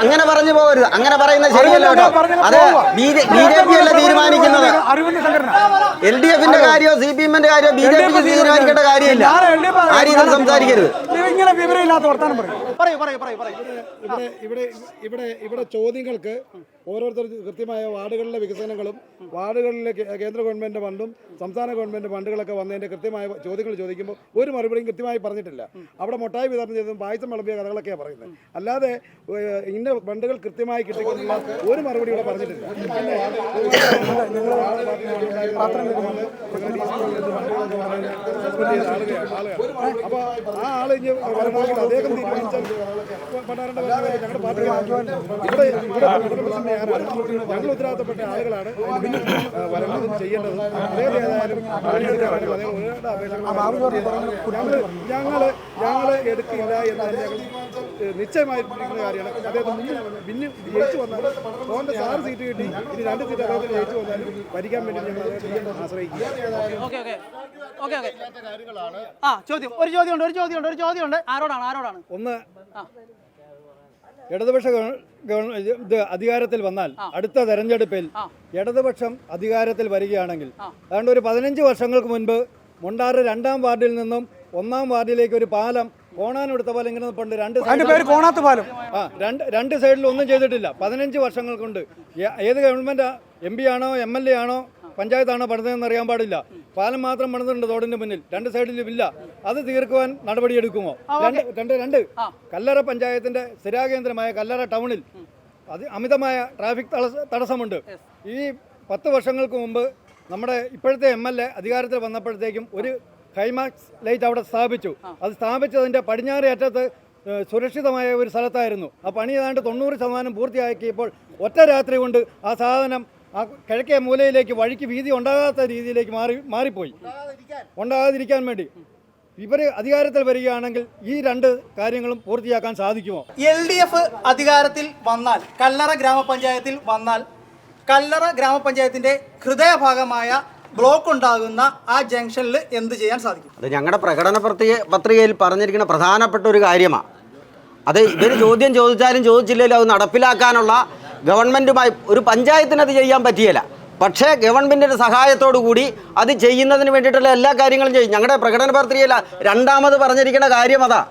അങ്ങനെ പറഞ്ഞു പോകരുത്. അങ്ങനെ പറയുന്നത് ശരിയല്ല കേട്ടോ. അത് BJP അല്ല തീരുമാനിക്കുന്നത്. LDF-ന്റെ കാര്യമോ CPM-ന്റെ കാര്യമോ BJP തീരുമാനിക്കേണ്ട കാര്യമില്ല. ആ രീതിയിൽ സംസാരിക്കരുത്. ഇവിടെ ചോദ്യങ്ങൾക്ക് ഓരോരുത്തർ കൃത്യമായ വാർഡുകളിലെ വികസനങ്ങളും വാർഡുകളിലെ കേന്ദ്ര ഗവൺമെൻറ് ഫണ്ടും സംസ്ഥാന ഗവൺമെൻറ് ഫണ്ടുകളൊക്കെ വന്നതിൻ്റെ കൃത്യമായ ചോദ്യങ്ങൾ ചോദിക്കുമ്പോൾ ഒരു മറുപടിയും കൃത്യമായി പറഞ്ഞിട്ടില്ല. അവിടെ മുട്ടായി വിതരണം ചെയ്തതും പായസം വിളമ്പിയ കഥകളൊക്കെയാണ് പറയുന്നത്. അല്ലാതെ ഇന്ന ഫണ്ടുകൾ കൃത്യമായി കിട്ടിക്കൊണ്ടുള്ള ഒരു മറുപടി ഇവിടെ പറഞ്ഞിട്ടില്ല. അപ്പോൾ ആ ആള് ഇനി വരണമെങ്കിൽ അദ്ദേഹം തീരുമാനിച്ചാൽ ഞങ്ങളുടെ പാർട്ടി ഞങ്ങൾ ഉത്തരവാദിത്തപ്പെട്ട ആളുകളാണ് വരേണ്ടതും ചെയ്യേണ്ടതും. അദ്ദേഹം ഏതായാലും ഞങ്ങൾ എടുക്കില്ല എന്നതിന് നിശ്ചയമായിരിക്കുന്ന കാര്യമാണ്. അദ്ദേഹം പിന്നെ ജയിച്ചു വന്നാൽ തോന്റെ 6 സീറ്റ് കിട്ടി, ഇനി 2 സീറ്റ് അദ്ദേഹത്തിന് ജയിച്ചു വന്നാലും ഭരിക്കാൻ വേണ്ടി ഞങ്ങൾ ആശ്രയിക്കുക. ഒരു ചോദ്യമുണ്ട്. ആരോടാണ്? ഒന്ന്, ഇടതുപക്ഷ അധികാരത്തിൽ വന്നാൽ അടുത്ത തെരഞ്ഞെടുപ്പിൽ ഇടതുപക്ഷം അധികാരത്തിൽ വരികയാണെങ്കിൽ അതുകൊണ്ട് ഒരു 15 വർഷങ്ങൾക്ക് മുൻപ് മുണ്ടാറ് 2-ാം വാർഡിൽ നിന്നും 1-ാം വാർഡിലേക്ക് ഒരു പാലം കോണാനെടുത്ത പോലെ ഇങ്ങനെ പണ്ട് രണ്ട് സൈഡിൽ ഒന്നും ചെയ്തിട്ടില്ല. 15 വർഷങ്ങൾ കൊണ്ട് ഏത് ഗവൺമെന്റ് MP ആണോ MLA ആണോ പഞ്ചായത്താണോ പണിതെന്ന് അറിയാൻ പാടില്ല. പാലം മാത്രം പണിതുണ്ട് തോടിന്റെ മുന്നിൽ, 2 സൈഡിലും ഇല്ല. അത് തീർക്കുവാൻ നടപടിയെടുക്കുമോ? രണ്ട് കല്ലറ പഞ്ചായത്തിന്റെ സ്ഥിരാകേന്ദ്രമായ കല്ലറ ടൗണിൽ അമിതമായ ട്രാഫിക് തടസ്സമുണ്ട്. ഈ 10 വർഷങ്ങൾക്ക് മുമ്പ് നമ്മുടെ ഇപ്പോഴത്തെ MLA അധികാരത്തിൽ വന്നപ്പോഴത്തേക്കും ഒരു ഹൈമാക്സ് ലൈറ്റ് അവിടെ സ്ഥാപിച്ചു. അത് സ്ഥാപിച്ചതിൻ്റെ പടിഞ്ഞാറേ അറ്റത്ത് സുരക്ഷിതമായ ഒരു സ്ഥലത്തായിരുന്നു. ആ പണി ഏതാണ്ട് 90% പൂർത്തിയാക്കിയപ്പോൾ ഒറ്റ രാത്രി കൊണ്ട് ആ സാധനം ആ കിഴക്കേ മൂലയിലേക്ക് വഴിക്ക് വീതി ഉണ്ടാകാത്ത രീതിയിലേക്ക് മാറിപ്പോയി. ഉണ്ടാകാതിരിക്കാൻ വേണ്ടി ഇവർ അധികാരത്തിൽ വരികയാണെങ്കിൽ ഈ 2 കാര്യങ്ങളും പൂർത്തിയാക്കാൻ സാധിക്കുമോ? LDF അധികാരത്തിൽ വന്നാൽ, കല്ലറ ഗ്രാമപഞ്ചായത്തിൽ വന്നാൽ, കല്ലറ ഗ്രാമപഞ്ചായത്തിന്റെ ഹൃദയഭാഗമായ ബ്ലോക്ക് ഉണ്ടാകുന്ന ആ ജംഗ്ഷനിൽ എന്ത് ചെയ്യാൻ സാധിക്കും? അത് ഞങ്ങളുടെ പ്രകടന പത്രികയിൽ പറഞ്ഞിരിക്കുന്ന പ്രധാനപ്പെട്ട ഒരു കാര്യമാണ്. അത് ഇവർ ചോദ്യം ചോദിച്ചാലും ചോദിച്ചില്ലെങ്കിലും അത് നടപ്പിലാക്കാനുള്ള ഗവൺമെൻറ്റുമായി ഒരു പഞ്ചായത്തിന് അത് ചെയ്യാൻ പറ്റിയില്ല. പക്ഷേ ഗവൺമെൻറ്റിൻ്റെ സഹായത്തോടു കൂടി അത് ചെയ്യുന്നതിന് വേണ്ടിയിട്ടുള്ള എല്ലാ കാര്യങ്ങളും ചെയ്യും. ഞങ്ങളുടെ പ്രകടന പത്രികയിൽ 2ാമത് പറഞ്ഞിരിക്കുന്ന കാര്യം അതാ.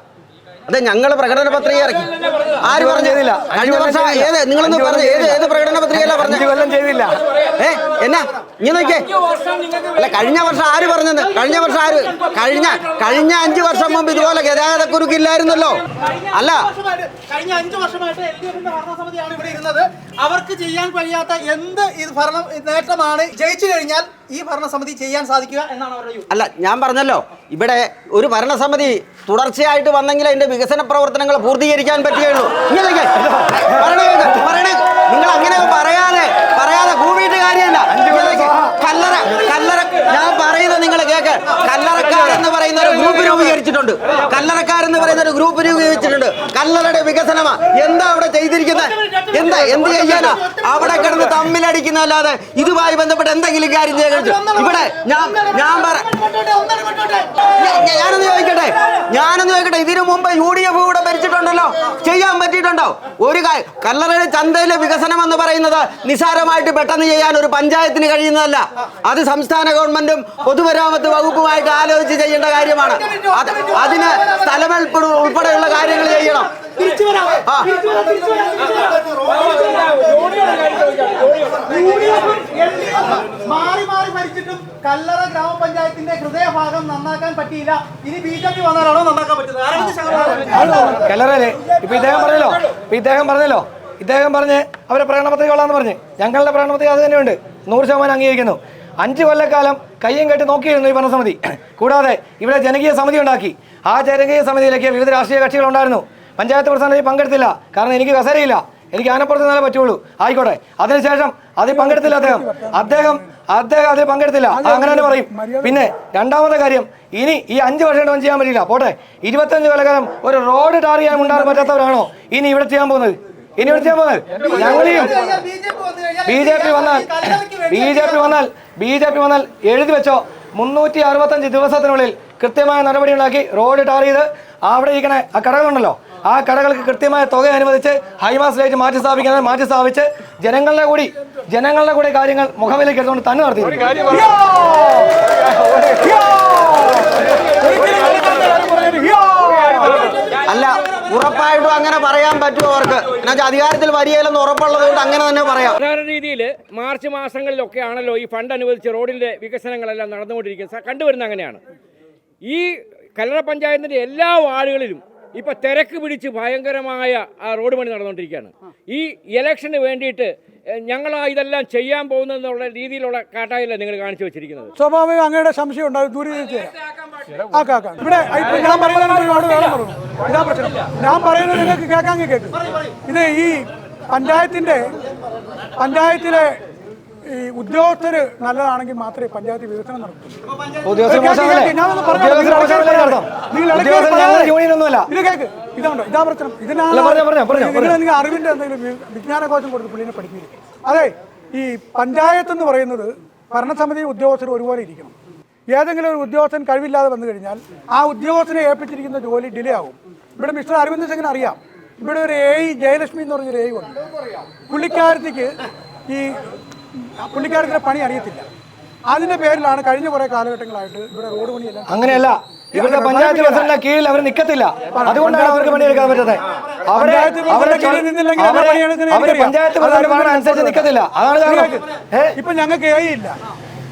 അതെ, ഞങ്ങൾ പ്രകടന പത്രിക ഇറക്കി. ആര് പറഞ്ഞില്ല? കഴിഞ്ഞ വർഷം നിങ്ങളൊന്ന് പറഞ്ഞു ഏത് പ്രകടന പത്രികയല്ല പറഞ്ഞു? എന്നാ ഇങ്ങനെ നോക്കിയേ. അല്ല, കഴിഞ്ഞ വർഷം ആര് പറഞ്ഞത്? കഴിഞ്ഞ 5 വർഷം മുമ്പ് ഇതുപോലെ ഗതാഗത കുരുക്കില്ലായിരുന്നല്ലോ. അല്ല, കഴിഞ്ഞ 5 വർഷമായിട്ട് LDF-ന്റെ ഭരണസമിതിയാണ് ഇവിടെ ഇരുന്നത്. അവർക്ക് ചെയ്യാൻ കഴിയാത്ത എന്ത് നേട്ടമാണ് ജയിച്ചു കഴിഞ്ഞാൽ ഈ ഭരണസമിതി ചെയ്യാൻ സാധിക്കുക എന്നാണ് അവരുടെ യുക്തി. അല്ല, ഞാൻ പറഞ്ഞല്ലോ, ഇവിടെ ഒരു ഭരണസമിതി തുടർച്ചയായിട്ട് വന്നെങ്കിൽ അതിന്റെ വികസന പ്രവർത്തനങ്ങൾ പൂർത്തീകരിക്കാൻ പറ്റുകയുള്ളൂ. പറയണേ നിങ്ങൾ അങ്ങനെ പറയാതെ കൂവിയിട്ട് കാര്യമില്ല. കല്ലറ ഞാൻ പറയുന്നത് നിങ്ങൾ കേക്ക്. കല്ലറക്കാരെന്ന് പറയുന്ന ഒരു ഗ്രൂപ്പ് രൂപീകരിച്ചിട്ടുണ്ട്. കല്ലറയുടെ വികസനമാ എന്താ അവിടെ ചെയ്തിരിക്കുന്നത്? എന്ത് ചെയ്യാനാ? അവിടെ കിടന്ന് തമ്മിലടിക്കുന്നല്ലാതെ ഇതുമായി ബന്ധപ്പെട്ട് എന്തെങ്കിലും കാര്യം ചെയ്യാൻ ഇവിടെ ഞാൻ ഞാനൊന്ന് ചോദിക്കട്ടെ, ഇതിനു മുമ്പ് UDF കൂടെ ഭരിച്ചിട്ടുണ്ടല്ലോ, ചെയ്യാൻ പറ്റിയിട്ടുണ്ടോ? ഒരു കല്ലറയുടെ ചന്തയിലെ വികസനം എന്ന് പറയുന്നത് നിസ്സാരമായിട്ട് പെട്ടെന്ന് ചെയ്യാൻ ഒരു പഞ്ചായത്തിന് കഴിയുന്നതല്ല. അത് സംസ്ഥാന ഗവൺമെന്റും പൊതുമരാമത്ത് വകുപ്പുമായിട്ട് ആലോചിച്ച് ചെയ്യേണ്ട കാര്യമാണ്. അതിന് സ്ഥലമേൽപ്പ് ഉൾപ്പെടെയുള്ള കാര്യങ്ങൾ ചെയ്യണം. മാറി മാറി ഭരിച്ചിട്ടും കല്ലറ ഗ്രാമപഞ്ചായത്തിന്റെ ഹൃദയഭാഗം നന്നാക്കാൻ പറ്റിയില്ല. ഇനി BJP വന്നാലാണോ നന്നാക്കാൻ പറ്റുന്നത്? കല്ലറയില് ഇപ്പൊ ഇദ്ദേഹം പറഞ്ഞ് അവരെ പ്രകടനപത്രിക കൊള്ളാന്ന് പറഞ്ഞ് ഞങ്ങളുടെ പ്രകടനപത്രിക അത് തന്നെയുണ്ട്, 100% അംഗീകരിക്കുന്നു. 5 കൊല്ലക്കാലം കയ്യും കെട്ടി നോക്കിയിരുന്നു ഈ ഭരണസമിതി. കൂടാതെ ഇവിടെ ജനകീയ സമിതി ഉണ്ടാക്കി. ആ ജനകീയ സമിതിയിലേക്ക് വിവിധ രാഷ്ട്രീയ കക്ഷികളുണ്ടായിരുന്നു. പഞ്ചായത്ത് പ്രസിഡന്റിൽ പങ്കെടുത്തില്ല, കാരണം എനിക്ക് കസേരയില്ല, എനിക്ക് ആനപ്പുറത്ത് നിന്നാലേ പറ്റുള്ളൂ. ആയിക്കോട്ടെ, അതിനുശേഷം അതിൽ പങ്കെടുത്തില്ല അദ്ദേഹം അതിൽ പങ്കെടുത്തില്ല, അങ്ങനെ തന്നെ പറയും. പിന്നെ രണ്ടാമത്തെ കാര്യം, ഇനി ഈ 5 വർഷം കൊണ്ട് ചെയ്യാൻ പറ്റില്ല, പോട്ടെ 25 കൊല്ലക്കാലം ഒരു റോഡ് ടാർ ചെയ്യാൻ ഉണ്ടാകാൻ പറ്റാത്തവരാണോ ഇനി ഇവിടെ ചെയ്യാൻ പോകുന്നത്? ഞങ്ങളെയും BJP വന്നാൽ എഴുതി വെച്ചോ, 365 ദിവസത്തിനുള്ളിൽ കൃത്യമായ നടപടി ഉണ്ടാക്കി റോഡ് ടാർ ചെയ്ത് അവിടെ ഇരിക്കണ ആ കടകളുണ്ടല്ലോ, ആ കടകൾക്ക് കൃത്യമായ തുക അനുവദിച്ച് ഹൈമാസ് ലൈറ്റ് മാറ്റി സ്ഥാപിച്ച് ജനങ്ങളുടെ കൂടി കാര്യങ്ങൾ മുഖവിലേക്ക് എടുത്തുകൊണ്ട് തന്നെ നടത്തി. അല്ല, ഉറപ്പായിട്ടും അങ്ങനെ പറയാൻ പറ്റുമോ അവർക്ക്? എന്നുവെച്ചാൽ അധികാരത്തിൽ വരികയില്ലെന്ന് ഉറപ്പുള്ളത് കൊണ്ട് അങ്ങനെ തന്നെ പറയാം. സാധാരണ രീതിയിൽ മാർച്ച് മാസങ്ങളിലൊക്കെ ആണല്ലോ ഈ ഫണ്ട് അനുവദിച്ച് റോഡിന്റെ വികസനങ്ങളെല്ലാം നടന്നുകൊണ്ടിരിക്കുന്നത്, കണ്ടുവരുന്നത് അങ്ങനെയാണ്. ഈ കല്ലറ പഞ്ചായത്തിന്റെ എല്ലാ വാർഡുകളിലും ഇപ്പൊ തിരക്ക് പിടിച്ച് ഭയങ്കരമായ ആ റോഡ് പണി നടന്നുകൊണ്ടിരിക്കുകയാണ്. ഈ ഇലക്ഷന് വേണ്ടിയിട്ട് ഞങ്ങളാ ഇതെല്ലാം ചെയ്യാൻ പോകുന്നതെന്നുള്ള രീതിയിലുള്ള കാട്ടായല്ല നിങ്ങൾ കാണിച്ചു വെച്ചിരിക്കുന്നത്. സ്വാഭാവികം അങ്ങയുടെ സംശയം ഉണ്ടാവും, ദൂരീകരിച്ച് ഇവിടെ ഞാൻ പറയുന്നത് നിങ്ങൾക്ക് കേൾക്കാമെങ്കിൽ കേൾക്കും. ഇത് ഈ പഞ്ചായത്തിലെ ഈ ഉദ്യോഗസ്ഥര് നല്ലതാണെങ്കിൽ മാത്രമേ പഞ്ചായത്ത് വികസനം നടത്തൂ. ഇതാ പ്രശ്നം. ഇതിനാണ് അറിവിന്റെ എന്തെങ്കിലും വിജ്ഞാനകോശം കൊടുത്ത് പുള്ളിനെ പഠിപ്പിക്കും. അതെ, ഈ പഞ്ചായത്ത് എന്ന് പറയുന്നത് ഭരണസമിതി ഉദ്യോഗസ്ഥർ ഒരുപോലെ ഇരിക്കണം. ഏതെങ്കിലും ഒരു ഉദ്യോഗസ്ഥൻ കഴിവില്ലാതെ വന്നു കഴിഞ്ഞാൽ ആ ഉദ്യോഗസ്ഥനെ ഏൽപ്പിച്ചിരിക്കുന്ന ജോലി ഡിലേ ആവും. ഇവിടെ മിസ്റ്റർ അരവിന്ദ് സിംഗിന് അറിയാം. ഇവിടെ ഒരു AI ജയലക്ഷ്മി എന്ന് പറഞ്ഞൊരു AI ഉണ്ട്. പുള്ളിക്കാരത്തിന്റെ പണി അറിയത്തില്ല. അതിന്റെ പേരിലാണ് കഴിഞ്ഞ കുറെ കാലഘട്ടങ്ങളായിട്ട് ഇവിടെ റോഡ് പണിയെല്ലാം. അങ്ങനെയല്ല, ഇവിടുത്തെ പഞ്ചായത്ത് പ്രസിഡന്റിന്റെ കീഴിൽ അവർ നിൽക്കത്തില്ല, അതുകൊണ്ടാണ് അവർക്ക് പണിയെടുക്കാൻ പറ്റുന്നത്. ഇപ്പൊ ഞങ്ങൾക്ക് AI ഇല്ല.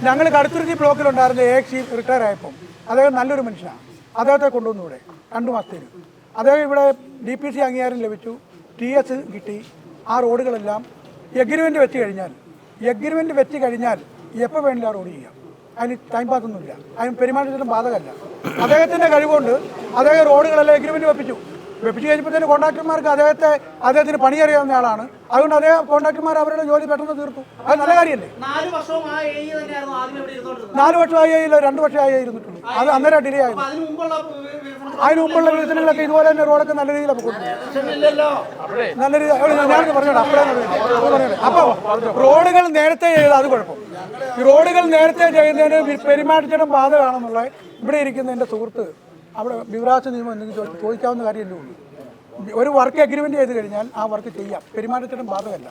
ഞങ്ങൾ കടുത്തുരുത്തി ബ്ലോക്കിലുണ്ടായിരുന്ന AXC റിട്ടയർ ആയപ്പോൾ അദ്ദേഹം നല്ലൊരു മനുഷ്യനാണ്. അദ്ദേഹത്തെ കൊണ്ടുവന്നു ഇവിടെ 2 മാസത്തേക്ക്. അദ്ദേഹം ഇവിടെ DPC അംഗീകാരം ലഭിച്ചു, TS കിട്ടി. ആ റോഡുകളെല്ലാം എഗ്രിമെന്റ് വെച്ച് കഴിഞ്ഞാൽ എപ്പോൾ വേണമെങ്കിലും ആ റോഡ് ചെയ്യാം. അതിന് ടൈം പാസൊന്നുമില്ല, അതിന് പെരുമാറ്റത്തിനും ബാധകമല്ല. അദ്ദേഹത്തിൻ്റെ കഴിവുകൊണ്ട് അദ്ദേഹം റോഡുകളെല്ലാം എഗ്രിമെന്റ് വെപ്പിച്ചു കഴിഞ്ഞപ്പോഴത്തേന് കോൺട്രാക്ടർമാർക്ക് അദ്ദേഹത്തിന് പണി അറിയാവുന്ന ആളാണ്. അതുകൊണ്ട് അദ്ദേഹം കോൺട്രാക്ടർമാർ അവരുടെ ജോലി പെട്ടെന്ന് തീർത്തു. അത് നല്ല കാര്യമല്ലേ? 4 വർഷമായി 2 വർഷമായി ഇരുന്നിട്ടുള്ളൂ. അത് അന്നേരം ഡിലേ ആയിരുന്നു. അതിന് മുമ്പുള്ള വികസനങ്ങളൊക്കെ ഇതുപോലെ തന്നെ റോഡൊക്കെ നല്ല രീതിയിൽ നല്ല രീതി ഞാനൊന്ന് പറഞ്ഞോട്ടെ. അപ്പോൾ റോഡുകൾ നേരത്തെ ചെയ്ത് അത് കുഴപ്പം. ഈ റോഡുകൾ നേരത്തെ ചെയ്യുന്നതിന് പെരുമാറ്റച്ചട്ടം ബാധകമാണെന്നുള്ള ഇവിടെ ഇരിക്കുന്ന എൻ്റെ സുഹൃത്ത് അവിടെ വിവരാശ നിയമം എന്തെങ്കിലും ചോദിക്കാവുന്ന കാര്യമല്ലേ ഉള്ളൂ. ഒരു വർക്ക് അഗ്രിമെന്റ് ചെയ്ത് കഴിഞ്ഞാൽ ആ വർക്ക് ചെയ്യാം, പെരുമാറ്റച്ചട്ടം ബാധകമല്ല.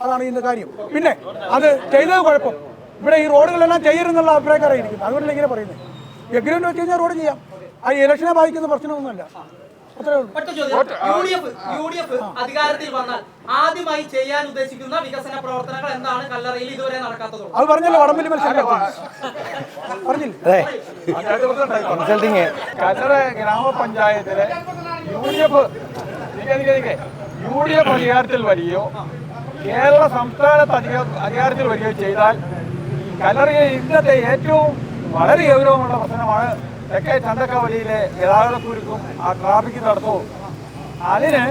അതാണ് ഇതിൻ്റെ കാര്യം. പിന്നെ അത് ചെയ്തത് കുഴപ്പം. ഇവിടെ ഈ റോഡുകളെല്ലാം ചെയ്യരുന്നുള്ള അഭിപ്രായക്കാരാണ് ഇരിക്കുന്നത്. അതുകൊണ്ടല്ല ഇങ്ങനെ പറയുന്നത്. അഗ്രിമെന്റ് വെച്ച് കഴിഞ്ഞാൽ റോഡ് ചെയ്യാം. ആ ഇലക്ഷനെ ബാധിക്കുന്ന പ്രശ്നമൊന്നുമല്ല. അത്രേ ഉള്ളൂ. UDF അധികാരത്തിൽ വന്നാൽ ആദ്യമായി ചെയ്യാൻ ഉദ്ദേശിക്കുന്ന വികസന പ്രവർത്തനങ്ങൾ എന്താണ് കല്ലറയിൽ ഇതുവരെ നടക്കാത്തത്? അത് പറഞ്ഞല്ലോ, വടംവലി മത്സരം പറഞ്ഞില്ലേ? കല്ലറ ഗ്രാമപഞ്ചായത്തിലെ UDF അധികാരത്തിൽ വരികയോ കേരള സംസ്ഥാനത്ത് അധികാരത്തിൽ വരികയോ ചെയ്താൽ കല്ലറയിൽ ഇന്നത്തെ ഏറ്റവും വളരെ ഗൗരവമുള്ള പ്രശ്നമാണ് തെക്കേ ചന്തക്കവലിയിലെ ഗതാഗതക്കുരുക്കും ആ ട്രാഫിക് തടസ്സവും. അതിന്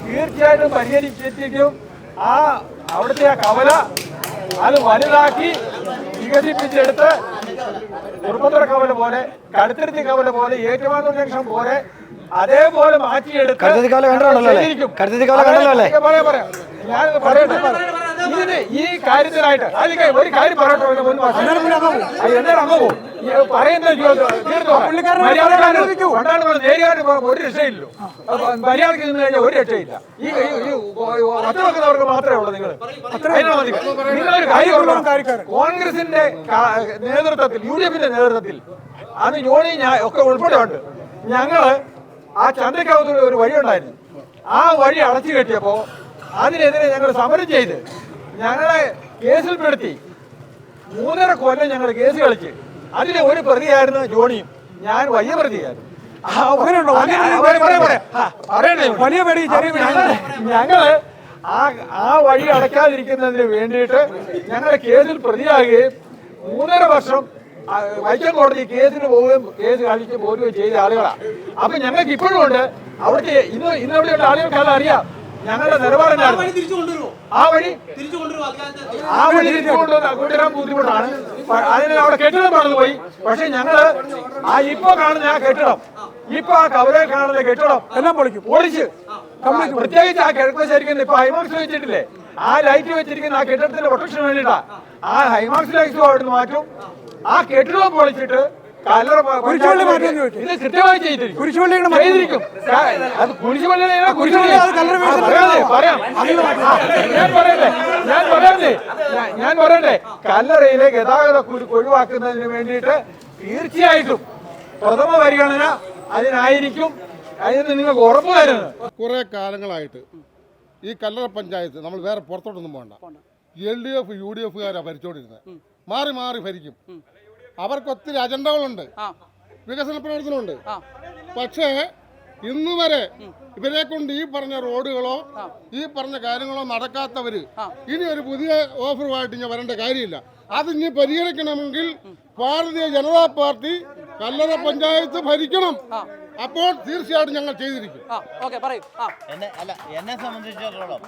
തീർച്ചയായിട്ടും പരിഹരിച്ചിട്ടും അവിടുത്തെ ആ കവല അത് വലുതാക്കി വികസിപ്പിച്ചെടുത്ത് കുറുപ്പത്തുറ കവല പോലെ, കടുത്തുരുത്തി കവല പോലെ, ഏറ്റുമാനൂർ ജംഗ്ഷൻ പോലെ അതേപോലെ മാറ്റിയെടുത്ത് ഞാനത് പറയട്ടെ. ഇതിന് ഈ കാര്യത്തിനായിട്ട് ഒരു കാര്യം പറയട്ടെ, എന്താണ് അങ്ങ് പോകും. പറയുന്ന ഒരു രക്ഷയില്ലോ. മര്യാദക്ക് നിന്ന് കഴിഞ്ഞാൽ ഒരു രക്ഷയില്ല. ഈ ഒറ്റ വെക്കുന്നവർക്ക് മാത്രമേ ഉള്ളൂ. നിങ്ങളൊരു കാര്യം, കോൺഗ്രസിന്റെ നേതൃത്വത്തിൽ, UDF-ന്റെ നേതൃത്വത്തിൽ അന്ന് ജോണി ഒക്കെ ഉൾപ്പെടെ ഉണ്ട്. ഞങ്ങള് ആ ചന്തക്കകത്ത് ഒരു വഴി ഉണ്ടായിരുന്നു. ആ വഴി അടച്ചു കെട്ടിയപ്പോ അതിനെതിരെ ഞങ്ങൾ സമരം ചെയ്ത് ഞങ്ങളെ കേസിൽപ്പെടുത്തി 3.5 കൊല്ലം ഞങ്ങൾ കേസ് കളിച്ച്. അതിലെ ഒരു പ്രതിയായിരുന്നു ജോണിയും, ഞാൻ വലിയ പ്രതിയായിരുന്നു. ഞങ്ങള് ആ വഴി അടയ്ക്കാതിരിക്കുന്നതിന് വേണ്ടിയിട്ട് ഞങ്ങളെ കേസിൽ പ്രതിയാകുകയും 3.5 വർഷം വൈക്കം കോടതി കേസിന് പോവുകയും കേസ് കളിച്ച് പോരുകയും ചെയ്ത ആളുകളാണ്. അപ്പൊ ഞങ്ങൾക്ക് ഇപ്പോഴും ഉണ്ട് അവിടുത്തെ ഇന്നവിടെയുള്ള ആളുകൾക്കെല്ലാം അറിയാം ഞങ്ങളുടെ നിലപാടെന്നായിരുന്നു. ആ വഴി തിരിച്ചു കൊണ്ടുവരാൻ ബുദ്ധിമുട്ടാണ്. അതിന് അവിടെ കെട്ടിടം പണിത് പോയി. പക്ഷെ ഞങ്ങള് ആ ഇപ്പൊ കാണുന്ന ആ കെട്ടിടം, ഇപ്പൊ ആ കവലയിൽ കാണുന്ന കെട്ടിടം എല്ലാം പൊളിച്ച് പ്രത്യേകിച്ച് ആ കിഴക്കശ്ശേരിക്കുന്ന ഇപ്പൊ ഹൈമാക്സ് വെച്ചിട്ടില്ലേ, ആ ലൈറ്റ് വെച്ചിരിക്കുന്ന ആ കെട്ടിടത്തിന്റെ പ്രൊട്ടക്ഷന് വേണ്ടിയിട്ടാ ആ ഹൈമാക്സ് ലൈറ്റ്സും അവിടുന്ന് മാറ്റും. ആ കെട്ടിടവും പൊളിച്ചിട്ട് ഇത് കൃത്യമായി ചെയ്തിരിക്കും. അത് ഞാൻ പറയട്ടെ, കല്ലറയിലെ ഗതാഗത കുരുക്ക് ഒഴിവാക്കുന്നതിന് വേണ്ടിയിട്ട് തീർച്ചയായിട്ടും പ്രഥമ പരിഗണന അതിനായിരിക്കും. അതിന് നിങ്ങൾക്ക് ഉറപ്പ് തരുന്നത്. കുറെ കാലങ്ങളായിട്ട് ഈ കല്ലറ പഞ്ചായത്ത് നമ്മൾ വേറെ പുറത്തോട്ടൊന്നും പോകണ്ട, LDF UDF-കാരാണ് ഭരിച്ചോണ്ടിരുന്നത്. മാറി മാറി ഭരിക്കും. അവർക്ക് ഒത്തിരി അജണ്ടകളുണ്ട്, വികസന പ്രവർത്തനമുണ്ട്. പക്ഷേ ഇന്ന് വരെ ഇവരെ കൊണ്ട് ഈ പറഞ്ഞ റോഡുകളോ ഈ പറഞ്ഞ കാര്യങ്ങളോ നടക്കാത്തവര് ഇനി ഒരു പുതിയ ഓഫറുമായിട്ട് ഇനി വരേണ്ട കാര്യമില്ല. അതിനി പരിഗണിക്കണമെങ്കിൽ ഭാരതീയ ജനതാ പാർട്ടി കല്ലറ പഞ്ചായത്ത് ഭരിക്കണം. അപ്പോൾ തീർച്ചയായിട്ടും ഞങ്ങൾ ചെയ്തിരിക്കും. എന്നെ സംബന്ധിച്ചിടത്തോളം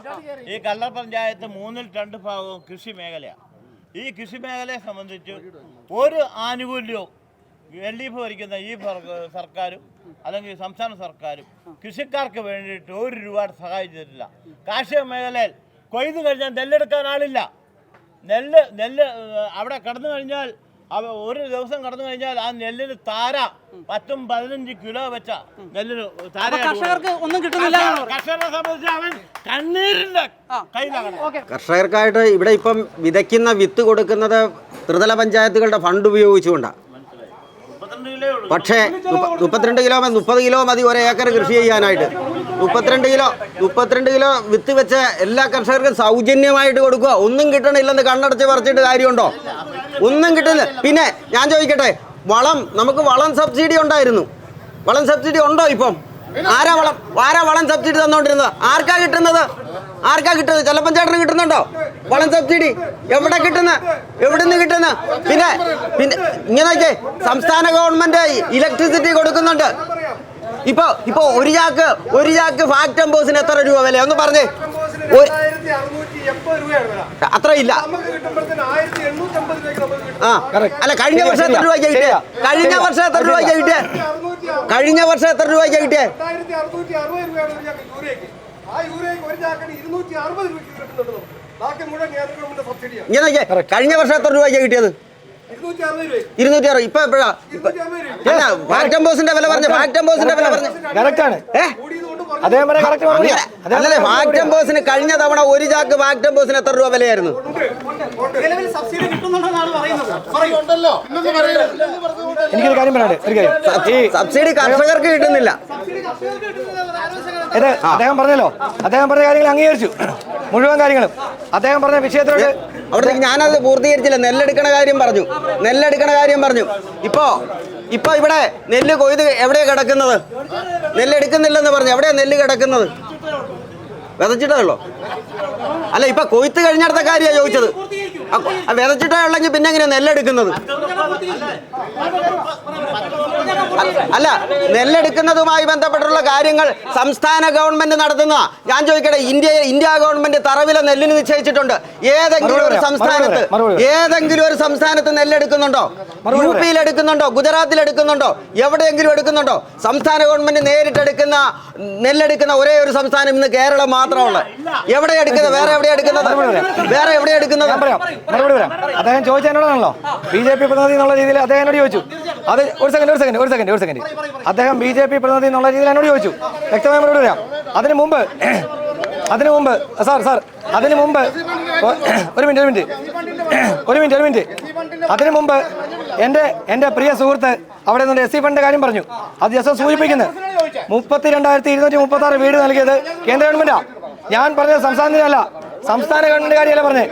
ഈ കല്ലറ പഞ്ചായത്ത് 2/3 ഭാഗവും കൃഷി മേഖലയാണ്. ഈ കൃഷി മേഖലയെ സംബന്ധിച്ച് ഒരു ആനുകൂല്യവും LDF ഭരിക്കുന്ന ഈ സർക്കാരും അല്ലെങ്കിൽ സംസ്ഥാന സർക്കാരും കൃഷിക്കാർക്ക് വേണ്ടിയിട്ട് 1 രൂപ സഹായിച്ചിട്ടില്ല. കാർഷിക മേഖലയിൽ കൊയ്ത് കഴിഞ്ഞാൽ നെല്ലെടുക്കാൻ ആളില്ല. നെല്ല് അവിടെ കടന്നു കഴിഞ്ഞാൽ ഒരു ദിവസം കടന്നു കഴിഞ്ഞാൽ ആ നെല്ലിന് താര 10-15 കിലോ വെച്ച നെല്ലിന് താര. കർഷകർക്ക് ഒന്നും കിട്ടുന്നില്ല. കർഷകരെ സംബന്ധിച്ച് അവൻ കണ്ണീരിന്റെ കയ്യിലാണ്. കർഷകർക്കായിട്ട് ഇവിടെ ഇപ്പം വിതയ്ക്കുന്ന വിത്ത് കൊടുക്കുന്നത് ത്രിതല പഞ്ചായത്തുകളുടെ ഫണ്ട് ഉപയോഗിച്ചുകൊണ്ടാണ്. പക്ഷേ 32 കിലോ 30 കിലോ മതി 1 ഏക്കർ കൃഷി ചെയ്യാനായിട്ട്. 32 കിലോ വിത്ത് വെച്ച് എല്ലാ കർഷകർക്കും സൗജന്യമായിട്ട് കൊടുക്കുക. ഒന്നും കിട്ടണില്ലെന്ന് കണ്ണടച്ച് പറിച്ചിട്ട് കാര്യമുണ്ടോ? ഒന്നും കിട്ടുന്നില്ല. പിന്നെ ഞാൻ ചോദിക്കട്ടെ, നമുക്ക് വളം സബ്സിഡി ഉണ്ടായിരുന്നു. വളം സബ്സിഡി ഉണ്ടോ ഇപ്പം? ആരാ വളം സബ്സിഡി തന്നോണ്ടിരുന്നത്? ആർക്കാ കിട്ടുന്നത്? ചെല്ലപ്പഞ്ചേട്ടന് കിട്ടുന്നുണ്ടോ വളം സബ്സിഡി? എവിടെ നിന്ന് കിട്ടുന്ന? പിന്നെ ഇങ്ങനെയൊക്കെ സംസ്ഥാന ഗവൺമെന്റ് ഇലക്ട്രിസിറ്റി കൊടുക്കുന്നുണ്ട്. ഇപ്പൊ ഒരു ചാക്ക് ഫാക്ടംബോസിന് എത്ര രൂപ വില ഒന്ന് പറഞ്ഞേ? അത്ര ഇല്ല. അല്ല, കഴിഞ്ഞ വർഷം എത്ര രൂപയ്ക്ക് കിട്ടിയേ? കഴിഞ്ഞ വർഷം എത്ര രൂപയ്ക്ക് കിട്ടിയേ? ഇങ്ങനെ കഴിഞ്ഞ വർഷം എത്ര രൂപയ്ക്ക് കിട്ടിയത്? 260. ഇപ്പൊ എപ്പോഴാ ഫാക്ടംബോസിന്റെ വില പറഞ്ഞ? അതല്ലേ ഫാക്ടംബോസിന് കഴിഞ്ഞ തവണ ഒരു ചാക്ക് ഫാക്ടംബോസിന് എത്ര രൂപ വിലയായിരുന്നു? എനിക്കൊരു കാര്യം പറയാനുണ്ട്. സബ്സിഡി കർഷകർക്ക് കിട്ടുന്നില്ല. അദ്ദേഹം പറഞ്ഞല്ലോ, അദ്ദേഹം പറഞ്ഞ കാര്യങ്ങൾ അംഗീകരിച്ചു, മുഴുവൻ കാര്യങ്ങളും അദ്ദേഹം പറഞ്ഞ വിഷയത്തിലോട്ട്. അവിടെ ഞാനത് പൂർത്തീകരിച്ചില്ല. നെല്ലെടുക്കണ കാര്യം പറഞ്ഞു. ഇപ്പൊ ഇവിടെ നെല്ല് കൊയ്ത് എവിടെയാ കിടക്കുന്നത്? നെല്ലെടുക്കുന്നില്ലെന്ന് പറഞ്ഞു. എവിടെയാ നെല്ല് കിടക്കുന്നത്? വിതച്ചിട്ടേ ഉള്ളോ? അല്ല, ഇപ്പൊ കൊയ്ത്ത് കഴിഞ്ഞിടത്തെ കാര്യമാണ് ചോദിച്ചത്. വിതച്ചിട്ടേ ഉള്ളെങ്കിൽ പിന്നെ എങ്ങനെയാ നെല്ലെടുക്കുന്നത്? അല്ല, നെല്ലെടുക്കുന്നതുമായി ബന്ധപ്പെട്ടുള്ള കാര്യങ്ങൾ സംസ്ഥാന ഗവൺമെന്റ് നടത്തുന്ന. ഞാൻ ചോദിക്കട്ടെ, ഇന്ത്യ ഗവൺമെന്റ് തറവില നെല്ലിന് നിശ്ചയിച്ചിട്ടുണ്ട്. ഏതെങ്കിലും ഒരു സംസ്ഥാനത്ത് നെല്ലെടുക്കുന്നുണ്ടോ? യുപിയിൽ എടുക്കുന്നുണ്ടോ? ഗുജറാത്തിൽ എടുക്കുന്നുണ്ടോ? എവിടെയെങ്കിലും എടുക്കുന്നുണ്ടോ? സംസ്ഥാന ഗവൺമെന്റ് നേരിട്ടെടുക്കുന്ന നെല്ലെടുക്കുന്ന ഒരേ ഒരു സംസ്ഥാനം ഇന്ന് കേരളം മാത്രമുള്ളത്. എവിടെ എടുക്കുന്നത്? വേറെ എവിടെയാ എടുക്കുന്നത്? മറുപടി വരാം. അദ്ദേഹം ചോദിച്ചതിനോടാണല്ലോ BJP പ്രതിനിധി എന്നുള്ള രീതിയിൽ അദ്ദേഹം എന്നോട് ചോദിച്ചു. അത് ഒരു സെക്കൻഡ് അദ്ദേഹം BJP പ്രതിനിധി എന്നുള്ള രീതിയിൽ എന്നോട് ചോദിച്ചു. വ്യക്തമായ മറുപടി വരാം. അതിനു മുമ്പ് അതിനു മുമ്പ് എൻ്റെ പ്രിയ സുഹൃത്ത് അവിടെ നിന്ന് SC ഫണ്ട് കാര്യം പറഞ്ഞു. അത് ജസ്റ്റ് സൂചിപ്പിക്കുന്നത് 32,236 വീട് നൽകിയത് കേന്ദ്ര ഗവൺമെന്റാണ്. ഞാൻ പറഞ്ഞത് സംസ്ഥാനത്തിനല്ല, സംസ്ഥാന ഗവൺമെന്റ് കാര്യമല്ല പറഞ്ഞത്.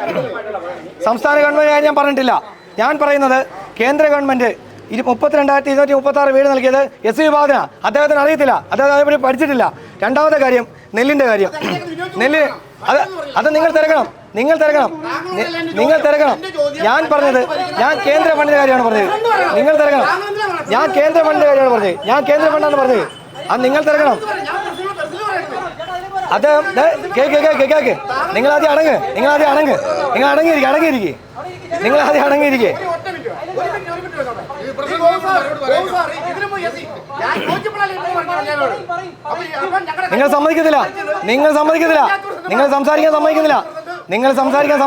സംസ്ഥാന ഗവൺമെന്റ് കാര്യം ഞാൻ പറഞ്ഞിട്ടില്ല. ഞാൻ പറയുന്നത് കേന്ദ്ര ഗവൺമെന്റ് 32,236 വീട് നൽകിയത് SC വിഭാഗത്തിനാണ്. അദ്ദേഹത്തിന് അറിയത്തില്ല, അദ്ദേഹം അതേപടി പഠിച്ചിട്ടില്ല. രണ്ടാമത്തെ കാര്യം, നെല്ലിന്റെ കാര്യം. അത് നിങ്ങൾ തിരക്കണം. ഞാൻ പറഞ്ഞത്, ഞാൻ കേന്ദ്ര ഫണ്ടിന്റെ കാര്യമാണ് പറഞ്ഞത്. നിങ്ങൾ തിരക്കണം. ഞാൻ കേന്ദ്ര ഫണ്ടിന്റെ കാര്യമാണ് പറഞ്ഞത്. ഞാൻ കേന്ദ്ര ഫണ്ടാണ് പറഞ്ഞത്. അത് നിങ്ങൾ തിരക്കണം. അദ്ദേഹം കേക്ക്. നിങ്ങൾ ആദ്യം അടങ്ങിയിരിക്കേ. നിങ്ങൾ സമ്മതിക്കത്തില്ല. നിങ്ങൾ സംസാരിക്കാൻ സമ്മതിക്കുന്നില്ല. നിങ്ങൾ സംസാരിക്കാൻ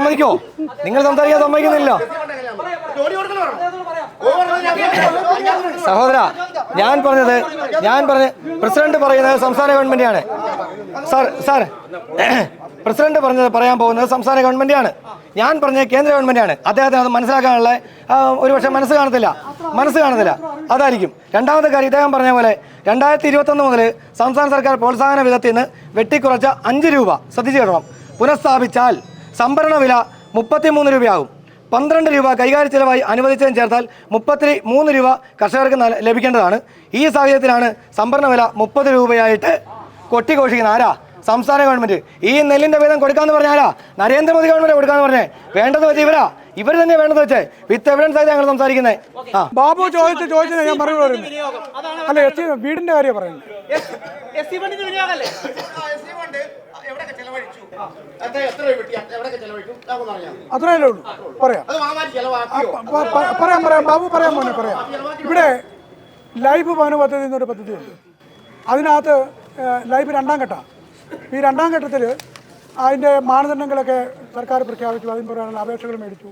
സമ്മതിക്കുന്നില്ല. സഹോദര, ഞാൻ പറഞ്ഞത് പ്രസിഡന്റ് പറയുന്നത് സംസ്ഥാന ഗവൺമെന്റാണ്. സാർ പ്രസിഡന്റ് പറയാൻ പോകുന്നത് സംസ്ഥാന ഗവൺമെന്റാണ്. ഞാൻ പറഞ്ഞത് കേന്ദ്ര ഗവൺമെന്റാണ്. അദ്ദേഹത്തിന് അത് മനസ്സിലാക്കാനുള്ള ഒരുപക്ഷെ മനസ്സ് കാണത്തില്ല. അതായിരിക്കും. രണ്ടാമത്തെ കാര്യം, ഇദ്ദേഹം പറഞ്ഞ പോലെ 2021 മുതൽ സംസ്ഥാന സർക്കാർ പ്രോത്സാഹന വിധത്തിൽ നിന്ന് വെട്ടിക്കുറച്ച 5 രൂപ ശ്രദ്ധിച്ചു കേട്ടണം. പുനഃസ്ഥാപിച്ചാൽ സംഭരണ വില 33 രൂപയാകും. 12 രൂപ കൈകാര്യ ചെലവായി അനുവദിച്ചതിന് ചേർത്താൽ 33 രൂപ കർഷകർക്ക് ലഭിക്കേണ്ടതാണ്. ഈ സാഹചര്യത്തിലാണ് സംഭരണ വില 30 രൂപയായിട്ട് കൊട്ടിഘോഷിക്കുന്ന ആരാ? സംസ്ഥാന ഗവൺമെന്റ്. ഈ നെല്ലിന്റെ വീതം കൊടുക്കാന്ന് പറഞ്ഞ ആരാ? നരേന്ദ്രമോദി ഗവൺമെന്റ് കൊടുക്കാന്ന് പറഞ്ഞേ. വേണ്ടത് വെച്ച് ഇവർ തന്നെ വേണ്ടത് വെച്ചേ. വിത്ത് എവിഡൻസ് ആയിട്ട് ഞങ്ങൾ സംസാരിക്കുന്നത്. ബാബു ചോദിച്ചത് ഞാൻ മറുപടി പറയുന്നത്. അല്ല, വീടിന്റെ കാര്യം പറയുന്നത്. അത്രയല്ലേ ഉള്ളൂ. പറയാം ബാബു പറയാം. ഇവിടെ ലൈഫ് ഭവന പദ്ധതി എന്നൊരു പദ്ധതിയുണ്ട്. അതിനകത്ത് ലൈഫ് 2ാം ഘട്ടമാണ്. ഈ 2ാം ഘട്ടത്തിൽ അതിൻ്റെ മാനദണ്ഡങ്ങളൊക്കെ സർക്കാർ പ്രഖ്യാപിച്ചു. അതിന് പ്രകാരമുള്ള അപേക്ഷകൾ മേടിച്ചു.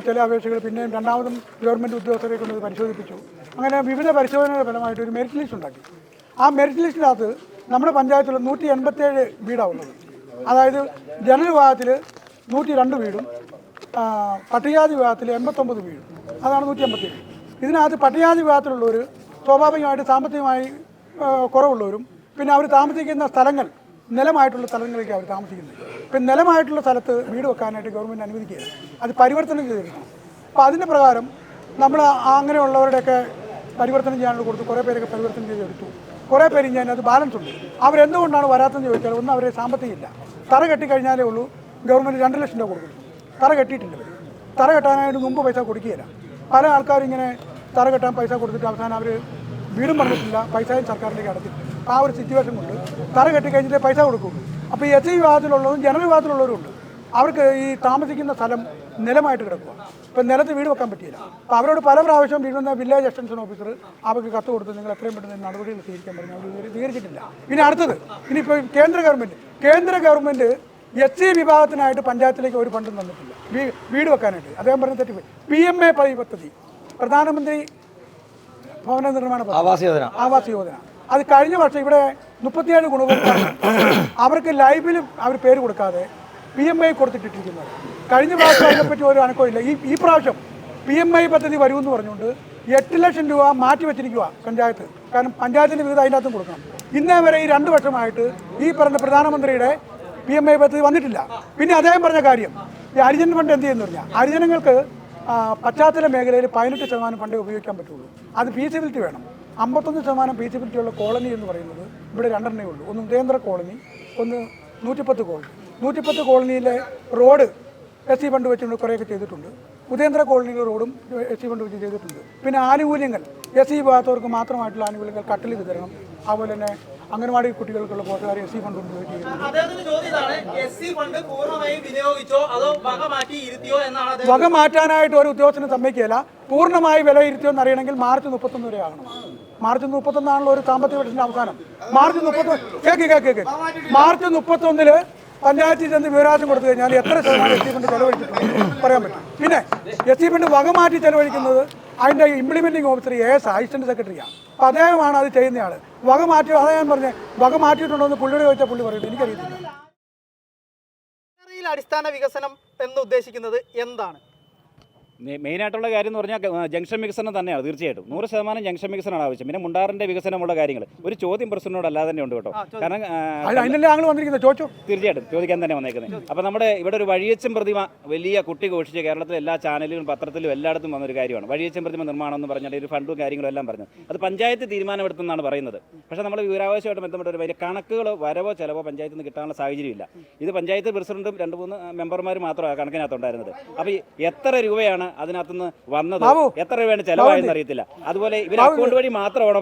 ചില അപേക്ഷകൾ പിന്നെയും രണ്ടാമതും ഗവൺമെൻറ് ഉദ്യോഗസ്ഥരെ കൊണ്ട് പരിശോധിപ്പിച്ചു. അങ്ങനെ വിവിധ പരിശോധനകളുടെ ഫലമായിട്ട് ഒരു മെറിറ്റ് ലിസ്റ്റ് ഉണ്ടാക്കി. ആ മെറിറ്റ് ലിസ്റ്റിനകത്ത് നമ്മുടെ പഞ്ചായത്തിൽ 187 വീടാണ് ഉള്ളത്. അതായത് ജനറൽ വിഭാഗത്തിൽ 102 വീടും പട്ടികജാതി വിഭാഗത്തിൽ 89 വീടും. അതാണ് 187. ഇതിനകത്ത് പട്ടികജാതി വിഭാഗത്തിലുള്ളവർ സ്വാഭാവികമായിട്ട് സാമ്പത്തികമായി കുറവുള്ളവരും പിന്നെ അവർ താമസിക്കുന്ന സ്ഥലങ്ങൾ നിലമായിട്ടുള്ള സ്ഥലങ്ങളിലേക്ക് അവർ താമസിക്കുന്നത്. ഇപ്പം നിലമായിട്ടുള്ള സ്ഥലത്ത് വീട് വെക്കാനായിട്ട് ഗവൺമെൻറ് അനുവദിക്കുകയാണ്. അത് പരിവർത്തനം ചെയ്തിരിക്കണം. അപ്പോൾ അതിൻ്റെ പ്രകാരം നമ്മൾ അങ്ങനെയുള്ളവരുടെയൊക്കെ പരിവർത്തനം ചെയ്യാനുള്ള കൊടുത്തു. കുറേ പേരൊക്കെ പരിവർത്തനം ചെയ്തെടുത്തു. കുറേ പേര് ഞാൻ അത് ബാലൻസ് ഉണ്ട്. അവരെന്തുകൊണ്ടാണ് വരാത്തതെന്ന് ചോദിച്ചാൽ ഒന്നും അവരെ സാമ്പത്തികമില്ല. തറ കെട്ടിക്കഴിഞ്ഞാലേ ഉള്ളൂ ഗവൺമെൻറ് 2 ലക്ഷം രൂപ കൊടുക്കുന്നു. തറ കെട്ടിയിട്ടില്ല. തറ കെട്ടാനായിട്ട് മുമ്പ് പൈസ കൊടുക്കുകയില്ല. പല ആൾക്കാരും ഇങ്ങനെ തറ കെട്ടാൻ പൈസ കൊടുത്തിട്ട് അവസാനം അവർ വീടും പറഞ്ഞിട്ടില്ല, പൈസയും സർക്കാരിലേക്ക് അടച്ചിട്ടില്ല. ആ ഒരു സിറ്റുവേഷൻ കൊണ്ട് തറ കെട്ടിക്കഴിഞ്ഞിട്ടേ പൈസ കൊടുക്കുള്ളൂ. അപ്പോൾ ഈ SC വിഭാഗത്തിലുള്ളതും ജനറൽ വിഭാഗത്തിലുള്ളവരും ഉണ്ട്. അവർക്ക് ഈ താമസിക്കുന്ന സ്ഥലം നിലമായിട്ട് കിടക്കുക. ഇപ്പം നിലത്ത് വീട് വെക്കാൻ പറ്റിയില്ല. അപ്പോൾ അവരോട് പല പ്രാവശ്യം വീഴുന്ന വില്ലേജ് എക്സ്റ്റൻഷൻ ഓഫീസർ അവർക്ക് കത്ത് കൊടുത്ത് നിങ്ങൾ എത്രയും പെട്ടെന്ന് നടപടികൾ സ്വീകരിക്കാൻ പറഞ്ഞു. അവർ സ്വീകരിച്ചിട്ടില്ല. ഇനി അടുത്തത്, ഇനിയിപ്പോൾ കേന്ദ്ര ഗവൺമെൻറ് SC വിഭാഗത്തിനായിട്ട് പഞ്ചായത്തിലേക്ക് ഒരു ഫണ്ടും തന്നിട്ടില്ല വീട് വെക്കാനായിട്ട്. അദ്ദേഹം പറഞ്ഞ തെറ്റിപ്പോയി. PMA പദ്ധതി, പ്രധാനമന്ത്രി ഭവന നിർമ്മാണ ആവാസ് യോജന. അത് കഴിഞ്ഞ വർഷം ഇവിടെ 37 ഗുണഭോക്താക്കൾ അവർക്ക് ലൈഫിലും അവർ പേര് കൊടുക്കാതെ PMI കൊടുത്തിട്ടിരിക്കുന്നത്. കഴിഞ്ഞ പ്രാവശ്യം അതിനെപ്പറ്റി ഒരു അനക്കമില്ല. ഈ പ്രാവശ്യം PMI പദ്ധതി വരുമെന്ന് പറഞ്ഞുകൊണ്ട് 8 ലക്ഷം രൂപ മാറ്റി വെച്ചിരിക്കുക പഞ്ചായത്ത്. കാരണം പഞ്ചായത്തിൻ്റെ വിവിധ അതിനകത്തും കൊടുക്കണം. ഇന്നേ വരെ ഈ 2 വർഷമായിട്ട് ഈ പറഞ്ഞ പ്രധാനമന്ത്രിയുടെ PMI പദ്ധതി വന്നിട്ടില്ല. പിന്നെ അദ്ദേഹം പറഞ്ഞ കാര്യം, ഈ ഹരിജൻ ഫണ്ട് എന്ത് ചെയ്യുന്നു പറഞ്ഞാൽ ഹരിജനങ്ങൾക്ക് പശ്ചാത്തല മേഖലയിൽ 18% ഫണ്ടേ ഉപയോഗിക്കാൻ പറ്റുള്ളൂ. അത് ഫീസിബിലിറ്റി വേണം. 51% ഫീസിബിലിറ്റി ഉള്ള കോളനി എന്ന് പറയുന്നത് ഇവിടെ 2 ഉള്ളൂ. ഒന്ന് ഉദയേന്ദ്ര കോളനി, ഒന്ന് 110 കോളനി. 110 കോളനിയിലെ റോഡ് SC ഫണ്ട് വെച്ചുകൊണ്ട് കുറേയൊക്കെ ചെയ്തിട്ടുണ്ട്. ഉദയേന്ദ്ര കോളനിയിലെ റോഡും SC ഫണ്ട് വെച്ച് ചെയ്തിട്ടുണ്ട്. പിന്നെ ആനുകൂല്യങ്ങൾ SC വിഭാഗത്തവർക്ക് മാത്രമായിട്ടുള്ള ആനുകൂല്യങ്ങൾ കട്ടിൽ വിതരണം, അതുപോലെ തന്നെ അംഗൻവാടി കുട്ടികൾക്കുള്ള പോഷകാഹാരം SC ഫണ്ട് ഉപയോഗിച്ച് വക മാറ്റാനായിട്ട് ഒരു ഉദ്യോഗസ്ഥനെ സമ്മതിക്കുകയില്ല. പൂർണ്ണമായി വിലയിരുത്തിയോ എന്നറിയണമെങ്കിൽ മാർച്ച് 31 വരെ ആകണം. മാർച്ച് 31 ഒരു സാമ്പത്തിക വർഷത്തിന്റെ അവസാനം. മാർച്ച് 31 മാർച്ച് 31 പഞ്ചായത്തിൽ ചെന്ന് വിവരാശം കൊടുത്തു കഴിഞ്ഞാൽ എത്ര ശതമാനം SC ഫണ്ട് ചെലവഴിച്ചിട്ടുണ്ട് പറയാൻ പറ്റും. പിന്നെ SC ഫണ്ട് വക മാറ്റി ചെലവഴിക്കുന്നത് അതിൻ്റെ ഇംപ്ലിമെൻറ്റിംഗ് ഓഫീസർ AS അസിസ്റ്റന്റ് സെക്രട്ടറിയാണ്. അപ്പോൾ അദ്ദേഹമാണ് അത് ചെയ്യുന്നയാൾ. വക മാറ്റി, അതാ ഞാൻ പറഞ്ഞത്, വക മാറ്റിയിട്ടുണ്ടോ എന്ന് പുള്ളിയോട് ചോദിച്ചാൽ പുള്ളി പറയുന്നത് എനിക്കറിയത്തില്ല. അടിസ്ഥാന വികസനം എന്ന് ഉദ്ദേശിക്കുന്നത് എന്താണ്? മെയിനായിട്ടുള്ള കാര്യം എന്ന് പറഞ്ഞാൽ ജംഗ്ഷൻ വികസനം തന്നെയാണ്. തീർച്ചയായിട്ടും 100% ജംഗ്ഷൻ വികസനമാണ് ആവശ്യം. പിന്നെ മുണ്ടാറിൻ്റെ വികസനമുള്ള കാര്യങ്ങൾ ഒരു ചോദ്യം പ്രസിഡന്റിനോട് അല്ലാതെ തന്നെ ഉണ്ട് കേട്ടോ. കാരണം തീർച്ചയായിട്ടും ചോദിക്കാൻ തന്നെ വന്നേക്കുന്നത്. അപ്പോൾ നമ്മുടെ ഇവിടെ ഒരു വഴിയച്ചൻ പ്രതിമ വലിയ കുട്ടി ഘോഷിച്ച് കേരളത്തിലെ എല്ലാ ചാനലിലും പത്രത്തിലും എല്ലായിടത്തും വന്നൊരു കാര്യമാണ്. വഴിയച്ചൻ പ്രതിമ നിർമ്മാണം എന്ന് പറഞ്ഞാൽ ഒരു ഫണ്ടും കാര്യങ്ങളും എല്ലാം പറഞ്ഞത് അത് പഞ്ചായത്ത് തീരുമാനമെടുത്തെന്നാണ് പറയുന്നത്. പക്ഷേ നമ്മൾ വിവരാവകാശമായിട്ട് ബന്ധപ്പെട്ട ഒരു വലിയ കണക്കുകൾ വരവോ ചിലവോ പഞ്ചായത്തിൽ നിന്ന് കിട്ടാനുള്ള സാഹചര്യമില്ല. ഇത് പഞ്ചായത്ത് പ്രസിഡന്റും 2-3 മെമ്പർമാർ മാത്രമാണ് കണക്കിനകത്തുണ്ടായിരുന്നത്. അപ്പോൾ എത്ര രൂപയാണ് അതിനകത്തുനിന്ന് വന്നത്, എത്ര രൂപയാണ് ചെലവായെന്ന് അറിയത്തില്ല. അതുപോലെ ഇവർ അക്കൗണ്ട് വഴി മാത്രമാണ്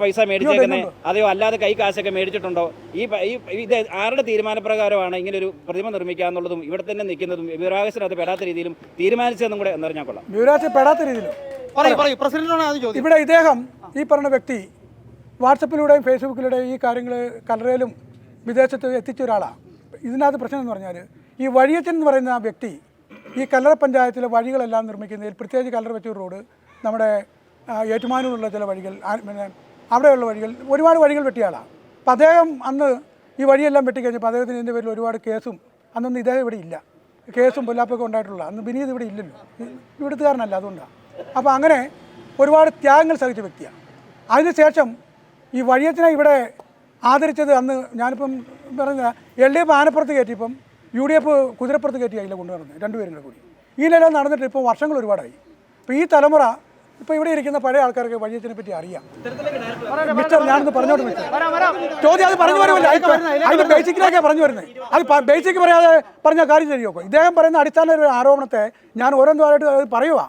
പൈസ മേടിച്ചേക്കുന്നത്, അതെയോ അല്ലാതെ കൈ കാശൊക്കെ മേടിച്ചിട്ടുണ്ടോ? ഇത് ആരുടെ തീരുമാനപ്രകാരമാണ് ഇങ്ങനെ ഒരു പ്രതിമ നിർമ്മിക്കുക എന്നുള്ളതും ഇവിടെ തന്നെ നിൽക്കുന്നതും വിവരാവകാശത്തിനകത്ത് പെടാത്ത രീതിയിലും തീരുമാനിച്ചതെന്നും കൂടെ എന്നറിഞ്ഞാൽ കൊള്ളാം. പെടാത്ത രീതിയിലും ഇവിടെ ഇദ്ദേഹം ഈ പറഞ്ഞ വ്യക്തി വാട്സപ്പിലൂടെയും ഫേസ്ബുക്കിലൂടെയും ഈ കാര്യങ്ങൾ കലറയിലും വിദേശത്ത് എത്തിച്ച ഒരാളാണ്. ഇതിനകത്ത് പ്രശ്നം എന്ന് പറഞ്ഞാൽ ഈ വഴിയച്ചൻ എന്ന് പറയുന്ന ആ വ്യക്തി ഈ കല്ലറ പഞ്ചായത്തിലെ വഴികളെല്ലാം നിർമ്മിക്കുന്നതിൽ, പ്രത്യേകിച്ച് കല്ലറ വെച്ചൂർ റോഡ്, നമ്മുടെ ഏറ്റുമാനൂരുള്ള ചില വഴികൾ, പിന്നെ അവിടെയുള്ള വഴികൾ, ഒരുപാട് വഴികൾ വെട്ടിയ ആളാണ്. അപ്പോൾ അദ്ദേഹം അന്ന് ഈ വഴിയെല്ലാം വെട്ടിക്കഴിഞ്ഞപ്പോൾ അദ്ദേഹത്തിന് ഇതിൻ്റെ പേരിൽ ഒരുപാട് കേസും, അന്നൊന്നും ഇദ്ദേഹം ഇവിടെ ഇല്ല, കേസും പൊല്ലാപ്പൊക്കെ ഉണ്ടായിട്ടുള്ള, അന്ന് വിനീത് ഇവിടെ ഇല്ലല്ലോ, ഇവിടുത്തുകാരനല്ല, അതുകൊണ്ടാണ്. അപ്പോൾ അങ്ങനെ ഒരുപാട് ത്യാഗങ്ങൾ സഹിച്ച വ്യക്തിയാണ്. അതിനുശേഷം ഈ വഴിയച്ചനെ ഇവിടെ ആദരിച്ചത് അന്ന് ഞാനിപ്പം പറഞ്ഞ LDF ആനപ്പുറത്ത് കയറ്റിയപ്പം UDF കുതിരപ്പുറത്ത് കയറ്റി അതിലെ കൊണ്ടുവരുന്നത് രണ്ടുപേരും കൂടി. ഈ നിലയിൽ നടന്നിട്ട് ഇപ്പോൾ വർഷങ്ങൾ ഒരുപാടായി. അപ്പോൾ ഈ തലമുറ ഇപ്പോൾ ഇവിടെ ഇരിക്കുന്ന പഴയ ആൾക്കാർക്ക് വഴിയച്ചനെ പറ്റി അറിയാം. മിസ്റ്റർ, ഞാനൊന്ന് പറഞ്ഞോട്ട് മിസ്റ്റർ, ചോദ്യം അത് പറഞ്ഞു വരുമല്ലോ, അതിൻ്റെ ബേസിക്കിലേക്കാണ് പറഞ്ഞു വരുന്നത്. അത് ബേസിക് പറയാതെ പറഞ്ഞ കാര്യം ശരിയോ? ഇദ്ദേഹം പറയുന്ന അടിസ്ഥാന ഒരു ആരോപണത്തെ ഞാൻ ഓരോന്നായിട്ട് അത് പറയുക.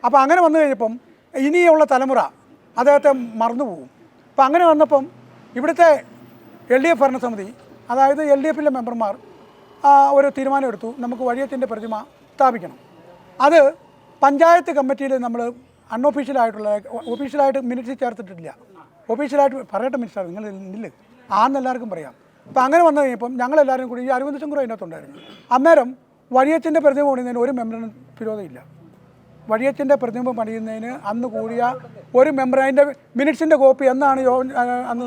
അപ്പോൾ അങ്ങനെ വന്നു കഴിഞ്ഞപ്പം ഇനിയുള്ള തലമുറ അദ്ദേഹത്തെ മറന്നുപോകും. അപ്പം അങ്ങനെ വന്നപ്പം ഇവിടുത്തെ LDF ഭരണസമിതി, അതായത് LDFിലെ മെമ്പർമാർ ഒരു തീരുമാനമെടുത്തു, നമുക്ക് വഴിയച്ചൻ്റെ പ്രതിമ സ്ഥാപിക്കണം. അത് പഞ്ചായത്ത് കമ്മിറ്റിയിൽ നമ്മൾ അൺഒഫീഷ്യലായിട്ടുള്ള, ഒഫീഷ്യലായിട്ട് മിനിറ്റ്സ് ചേർത്തിട്ടില്ല, ഒഫീഷ്യലായിട്ട് പറയട്ടെ മിനിസ്റ്റർ, നിങ്ങൾ ഇല്ല ആണെന്നെല്ലാവർക്കും പറയാം. അപ്പോൾ അങ്ങനെ വന്നു കഴിഞ്ഞപ്പം ഞങ്ങളെല്ലാവരും കൂടി, ഈ അരവിന്ദ് ശങ്കർ അതിനകത്തുണ്ടായിരുന്നു, അന്നേരം വഴിയച്ചൻ്റെ പ്രതിമ പണിയുന്നതിന് ഒരു മെമ്പറിന് വിരോധമില്ല. വഴിയച്ചൻ്റെ പ്രതിമ പണിയുന്നതിന് അന്ന് കൂടിയ ഒരു മെമ്പർ, അതിൻ്റെ മിനിറ്റ്സിൻ്റെ കോപ്പി എന്നാണ് അന്ന്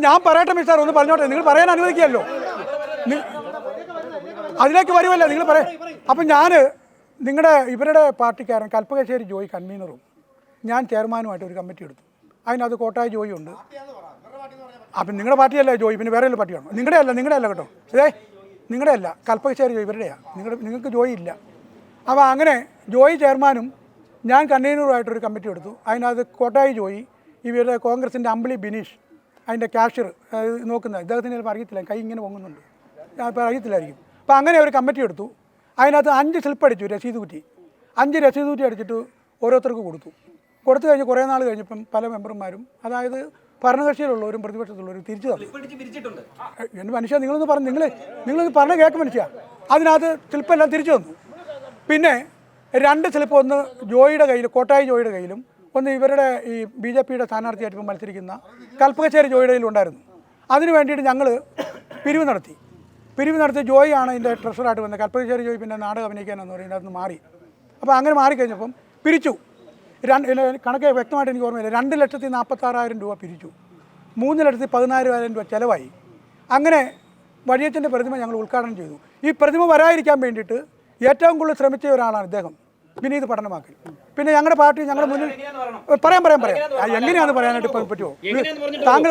ഞാൻ പറയട്ടെ മിസ്റ്റർ, ഒന്ന് പറഞ്ഞോട്ടെ, നിങ്ങൾ പറയാൻ അനുവദിക്കുകയല്ലോ, അതിലേക്ക് വരുമല്ലോ നിങ്ങൾ പറയാം. അപ്പം ഞാൻ ഇവരുടെ പാർട്ടിക്കാരൻ കൽപ്പകശ്ശേരി ജോയി കൺവീനറും ഞാൻ ചെയർമാനുമായിട്ട് ഒരു കമ്മിറ്റി എടുത്തു. അതിനകത്ത് കോട്ടായ ജോയി ഉണ്ട്. അപ്പം നിങ്ങളുടെ പാർട്ടിയല്ല ജോയി, പിന്നെ വേറെ വല്ല പാർട്ടിയാണോ? നിങ്ങളുടെ അല്ല കേട്ടോ, നിങ്ങളുടെ അല്ല, കൽപ്പകശ്ശേരി ജോയി ഇവരുടെയാണ്, നിങ്ങൾക്ക് ജോയി ഇല്ല. അപ്പോൾ അങ്ങനെ ജോയി ചെയർമാനും ഞാൻ കൺവീനറുമായിട്ടൊരു കമ്മിറ്റി എടുത്തു. അതിനകത്ത് കോട്ടായി ജോയി, ഇവരുടെ കോൺഗ്രസിൻ്റെ അമ്പിളി ബിനീഷ്, അതിൻ്റെ ക്യാഷ്യർ നോക്കുന്നത്, ഇദ്ദേഹത്തിന് ചിലപ്പോൾ അറിയത്തില്ല, കൈ ഇങ്ങനെ പൊങ്ങുന്നുണ്ട്, ഇപ്പോൾ അറിയത്തില്ലായിരിക്കും. അപ്പോൾ അങ്ങനെ ഒരു കമ്മിറ്റി എടുത്തു. അതിനകത്ത് 5 സ്ലിപ്പ് അടിച്ചു, രസീത് കുറ്റി 5 രസീത് കുറ്റി അടിച്ചിട്ട് ഓരോരുത്തർക്ക് കൊടുത്തു കഴിഞ്ഞ് കുറേ നാൾ കഴിഞ്ഞപ്പം പല മെമ്പർമാരും, അതായത് ഭരണകക്ഷിയിലുള്ളവരും പ്രതിപക്ഷത്തുള്ളവരും തിരിച്ചു തന്നു. എൻ്റെ മനുഷ്യ, നിങ്ങളൊന്ന് പറഞ്ഞ് കേൾക്കും മനുഷ്യ, അതിനകത്ത് സ്ലിപ്പെല്ലാം തിരിച്ചു തന്നു. പിന്നെ 2 സ്ലിപ്പ്, ഒന്ന് ജോയിയുടെ കയ്യിൽ, കോട്ടായി ജോയിയുടെ കയ്യിലും, ഒന്ന് ഇവരുടെ ഈ BJPയുടെ സ്ഥാനാർത്ഥിയായിട്ട് ഇപ്പോൾ മത്സരിക്കുന്ന കൽപ്പകശ്ശേരി ജോയിയുടെ കയ്യിലുണ്ടായിരുന്നു. അതിന് വേണ്ടിയിട്ട് ഞങ്ങൾ പിരിവ് നടത്തി. ജോയി ആണ് ഇതിൻ്റെ ട്രഷറായിട്ട് വന്നത്. കൽപ്പകശ്ശേരി ജോയി പിന്നെ നാടകം അഭിനയിക്കാനെന്ന് പറയുന്നത് അതിന് മാറി. അപ്പോൾ അങ്ങനെ മാറിക്കഴിഞ്ഞപ്പം പിരിച്ചു. കണക്ക് വ്യക്തമായിട്ട് എനിക്ക് ഓർമ്മയില്ല. 2,46,000 രൂപ പിരിച്ചു, 3,14,000 രൂപ ചിലവായി. അങ്ങനെ വഴിയച്ചൻ്റെ പ്രതിമ ഞങ്ങൾ ഉദ്ഘാടനം ചെയ്തു. ഈ പ്രതിമ വരാതിരിക്കാൻ വേണ്ടിയിട്ട് ഏറ്റവും കൂടുതൽ ശ്രമിച്ച ഒരാളാണ് ഇദ്ദേഹം, വിനീത് പഠനമാക്കൽ. പിന്നെ ഞങ്ങളുടെ പാർട്ടി, ഞങ്ങളുടെ മുന്നിൽ പറയാം എങ്ങനെയാണെന്ന് പറയാനായിട്ട് പറ്റുമോ? താങ്കൾ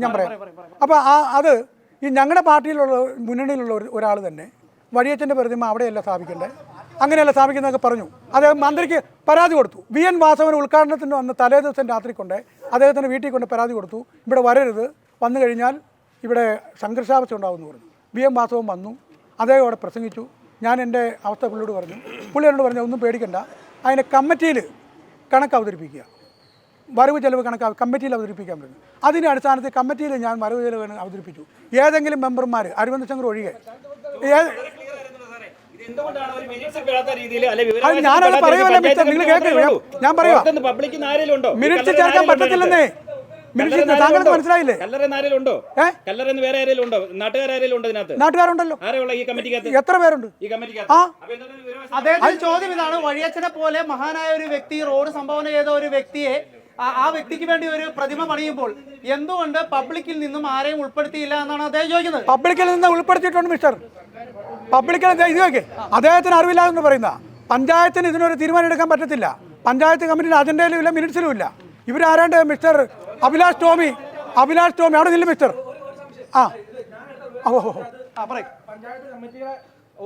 ഞാൻ പറയാം. അപ്പോൾ അത് ഈ ഞങ്ങളുടെ പാർട്ടിയിലുള്ള മുന്നണിയിലുള്ള ഒരാൾ തന്നെ വഴിയച്ചൻ്റെ പ്രതിമ അവിടെയല്ല സ്ഥാപിക്കേണ്ടത്, അങ്ങനെയല്ല സ്ഥാപിക്കുന്നതൊക്കെ പറഞ്ഞു. അദ്ദേഹം മന്ത്രിക്ക് പരാതി കൊടുത്തു. VN വാസവൻ ഉദ്ഘാടനത്തിന് വന്ന് തലേ ദിവസം രാത്രി കൊണ്ട് അദ്ദേഹത്തിൻ്റെ വീട്ടിൽ കൊണ്ട് പരാതി കൊടുത്തു, ഇവിടെ വരരുത്, വന്നു കഴിഞ്ഞാൽ ഇവിടെ സംഘർഷാവസ്ഥ ഉണ്ടാകുമെന്ന് പറഞ്ഞു. VM വാസവൻ വന്നു, അദ്ദേഹം അവിടെ പ്രസംഗിച്ചു. ഞാൻ എൻ്റെ അവസ്ഥ പുള്ളിയോട് പറഞ്ഞു. പുള്ളിയോട് പറഞ്ഞു ഒന്നും പേടിക്കണ്ട, അതിനെ കമ്മിറ്റിയിൽ കണക്ക് അവതരിപ്പിക്കുക, വരവ് ചെലവ് കണക്ക് കമ്മിറ്റിയിൽ അവതരിപ്പിക്കാൻ പറഞ്ഞു. അതിൻ്റെ അടിസ്ഥാനത്തിൽ കമ്മിറ്റിയിൽ ഞാൻ വരവ് ചെലവ് അവതരിപ്പിച്ചു. ഏതെങ്കിലും മെമ്പർമാർ അരവിന്ദ് ശങ്കർ ഒഴികെ ഞാനത് പറയുമല്ലോ മിസ്റ്റർ, നിങ്ങൾ കേൾക്കുക, ഞാൻ പറയാം. മിനിറ്റ്സ് ചേർക്കാൻ പറ്റത്തില്ലെന്നേ. താങ്കൾക്ക് മനസ്സിലായില്ലേ? നാട്ടുകാരുണ്ടല്ലോ, എത്ര പേരുണ്ട്? അദ്ദേഹത്തിന്റെ ചോദ്യം ഇതാണ്, വഴിയച്ഛനെ പോലെ മഹാനായ ഒരു വ്യക്തി റോഡ് സംഭാവന ചെയ്ത ഒരു വ്യക്തിയെ ആ വ്യക്തിക്ക് വേണ്ടി ഒരു പ്രതിമ പണിയുമ്പോൾ എന്തുകൊണ്ട് പബ്ലിക്കിൽ നിന്നും ആരെയും ഉൾപ്പെടുത്തിയില്ല എന്നാണ് അദ്ദേഹം ചോദിക്കുന്നത്. പബ്ലിക്കിൽ നിന്ന് ഉൾപ്പെടുത്തിയിട്ടുണ്ട് മിസ്റ്റർ. പബ്ലിക്കിൽ ഇത് നോക്കെ അദ്ദേഹത്തിന് അറിവില്ലാതെന്ന് പറയുന്ന പഞ്ചായത്തിന് ഇതിനൊരു തീരുമാനം എടുക്കാൻ പറ്റത്തില്ല. പഞ്ചായത്ത് കമ്മിറ്റിയുടെ അജണ്ടയിലും ഇല്ല, മിനിറ്റ്സിലും ഇല്ല. ഇവരാരാണ്ട് മിസ്റ്റർ അഭിലാഷ് ടോമി അവിടെ നില്ല മിസ്റ്റർ. പഞ്ചായത്ത് കമ്മിറ്റിയുടെ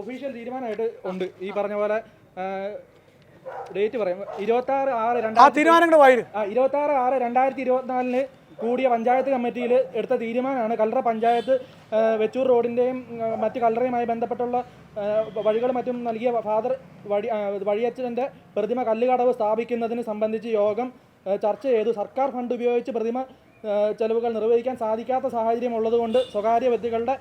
ഒഫീഷ്യൽ തീരുമാനമായിട്ട് ഉണ്ട്. ഈ പറഞ്ഞ പോലെ ഡേറ്റ് പറയും 26/6/2024 കൂടിയ പഞ്ചായത്ത് കമ്മിറ്റിയിൽ എടുത്ത തീരുമാനമാണ് കല്ലറ പഞ്ചായത്ത് വെച്ചൂർ റോഡിൻ്റെയും മറ്റ് കല്ലറയുമായി ബന്ധപ്പെട്ടുള്ള വഴികളും മറ്റും നൽകിയ ഫാദർ വഴിയച്ഛൻ്റെ പ്രതിമ കല്ലുകടവ് സ്ഥാപിക്കുന്നതിന് സംബന്ധിച്ച് യോഗം ചർച്ച ചെയ്തു. സർക്കാർ ഫണ്ട് ഉപയോഗിച്ച് പ്രതിമ ചെലവുകൾ നിർവഹിക്കാൻ സാധിക്കാത്ത സാഹചര്യം ഉള്ളതുകൊണ്ട് സ്വകാര്യ വ്യക്തികളുടെ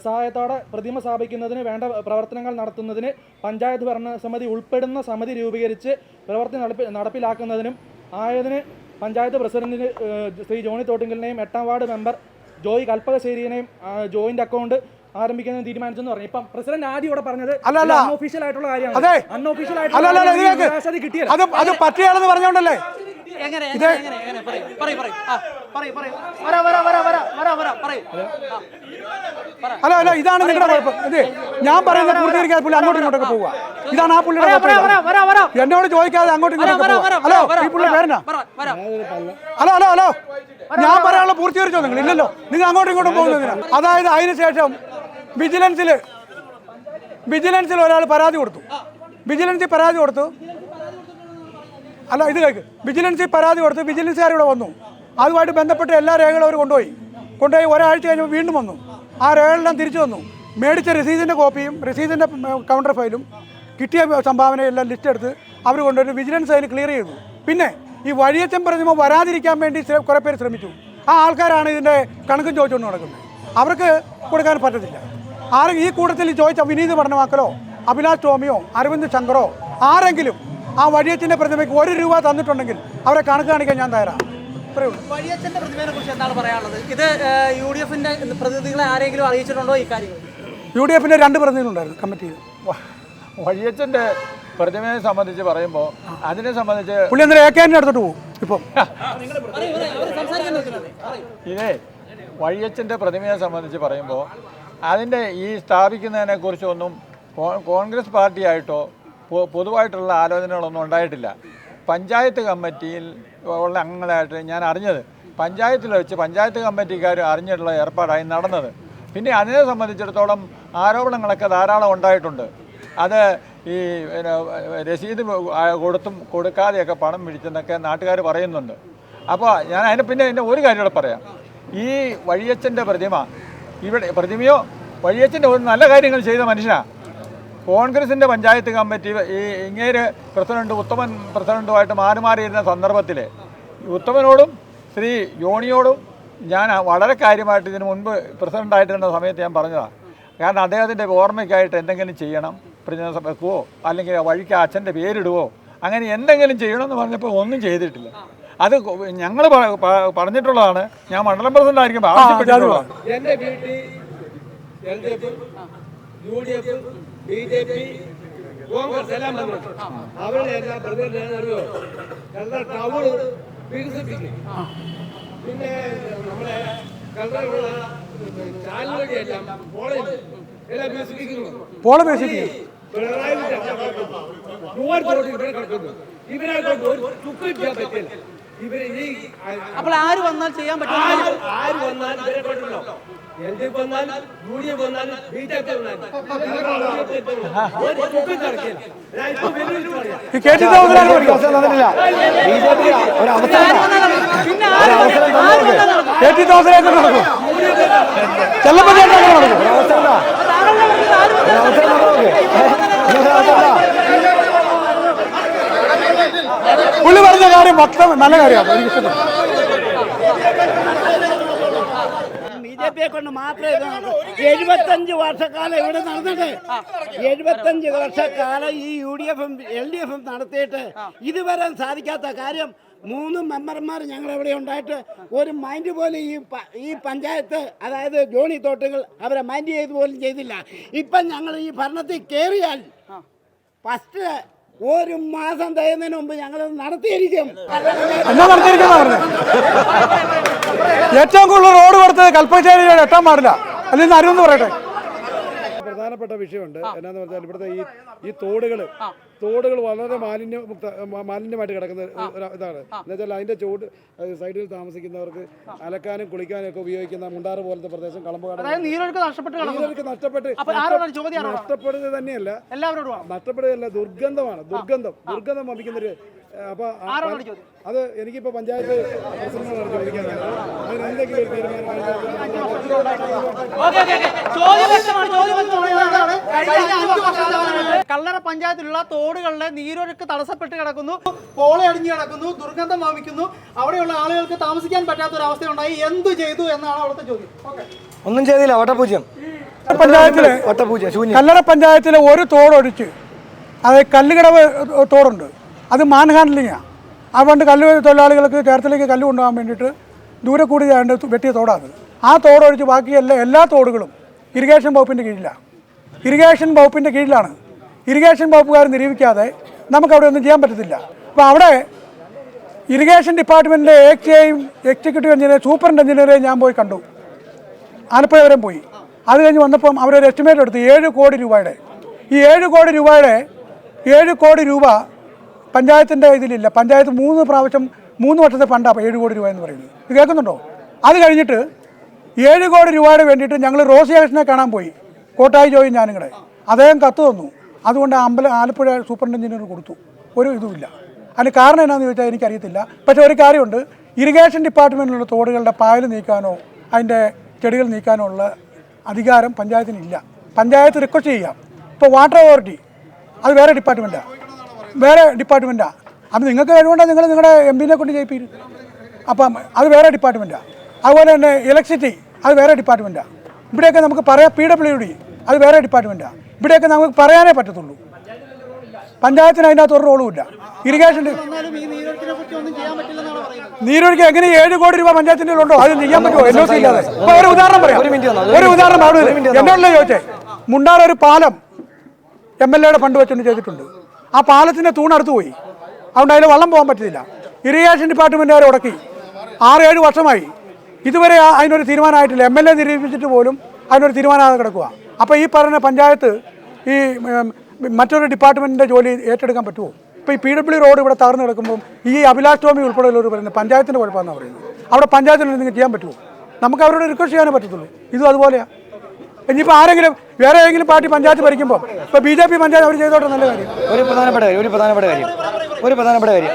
സഹായത്തോടെ പ്രതിമ സ്ഥാപിക്കുന്നതിന് വേണ്ട പ്രവർത്തനങ്ങൾ നടത്തുന്നതിന് പഞ്ചായത്ത് ഭരണസമിതി ഉൾപ്പെടുന്ന സമിതി രൂപീകരിച്ച് പ്രവർത്തി നടപ്പിലാക്കുന്നതിനും ആയതിന് പഞ്ചായത്ത് പ്രസിഡന്റിന് ശ്രീ ജോണി തോട്ടിങ്കലിനെയും 8ാം വാർഡ് മെമ്പർ ജോയി കൽപ്പകശ്ശേരിയെയും ജോയിന്റ് അക്കൗണ്ട് ആരംഭിക്കുന്നതിന് തീരുമാനിച്ചെന്ന് പറഞ്ഞു. ഇപ്പം പ്രസിഡന്റ് ആദ്യം ഇവിടെ പറഞ്ഞത് അൺഒഫീഷ്യൽ ആയിട്ടുള്ള കാര്യമാണ്. അൺഒഫീഷ്യൽ ആയിട്ടുള്ള അത് പറ്റിയാണെന്ന് പറഞ്ഞോണ്ടല്ലേ. അല്ല ഇതാണ് നിങ്ങളുടെ കുഴപ്പം. ഇത് ഞാൻ പറയുന്നത് പൂർത്തീകരിക്കാതെ പുള്ളി അങ്ങോട്ടും ഇങ്ങോട്ടൊക്കെ പോവുക. ഇതാണ് ആ പുള്ളിയുടെ എന്നോട് ചോദിക്കാതെ അങ്ങോട്ടും ഇങ്ങോട്ടൊക്കെ പോവുക. ഹലോ, ഈ പുള്ളി പേരെന്നാ? ഹലോ ഞാൻ പറയാനുള്ള പൂർത്തീകരിച്ചോ നിങ്ങൾ? ഇല്ലല്ലോ, നിങ്ങൾ അങ്ങോട്ടും ഇങ്ങോട്ടും പോകുന്നതിനാ. അതായത് അതിനുശേഷം വിജിലൻസിൽ ഒരാൾ പരാതി കൊടുത്തു. വിജിലൻസിൽ പരാതി കൊടുത്തു. വിജിലൻസുകാർ ഇവിടെ വന്നു. അതുമായിട്ട് ബന്ധപ്പെട്ട എല്ലാ രേഖകളും അവർ കൊണ്ടുപോയി ഒരാഴ്ച കഴിഞ്ഞപ്പോൾ വീണ്ടും വന്നു. ആ രേഖകളെല്ലാം തിരിച്ചു വന്നു. മേടിച്ച രസീതിൻ്റെ കോപ്പിയും രസീതിൻ്റെ കൗണ്ടർ ഫയലും കിട്ടിയ സംഭാവനയെല്ലാം ലിസ്റ്റ് എടുത്ത് അവർ കൊണ്ടുവന്ന് വിജിലൻസ് അതിൽ ക്ലിയർ ചെയ്തു. പിന്നെ ഈ വഴിയച്ഛൻ പ്രതിമ വരാതിരിക്കാൻ വേണ്ടി കുറേ പേര് ശ്രമിച്ചു. ആ ആൾക്കാരാണ് ഇതിൻ്റെ കണക്കും ചോദിച്ചുകൊണ്ട് നടക്കുന്നത്. അവർക്ക് കൊടുക്കാൻ പറ്റത്തില്ല. ഈ കൂട്ടത്തിൽ ചോദിച്ച വിനീത് പഠനമാക്കലോ അഭിലാഷ് ടോമിയോ അരവിന്ദ് ശങ്കറോ ആരെങ്കിലും ആ വഴിയച്ഛൻ്റെ പ്രതിമയ്ക്ക് 1 രൂപ തന്നിട്ടുണ്ടെങ്കിൽ അവരെ കണക്ക് കാണിക്കാൻ ഞാൻ തയ്യാറാണ്. വഴിയച്ഛൻ്റെ പ്രതിമയെ കുറിച്ച് എന്താണ് പറയാനുള്ളത്? ഇത് UDFന്റെ പ്രതിനിധികളെ ആരെങ്കിലും അറിയിച്ചിട്ടുണ്ടോ ഈ കാര്യങ്ങൾ? UDFന്റെ 2 പ്രതിനിധികളുണ്ടായിരുന്നു കമ്മിറ്റിയിൽ. വഴിയച്ഛൻ്റെ പ്രതിമയെ സംബന്ധിച്ച് പറയുമ്പോൾ അതിനെ സംബന്ധിച്ച് പുള്ളി എന്തെങ്കിലും AK-ന്റെ അടുത്തോട്ട് പോകും. ഇപ്പം ഇതേ വഴിയച്ഛൻ്റെ പ്രതിമയെ സംബന്ധിച്ച് പറയുമ്പോൾ അതിൻ്റെ ഈ സ്ഥാപിക്കുന്നതിനെ കുറിച്ചൊന്നും കോൺഗ്രസ് പാർട്ടിയായിട്ടോ പൊതുവായിട്ടുള്ള ആലോചനകളൊന്നും ഉണ്ടായിട്ടില്ല. പഞ്ചായത്ത് കമ്മിറ്റിയിൽ ഉള്ള അംഗങ്ങളായിട്ട് ഞാൻ അറിഞ്ഞത് പഞ്ചായത്തിൽ വെച്ച് പഞ്ചായത്ത് കമ്മിറ്റിക്കാർ അറിഞ്ഞിട്ടുള്ള ഏർപ്പാടായി നടന്നത്. പിന്നെ അതിനെ സംബന്ധിച്ചിടത്തോളം ആരോപണങ്ങളൊക്കെ ധാരാളം ഉണ്ടായിട്ടുണ്ട്. അത് ഈ രസീത് കൊടുത്തും കൊടുക്കാതെയൊക്കെ പണം പിടിച്ചെന്നൊക്കെ നാട്ടുകാർ പറയുന്നുണ്ട്. അപ്പോൾ ഞാൻ പിന്നെ ഒരു കാര്യം കൂടെ പറയാം. ഈ വഴിയച്ഛൻ്റെ പ്രതിമയോ വഴിയച്ഛൻ്റെ ഒരു നല്ല കാര്യങ്ങൾ ചെയ്ത മനുഷ്യനാണ്. കോൺഗ്രസിൻ്റെ പഞ്ചായത്ത് കമ്മിറ്റി ഈ ഇങ്ങേര് ഉത്തമൻ പ്രസിഡൻറ്റുമായിട്ട് മാറിയിരുന്ന സന്ദർഭത്തിൽ ഉത്തമനോടും ശ്രീ ജോണിയോടും ഞാൻ വളരെ കാര്യമായിട്ട് ഇതിന് മുൻപ് പ്രസിഡൻ്റായിട്ടിരുന്ന സമയത്ത് ഞാൻ പറഞ്ഞതാണ്. കാരണം അദ്ദേഹത്തിൻ്റെ ഓർമ്മയ്ക്കായിട്ട് എന്തെങ്കിലും ചെയ്യണം, പ്രതിമ വെക്കുവോ അല്ലെങ്കിൽ വഴിക്ക് അച്ഛൻ്റെ പേരിടുവോ അങ്ങനെ എന്തെങ്കിലും ചെയ്യണമെന്ന് പറഞ്ഞപ്പോൾ ഒന്നും ചെയ്തിട്ടില്ല. അത് ഞങ്ങൾ പറഞ്ഞിട്ടുള്ളതാണ്. ഞാൻ മണ്ഡലം പ്രസിഡന്റ് ആയിരിക്കും ആവശ്യപ്പെട്ടിട്ടുള്ളതാണ്. എൻ്റെ വീട്ടിൽ LDF, UDF, BJP, കോൺഗ്രസ് എല്ലാം വന്നിട്ടുണ്ട്. അവരുടെ എല്ലാ പ്രതിനിധിയോ കല്ലറ ടൗൺ വികസിപ്പിക്കും. പിന്നെ നമ്മുടെ കല്ലറയുള്ള ചാലുവഴിയെല്ലാം എല്ലാം വികസിപ്പിക്കുന്നു. പിണറായി ഇവരെ കൊണ്ട് ഒരു ചുക്ക് ചെയ്യാൻ പറ്റില്ല. അപ്പോൾ ആര് വന്നാൽ ചെയ്യാൻ പറ്റും? ആര് വന്നാൽ ഇവരെ കൊണ്ടല്ലോ LDF വന്നാൽ UDF വന്നാൽ BJP വന്നാൽ നടക്കും. ചെല്ലപ്പൻ ചേട്ടൻ അങ്ങനെ നടക്കും. പുള്ളി പറഞ്ഞ കാര്യം മൊത്തം നല്ല കാര്യമാണ്, എനിക്ക് ഇഷ്ടപ്പെട്ടു. BJP കൊണ്ട് മാത്രമേ ഇത് നടക്കൂ. 75 വർഷക്കാലം ഇവിടെ നടന്നിട്ട് 75 വർഷക്കാലം ഈ UDF LDF നടത്തിയിട്ട് ഇതുവരെ സാധിക്കാത്ത കാര്യം 3 മെമ്പർമാർ ഞങ്ങൾ ഇവിടെ ഉണ്ടായിട്ട് ഒരു മൈൻഡ് പോലും ഈ പഞ്ചായത്ത്, അതായത് ജോണി തോട്ടുകൾ അവരെ മൈൻഡ് ചെയ്ത് പോലും ചെയ്തില്ല. ഇപ്പം ഞങ്ങൾ ഈ ഭരണത്തിൽ കയറിയാൽ ഫസ്റ്റ് 1 മാസം തികയുന്നതിന് മുമ്പ് ഞങ്ങൾ നടത്തിയിരിക്കും. എന്നാ നടത്തിയിരിക്കുന്ന പറഞ്ഞത്? ഏറ്റവും കൂടുതൽ റോഡ് കൊടുത്തത് കൽപ്പശ്ശേരിയുടെ എത്താൻ പാടില്ല, അല്ലെങ്കിൽ അരുന്ന് പറയട്ടെ. പ്രധാനപ്പെട്ട വിഷയമുണ്ട്. എന്നാന്ന് പറഞ്ഞാൽ ഇവിടുത്തെ ഈ തോടുകൾ വളരെ മാലിന്യമായിട്ട് കിടക്കുന്ന ഇതാണ്. എന്നുവെച്ചാൽ അതിന്റെ സൈഡിൽ താമസിക്കുന്നവർക്ക് അലക്കാനും കുളിക്കാനും ഒക്കെ ഉപയോഗിക്കുന്ന മുണ്ടാറ് പോലത്തെ പ്രദേശം നഷ്ടപ്പെടുന്നത് തന്നെയല്ല, നഷ്ടപ്പെടുകയല്ല, ദുർഗന്ധം വമിക്കുന്നൊരു. അപ്പൊ അത് എനിക്കിപ്പോ പഞ്ചായത്ത് പ്രസിഡന്റിനോട് ചോദിക്കാനാണ് അതിനെന്തെങ്കിലും ഒരു കല്ലറ പഞ്ചായത്തിലുള്ള തോടുകളിലെ നീരൊഴുക്ക് തടസ്സപ്പെട്ട് കിടക്കുന്നു, പോളയടിഞ്ഞു കിടക്കുന്നു, ദുർഗന്ധം വമിക്കുന്നു, അവിടെയുള്ള ആളുകൾക്ക് താമസിക്കാൻ പറ്റാത്തൊരവസ്ഥയുണ്ടായി. എന്തു ചെയ്തു എന്നാണ് അവിടുത്തെ ചോദ്യം. ഒന്നും ചെയ്തില്ല, വട്ടപൂജ്യം. കല്ലറ പഞ്ചായത്തിലെ ഒരു തോടൊഴിച്ച്, അത് കല്ലുകടവ് തോടുണ്ട്, അത് മാൻ ഹാൻഡ്ലിങ്ങാണ്. അതുകൊണ്ട് കല്ല് തൊഴിലാളികൾക്ക് ചേർത്തലേക്ക് കല്ല് കൊണ്ടുപോകാൻ വേണ്ടിയിട്ട് ദൂരെ കൂടി വെട്ടിയ തോടാണ്. ആ തോടൊഴിച്ച് ബാക്കി എല്ലാ തോടുകളും ഇറിഗേഷൻ വകുപ്പിൻ്റെ കീഴിലാണ്. ഇറിഗേഷൻ വകുപ്പുകാർ നിരീക്ഷിക്കാതെ നമുക്കവിടെ ഒന്നും ചെയ്യാൻ പറ്റത്തില്ല. അപ്പോൾ അവിടെ ഇറിഗേഷൻ ഡിപ്പാർട്ട്മെൻറ്റിലെ AXAയും എക്സിക്യൂട്ടീവ് എഞ്ചിനീയർ, സൂപ്പറിൻ്റെ എഞ്ചിനീയറെ ഞാൻ പോയി കണ്ടു. ആലപ്പുഴ വരെ പോയി. അത് കഴിഞ്ഞ് വന്നപ്പം അവരൊരു എസ്റ്റിമേറ്റ് എടുത്തു 7 കോടി രൂപയുടെ. ഈ 7 കോടി രൂപ പഞ്ചായത്തിൻ്റെ ഇതിലില്ല. പഞ്ചായത്ത് 3 വർഷത്തെ ഫണ്ടാണ് 7 കോടി രൂപ എന്ന് പറയുന്നത്. ഇത് കേൾക്കുന്നുണ്ടോ? അത് കഴിഞ്ഞിട്ട് 7 കോടി രൂപയുടെ വേണ്ടിയിട്ട് ഞങ്ങൾ റോസി ആക്ഷനെ കാണാൻ പോയി, കോട്ടായി ജോയി ഞാനിങ്ങടെ. അദ്ദേഹം കത്ത് തന്നു. അതുകൊണ്ട് ആലപ്പുഴ സൂപ്പറിൻ്റെ എഞ്ചിനീയർ കൊടുത്തു. ഒരു ഇതുമില്ല. അതിന് കാരണം എന്നാന്ന് ചോദിച്ചാൽ എനിക്കറിയത്തില്ല. പക്ഷേ ഒരു കാര്യമുണ്ട്, ഇറിഗേഷൻ ഡിപ്പാർട്ട്മെൻറ്റിലുള്ള തോടുകളുടെ പായൽ നീക്കാനോ അതിൻ്റെ ചെടികൾ നീക്കാനോ ഉള്ള അധികാരം പഞ്ചായത്തിനില്ല. പഞ്ചായത്ത് റിക്വസ്റ്റ് ചെയ്യാം. ഇപ്പോൾ വാട്ടർ അതോറിറ്റി അത് വേറെ ഡിപ്പാർട്ട്മെൻറ്റാണ്. അപ്പം നിങ്ങൾക്ക് കഴിവുകൊണ്ടാണ് നിങ്ങൾ നിങ്ങളുടെ MPനെ കൊണ്ട് ചെയ്യിപ്പിക്കും. അപ്പം അത് വേറെ ഡിപ്പാർട്ട്മെൻറ്റാണ്. അതുപോലെ തന്നെ ഇലക്ട്രിസിറ്റി അത് വേറെ ഡിപ്പാർട്ട്മെൻറ്റാണ്. ഇവിടെയൊക്കെ നമുക്ക് പറയാം PWD അത് വേറെ ഡിപ്പാർട്ട്മെൻറ്റാണ്. ഇവിടെയൊക്കെ നമുക്ക് പറയാനേ പറ്റത്തുള്ളൂ. പഞ്ചായത്തിന് അതിനകത്ത് ഒരു റോളും ഇല്ല. ഇറിഗേഷൻ നീരൊഴുക്ക് എങ്ങനെ 7 കോടി രൂപ പഞ്ചായത്തിൻ്റെ ഉണ്ടോ? അത് ചെയ്യാൻ പറ്റുമോ? LOC ഇല്ലാതെ. ഇപ്പോൾ ഒരു ഉദാഹരണം പറയാം. എന്നോടല്ലേ ചോദിച്ചേ, മുണ്ടാർ ഒരു പാലം MLAയുടെ ഫണ്ട് വെച്ചുകൊണ്ട് ചെയ്തിട്ടുണ്ട്. ആ പാലത്തിൻ്റെ തൂണടുത്ത് പോയി, അതുകൊണ്ട് അതിൽ വെള്ളം പോകാൻ പറ്റില്ല. ഇറിഗേഷൻ ഡിപ്പാർട്ട്മെൻറ്റുകാർ ഉടക്കി 6-7 വർഷമായി, ഇതുവരെ അതിനൊരു തീരുമാനമായിട്ടില്ല. MLA നിരീക്ഷിച്ചിട്ട് പോലും അതിനൊരു തീരുമാനമാകാതെ കിടക്കുക. അപ്പോൾ ഈ പറഞ്ഞ പഞ്ചായത്ത് ഈ മറ്റൊരു ഡിപ്പാർട്ട്മെൻറ്റിൻ്റെ ജോലി ഏറ്റെടുക്കാൻ പറ്റുമോ? ഇപ്പോൾ ഈ PWD റോഡ് ഇവിടെ തകർന്ന് കിടക്കുമ്പോൾ ഈ അഭിലാഷ് ടോമി ഉൾപ്പെടെയുള്ളവർ പറയുന്നത് പഞ്ചായത്തിൻ്റെ കുഴപ്പമെന്നാണ് പറയുന്നത്. അവിടെ പഞ്ചായത്തിന് എന്തെങ്കിലും ചെയ്യാൻ പറ്റുമോ? നമുക്ക് അവരോട് റിക്വസ്റ്റ് ചെയ്യാനേ പറ്റത്തുള്ളൂ. ഇതും അതുപോലെയാണ്. ഇനിയിപ്പോൾ ആരെങ്കിലും വേറെ ഏതെങ്കിലും പാർട്ടി പഞ്ചായത്ത് ഭരിക്കുമ്പോൾ ഇപ്പോൾ BJP പഞ്ചായത്ത് അവർ ചെയ്തോട്ടെ, നല്ല കാര്യം. ഒരു പ്രധാനപ്പെട്ട കാര്യം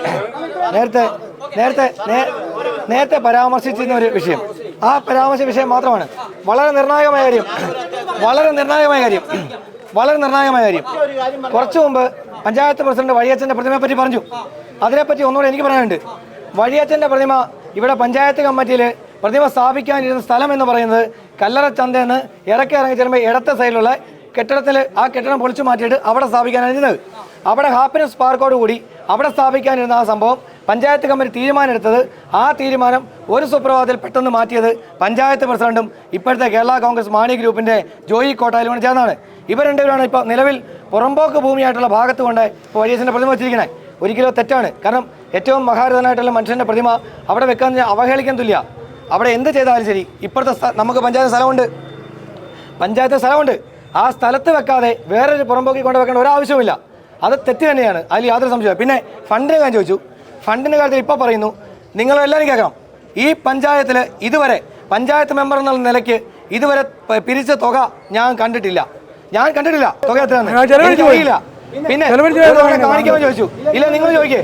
നേരത്തെ പരാമർശിച്ചിരുന്ന ഒരു വിഷയം, ആ പരാമർശ വിഷയം മാത്രമാണ്. വളരെ നിർണായകമായ കാര്യം. കുറച്ചു മുമ്പ് പഞ്ചായത്ത് പ്രസിഡന്റ് വഴിയച്ഛൻ്റെ പ്രതിമയെ പറ്റി പറഞ്ഞു. അതിനെപ്പറ്റി ഒന്നുകൂടെ എനിക്ക് പറയാനുണ്ട്. വഴിയച്ഛൻ്റെ പ്രതിമ ഇവിടെ പഞ്ചായത്ത് കമ്മിറ്റിയിൽ പ്രതിമ സ്ഥാപിക്കാനിരുന്ന സ്ഥലം എന്ന് പറയുന്നത് കല്ലറ ചന്തയെന്ന് ഇറങ്ങി ചെല്ലുമ്പോൾ ഇടത്തെ സൈഡിലുള്ള കെട്ടിടത്തിൽ ആ കെട്ടിടം പൊളിച്ചു മാറ്റിയിട്ട് അവിടെ സ്ഥാപിക്കാനിരുന്നത്. അവിടെ ഹാപ്പിനെസ് പാർക്കോട് കൂടി അവിടെ സ്ഥാപിക്കാനിരുന്ന ആ സംഭവം പഞ്ചായത്ത് കമ്മിറ്റി തീരുമാനമെടുത്തത്, ആ തീരുമാനം ഒരു സുപ്രഭാതത്തിൽ പെട്ടെന്ന് മാറ്റിയത് പഞ്ചായത്ത് പ്രസിഡന്റും ഇപ്പോഴത്തെ കേരള കോൺഗ്രസ് മാണി ഗ്രൂപ്പിൻ്റെ ജോയി കോട്ടായിലും കൂടി ചേർന്നാണ്. ഇവർ രണ്ടുപേരാണ് ഇപ്പോൾ നിലവിൽ പുറമ്പോക്ക് ഭൂമിയായിട്ടുള്ള ഭാഗത്ത് കൊണ്ട് ഇപ്പോൾ വഴിയച്ഛൻ്റെ പ്രതിമ വെച്ചിരിക്കുന്നത്. ഒരിക്കലും തെറ്റാണ്. കാരണം ഏറ്റവും മഹാരഥനായിട്ടുള്ള മനുഷ്യൻ്റെ പ്രതിമ അവിടെ വെക്കാൻ അവഹേളിക്കാൻ തുല്യ. അവിടെ എന്ത് ചെയ്താലും ശരി, ഇപ്പോഴത്തെ നമുക്ക് പഞ്ചായത്ത് സ്ഥലമുണ്ട്, ആ സ്ഥലത്ത് വെക്കാതെ വേറൊരു പുറമ്പോക്കി കൊണ്ട് വെക്കേണ്ട ഒരാവശ്യമില്ല. അത് തെറ്റ് തന്നെയാണ്, അതിൽ യാതൊരു സംശയവും. പിന്നെ ഫണ്ടിന് ഞാൻ ചോദിച്ചു, ഫണ്ടിൻ്റെ കാര്യത്തിൽ ഇപ്പോൾ പറയുന്നു, നിങ്ങളെല്ലാവരും കേൾക്കണം, ഈ പഞ്ചായത്തിൽ ഇതുവരെ പഞ്ചായത്ത് മെമ്പർ എന്നുള്ള നിലയ്ക്ക് ഇതുവരെ പിരിച്ച തുക ഞാൻ കണ്ടിട്ടില്ല. തുക എത്രയാണ് അറിയില്ല. പിന്നെ കാണിക്കാൻ ചോദിച്ചു, ഇല്ല നിങ്ങൾ ചോദിക്കേ,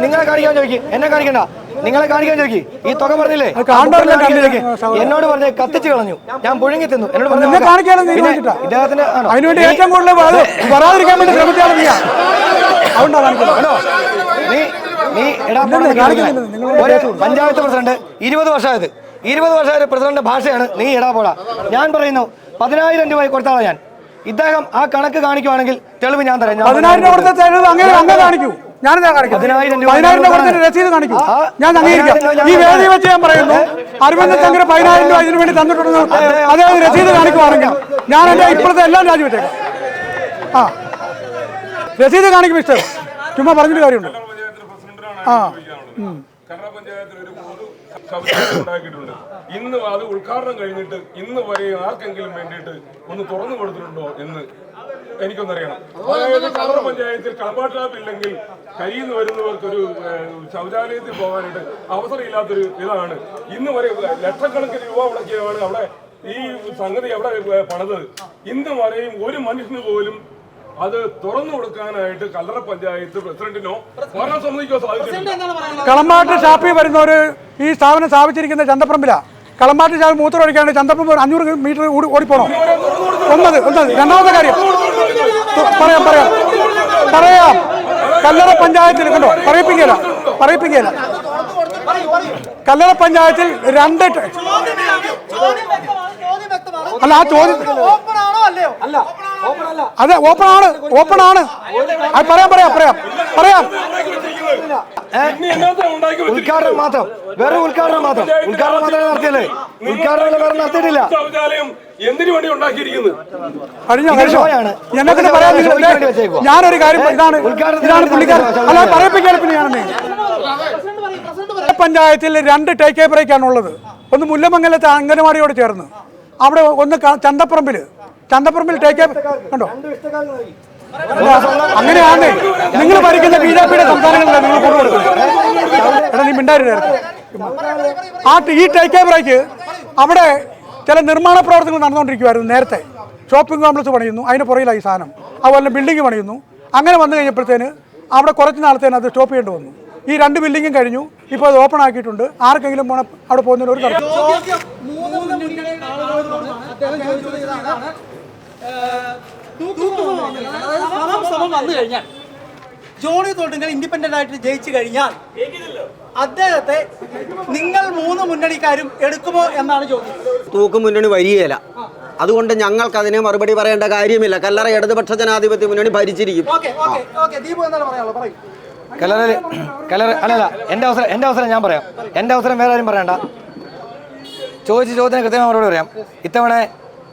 നിങ്ങളെ കാണിക്കാൻ ചോദിക്കേ, എന്നെ കാണിക്കണ്ട. നിങ്ങളെ കാണിക്കാൻ ചോദിക്കും ഈ തുക പറഞ്ഞില്ലേ കാണണ്ടവരെല്ലാം കാണിക്കാൻ കണ്ടില്ലേ? ചോദിക്ക്. എന്നോട് പറഞ്ഞ് കത്തിച്ച് കളഞ്ഞു, ഞാൻ പുഴുങ്ങി തിന്നു. എന്നോട് പറഞ്ഞു നിന്നെ കാണിക്കാനൊന്നും തീരുമാനിച്ചിട്ടാ. ഇദ്ദേഹത്തിന് ആണോ? അതിനുവേണ്ടി ഏറ്റവും കൂടുതൽ വരാതിരിക്കാൻ വേണ്ടി ശ്രമിച്ചാണ് നീ. അതുകൊണ്ടാ കാണിക്കുന്നത്. നീ ഒരു പഞ്ചായത്ത് പ്രസിഡന്റ് 20 വർഷമായത് 20 വർഷമായത് പ്രസിഡന്റ് ഭാഷയാണ് നീ ഇടാപോടാ. ഞാൻ പറയുന്നു 10,000 രൂപ കൊടുത്താളാ ഞാൻ. ഇദ്ദേഹം ആ കണക്ക് കാണിക്കുവാണെങ്കിൽ തെളിവ് ഞാൻ തരാം. 10,000 രൂപ കൊടുത്ത തെളിവ് അങ്ങനെ കാണിക്കൂ. ഞാനിതാ കാണിക്കും. 10,000 രൂപ കൊടുത്തിട്ട് രസീത് കാണിക്കൂ. ഞാൻ അംഗീകരിക്കാം. ഈ വേദി വെച്ച് ഞാൻ പറയുന്നു, അരവിന്ദ് ചന്ദ്ര 10,000 രൂപ ഇതിനു വേണ്ടി തന്നിട്ടുണ്ടെന്ന് അദ്ദേഹം രസീത് കാണിക്കുവാണെങ്കിൽ ഞാൻ എൻ്റെ ഇപ്പോഴത്തെ എല്ലാം രാജിവെച്ചേക്കാം. ആ രസീത് കാണിക്കും മിസ്റ്റർ. ചുമ്മാ പറഞ്ഞിട്ട് കാര്യമുണ്ട്. കല്ലറ പഞ്ചായത്തിൽ ഒരു പൊതു ശൗചാലയം ഉണ്ടാക്കിയിട്ടുണ്ട്. ഇന്ന് അത് ഉദ്ഘാടനം കഴിഞ്ഞിട്ട് ഇന്ന് വരെ ആർക്കെങ്കിലും വേണ്ടിയിട്ട് ഒന്ന് തുറന്നു കൊടുത്തിട്ടുണ്ടോ എന്ന് എനിക്കൊന്നറിയണം. അതായത് കല്ലറ പഞ്ചായത്തിൽ കളപ്പാട്ടാപ്പില്ലെങ്കിൽ കരിയിൽ വരുന്നവർക്കൊരു ശൗചാലയത്തിൽ പോകാനായിട്ട് അവസരമില്ലാത്തൊരു ഇതാണ്. ഇന്ന് വരെ ലക്ഷക്കണക്കിന് രൂപ മുടക്കിയാണ് അവിടെ ഈ സംഗതി അവിടെ പണിതത്. ഇന്ന് വരെയും ഒരു മനുഷ്യന് പോലും അത് തുറന്നു കൊടുക്കാനായിട്ട് കല്ലറ പഞ്ചായത്ത് പ്രസിഡന്റിനോ ഭരണസമിതിക്കോ സാധിച്ചിട്ടില്ല. കളമ്പാട്ട് ഷാപ്പിൽ വരുന്നവർ ഈ സ്ഥാപനം സ്ഥാപിച്ചിരിക്കുന്ന ചന്തപ്പറമ്പിലാണ്. കളമ്പാട്ട് ഷാപ്പ് മൂത്രം ഒഴിക്കാണ്ട് ചന്തപ്പറമ്പ് 500 മീറ്റർ ഓടിപ്പോണോ? ഒന്നത്. രണ്ടാമത്തെ കാര്യം പറയാം. കല്ലറ പഞ്ചായത്തിൽ കണ്ടോ, പറയിപ്പിക്കുകയില്ല. കല്ലറ പഞ്ചായത്തിൽ 2 അല്ല ആ ചോദ്യം അതെ ഓപ്പൺ ആണ്. അത് പറയാം. ഉദ്ഘാടനം മാത്രം നടത്തിയല്ലേ? ഉദ്ഘാടനം വേറെ നടത്തിയിട്ടില്ല. എന്തിനു വേണ്ടി ഉണ്ടാക്കിയിരിക്കുന്നത്? എന്നെ പറയാൻ ഞാനൊരു കാര്യം ഇതാണ് പുള്ളിക്കാരൻ അല്ല പറയിപ്പിക്കാൻ. പിന്നെ ഞാനെന്നേ പഞ്ചായത്തിൽ 2 ടേക്ക് എ ബ്രേക്കാണ് ഉള്ളത്. ഒന്ന് മുല്ലമംഗലത്തെ അംഗനവാടിയോട് ചേർന്ന്, അവിടെ ഒന്ന് ചന്തപ്പറമ്പിൽ ടേക്ക് എ കണ്ടോ. അങ്ങനെയാണേ നിങ്ങൾ ഭരിക്കുന്ന BJP-യുടെ സംസ്ഥാനങ്ങളിലാണ് നിങ്ങൾ കൊണ്ടുകൊടുക്കുന്നത്. എടാ നീ മിണ്ടായിരുന്നു. ഈ ടേക്ക് എ ബ്രേക്ക് അവിടെ ചില നിർമ്മാണ പ്രവർത്തനങ്ങൾ നടന്നുകൊണ്ടിരിക്കുമായിരുന്നു. നേരത്തെ ഷോപ്പിംഗ് കോംപ്ലക്സ് പണിയുന്നു, അതിന് പുറകിലായി സാധനം. അതുപോലെ ബിൽഡിംഗ് പണിയുന്നു. അങ്ങനെ വന്നു കഴിഞ്ഞപ്പോഴത്തേന് അവിടെ കുറച്ച് നാളത്തേന് അത് സ്റ്റോപ്പ് ചെയ്യേണ്ടി വന്നു. ഈ 2 ബിൽഡിങ്ങും കഴിഞ്ഞു. ഇപ്പോൾ അത് ഓപ്പൺ ആക്കിയിട്ടുണ്ട്. ആർക്കെങ്കിലും അവിടെ പോകുന്നതിന് ഒരു തടസ്സം. ജോണി തോട്ടിങ്ങൾ ഇൻഡിപെൻഡന്റ് ആയിട്ട് ജയിച്ചു കഴിഞ്ഞാൽ അദ്ദേഹത്തെ നിങ്ങൾ 3 മുന്നണിക്കാരും എടുക്കുമോ എന്നാണ് ചോദ്യം. തൂക്ക് മുന്നണി വരികയില്ല. അതുകൊണ്ട് ഞങ്ങൾക്ക് അതിനെ മറുപടി പറയേണ്ട കാര്യമില്ല. കല്ലറ ഇടതുപക്ഷ ജനാധിപത്യ മുന്നണി ഭരിച്ചിരിക്കും. കല്ലറ അല്ലല്ല, എൻ്റെ അവസരം ഞാൻ പറയാം. എൻ്റെ അവസരം വേറെ ആരും പറയണ്ട. ചോദിച്ച ചോദ്യത്തിന് കൃത്യമായി മറുപടി പറയാം. ഇത്തവണ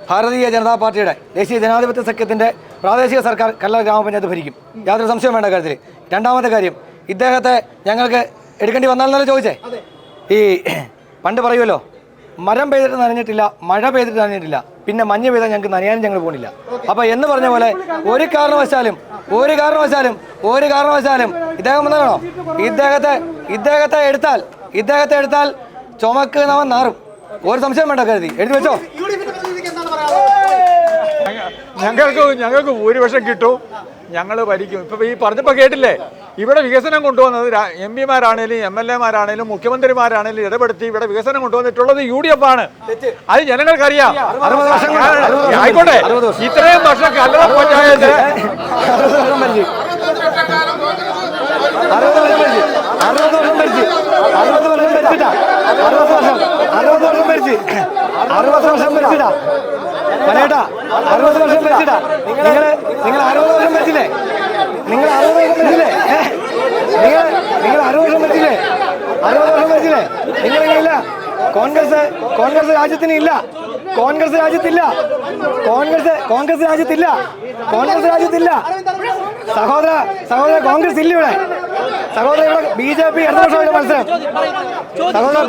ഭാരതീയ ജനതാ പാർട്ടിയുടെ ദേശീയ ജനാധിപത്യ സഖ്യത്തിൻ്റെ പ്രാദേശിക സർക്കാർ കല്ലറ ഗ്രാമപഞ്ചായത്ത് ഭരിക്കും. യാതൊരു സംശയം വേണ്ട കാര്യത്തിൽ. രണ്ടാമത്തെ കാര്യം, ഇദ്ദേഹത്തെ ഞങ്ങൾക്ക് എടുക്കേണ്ടി വന്നാലെന്നല്ല ചോദിച്ചേ. ഈ പണ്ട് പറയുമല്ലോ, മരം പെയ്തിട്ട് നനഞ്ഞിട്ടില്ല, മഴ പെയ്തിട്ട് നനഞ്ഞിട്ടില്ല, പിന്നെ മഞ്ഞ് പെയ്താൽ ഞങ്ങൾക്ക് നനയാനും ഞങ്ങൾ പോകുന്നില്ല. അപ്പോൾ എന്ന് പറഞ്ഞ പോലെ ഒരു കാരണവശാലും ഇദ്ദേഹം വന്നാണോ ഇദ്ദേഹത്തെ എടുത്താൽ ചുമക്കുന്നവൻ നാറും. ഒരു സംശയം വേണ്ട കരുതി എഴുതി വെച്ചോ. ഞങ്ങൾക്ക് ഭൂരിപക്ഷം കിട്ടും, ഞങ്ങൾ ഭരിക്കും. ഇപ്പം ഈ പറഞ്ഞപ്പോൾ കേട്ടില്ലേ, ഇവിടെ വികസനം കൊണ്ടുവന്നത് MP-മാരാണേലും MLA-മാരാണേലും മുഖ്യമന്ത്രിമാരാണേലും ഇടപെടുത്തി ഇവിടെ വികസനം കൊണ്ടുവന്നിട്ടുള്ളത് UDF ആണ്. അത് ജനങ്ങൾക്കറിയാം. ആയിക്കോട്ടെ, ഇത്രയും വർഷം കല്ലറ പഞ്ചായത്ത് 60 വർഷം ഭരിച്ചിട്ടാ പറയട്ടാ. 60 വർഷം ഭരിച്ചിട്ടാ. നിങ്ങൾ 60 വർഷം ഭരിച്ചില്ലേ? നിങ്ങൾ 60 വർഷം ഭരിച്ചില്ലേ? നിങ്ങളില്ല. കോൺഗ്രസ് രാജ്യത്തിനില്ല. കോൺഗ്രസ് രാജ്യത്തില്ല. സഹോദര കോൺഗ്രസ് ഇല്ല ഇവിടെ. സഹോദര ഇവിടെ BJP ഇടതുപക്ഷമായിട്ട് മത്സരം. സഹോദര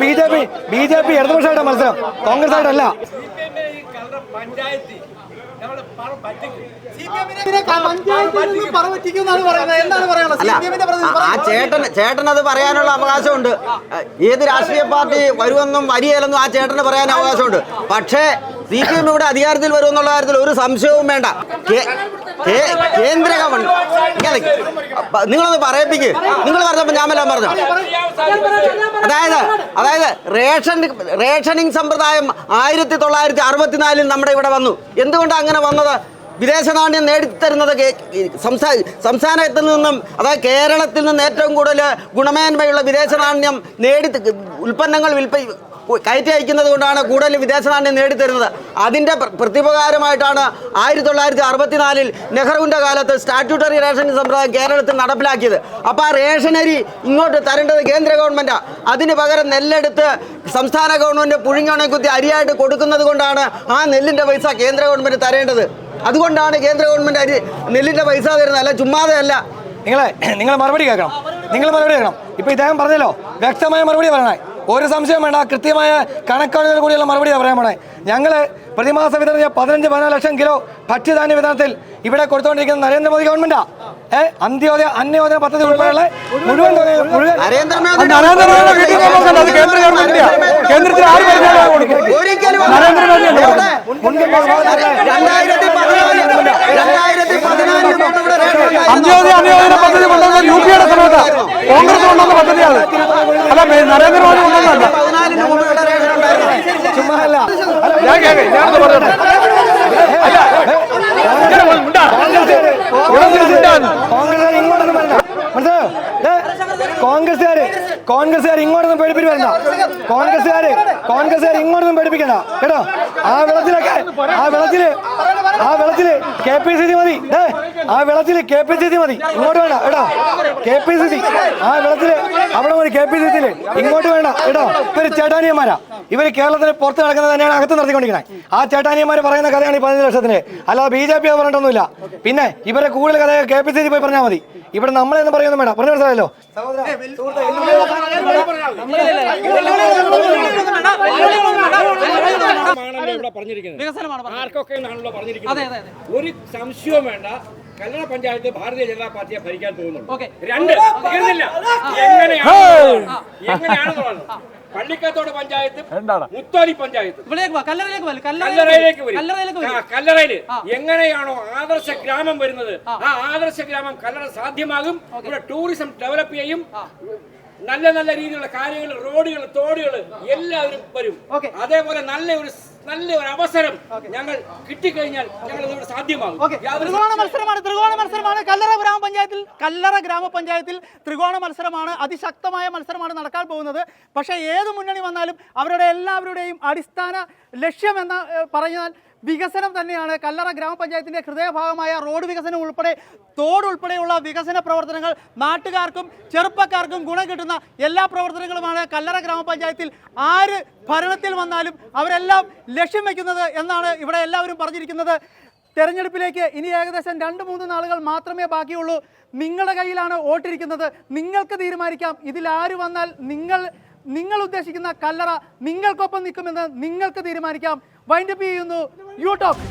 BJP ഇടതുപക്ഷമായിട്ട് മത്സരം, കോൺഗ്രസ് ആയിട്ടല്ല. ചേട്ടൻ അത് പറയാനുള്ള അവകാശമുണ്ട്. ഏത് രാഷ്ട്രീയ പാർട്ടി വരുമെന്നും വരികയില്ലെന്നും ആ ചേട്ടന് പറയാൻ അവകാശമുണ്ട്. പക്ഷേ CPM ഇവിടെ അധികാരത്തിൽ വരുമെന്നുള്ള കാര്യത്തിൽ ഒരു സംശയവും വേണ്ട. കേന്ദ്ര ഗവൺമെന്റ് നിങ്ങളൊന്ന് പറയിപ്പിക്ക്. നിങ്ങൾ പറഞ്ഞപ്പോൾ ഞാൻ എല്ലാം പറഞ്ഞു. അതായത് റേഷനിങ് സമ്പ്രദായം 1964 നമ്മുടെ ഇവിടെ വന്നു. എന്തുകൊണ്ടാണ് അങ്ങനെ വന്നത്? വിദേശ നാണ്യം നേടിത്തരുന്നത് സംസ്ഥാനത്തിൽ നിന്നും, അതായത് കേരളത്തിൽ നിന്ന് ഏറ്റവും കൂടുതൽ ഗുണമേന്മയുള്ള വിദേശ നാണ്യം ഉൽപ്പന്നങ്ങൾ കയറ്റി അയക്കുന്നത് കൊണ്ടാണ് കൂടുതൽ വിദേശ നാണ്യം നേടിത്തരുന്നത്. അതിൻ്റെ പ്രത്യുപകാരമായിട്ടാണ് 1964 നെഹ്റുവിൻ്റെ കാലത്ത് സ്റ്റാറ്റ്യൂട്ടറി റേഷനിങ് സമ്പ്രദായം കേരളത്തിൽ നടപ്പിലാക്കിയത്. അപ്പോൾ ആ റേഷനരി ഇങ്ങോട്ട് തരേണ്ടത് കേന്ദ്ര ഗവൺമെൻറ്റാണ്. അതിന് പകരം നെല്ലെടുത്ത് സംസ്ഥാന ഗവൺമെൻറ് പുഴുങ്ങണെ കുത്തി അരിയായിട്ട് കൊടുക്കുന്നത് കൊണ്ടാണ് ആ നെല്ലിൻ്റെ പൈസ കേന്ദ്ര ഗവൺമെൻറ് തരേണ്ടത്. അതുകൊണ്ടാണ് കേന്ദ്ര ഗവൺമെൻറ് നെല്ലിൻ്റെ പൈസ തരുന്നത്, അല്ല ചുമ്മാതെ അല്ല. നിങ്ങൾ മറുപടി കേൾക്കണം. ഇപ്പോൾ ഇദ്ദേഹം പറഞ്ഞല്ലോ, വ്യക്തമായ മറുപടി പറയണേ. ഒരു സംശയം വേണ്ട, കൃത്യമായ കണക്കോടുകൾ കൂടിയുള്ള മറുപടി പറയാൻ പോണേ. ഞങ്ങൾ പ്രതിമാസ വിതരണം 15-14 ലക്ഷം കിലോ ഭക്ഷ്യധാന്യ വിതരണത്തിൽ ഇവിടെ കൊടുത്തുകൊണ്ടിരിക്കുന്ന നരേന്ദ്രമോദി ഗവൺമെന്റാ. അന്ത്യോദയ അന്നയോജന പദ്ധതി ഉൾപ്പെടെയുള്ള മുഴുവൻ അന്ത്യോദയ അന്നയോജന പദ്ധതി കൊണ്ടുവന്ന UPയുടെ സമയത്ത് കോൺഗ്രസ് കൊണ്ടുവന്ന പദ്ധതിയാണ്. അല്ല, നരേന്ദ്രമോദി കൊണ്ടുവന്നല്ല. ചുമ്മാല്ല കോൺഗ്രസ്സുകാർ ഇങ്ങോട്ടൊന്നും പേടിപ്പിച്ച് വരണ്ട. കോൺഗ്രസ്സുകാർ ഇങ്ങോട്ടൊന്നും പേടിപ്പിക്കണ്ട കേട്ടോ. ആ വെള്ളത്തില് KPCC മതി. ആ വെള്ളത്തില് KPCC മതി, ഇങ്ങോട്ട് വേണ്ട കേട്ടോ. KPCC ആ വെള്ളത്തില് അവിടെ മതി. KPCC ഇങ്ങോട്ട് വേണ്ട കേട്ടോ. ഇവര് ചേട്ടാനിയന്മാരാ. ഇവര് കേരളത്തിന് പുറത്ത് നടക്കുന്നത് തന്നെയാണ് അകത്ത് നടത്തിക്കൊണ്ടിരിക്കുന്നത്. ആ ചേട്ടാനിയന്മാർ പറയുന്ന കഥയാണ് ഈ 15 ലക്ഷത്തിന്, അല്ലാതെ BJP അത് പറഞ്ഞിട്ടൊന്നുമില്ല. പിന്നെ ഇവരെ കൂടുതൽ കഥ KPCC പോയി പറഞ്ഞാൽ മതി. ഇവിടെ നമ്മളെന്ന് പറയുന്നത് വേണ്ട. പറഞ്ഞു മനസ്സിലായല്ലോ. ഒരു സംശയവും വേണ്ട, കല്ലറ പഞ്ചായത്ത് ഭാരതീയ ജനതാ പാർട്ടിയെ ഭരിക്കാൻ പോകുന്നുണ്ട്. 2 തീർന്നില്ല. എങ്ങനെയാണെന്നുള്ളത് പള്ളിക്കത്തോട് പഞ്ചായത്ത്, മുത്തോലി പഞ്ചായത്ത്, കല്ലറയില് എങ്ങനെയാണോ ആദർശ ഗ്രാമം വരുന്നത്, ആ ആദർശ ഗ്രാമം കല്ലറ സാധ്യമാകും. ഇവിടെ ടൂറിസം ഡെവലപ്പ് ചെയ്യും. നല്ല നല്ല രീതിയിലുള്ള കാര്യങ്ങൾ, റോഡുകൾ, തോടുകൾ എല്ലാവരും വരും. അതേപോലെ നല്ല ഒരു അവസരം ഞങ്ങൾ കിട്ടിക്കഴിഞ്ഞാൽ ഞങ്ങൾ ഇവിടെ സാധ്യമാകും. ത്രികോണ മത്സരമാണ് കല്ലറ ഗ്രാമപഞ്ചായത്തിൽ ത്രികോണ മത്സരമാണ്. അതിശക്തമായ മത്സരമാണ് നടക്കാൻ പോകുന്നത്. പക്ഷേ ഏത് മുന്നണി വന്നാലും അവരുടെ എല്ലാവരുടെയും അടിസ്ഥാന ലക്ഷ്യമെന്ന് പറഞ്ഞാൽ വികസനം തന്നെയാണ്. കല്ലറ ഗ്രാമപഞ്ചായത്തിൻ്റെ ഹൃദയഭാഗമായ റോഡ് വികസനം ഉൾപ്പെടെ തോടുൾപ്പെടെയുള്ള വികസന പ്രവർത്തനങ്ങൾ നാട്ടുകാർക്കും ചെറുപ്പക്കാർക്കും ഗുണം കിട്ടുന്ന എല്ലാ പ്രവർത്തനങ്ങളുമാണ് കല്ലറ ഗ്രാമപഞ്ചായത്തിൽ ആര് ഭരണത്തിൽ വന്നാലും അവരെല്ലാം ലക്ഷ്യം വയ്ക്കുന്നത് എന്നാണ് ഇവിടെ എല്ലാവരും പറഞ്ഞിരിക്കുന്നത്. തെരഞ്ഞെടുപ്പിലേക്ക് ഇനി ഏകദേശം 2-3 നാളുകൾ മാത്രമേ ബാക്കിയുള്ളൂ. നിങ്ങളുടെ കയ്യിലാണ് വോട്ടിരിക്കുന്നത്. നിങ്ങൾക്ക് തീരുമാനിക്കാം ഇതിൽ ആര് വന്നാൽ നിങ്ങൾ ഉദ്ദേശിക്കുന്ന കല്ലറ നിങ്ങൾക്കൊപ്പം നിൽക്കുമെന്ന് നിങ്ങൾക്ക് തീരുമാനിക്കാം. വൈൻഡപ്പ് ചെയ്യുന്നു യു ടോക്ക്.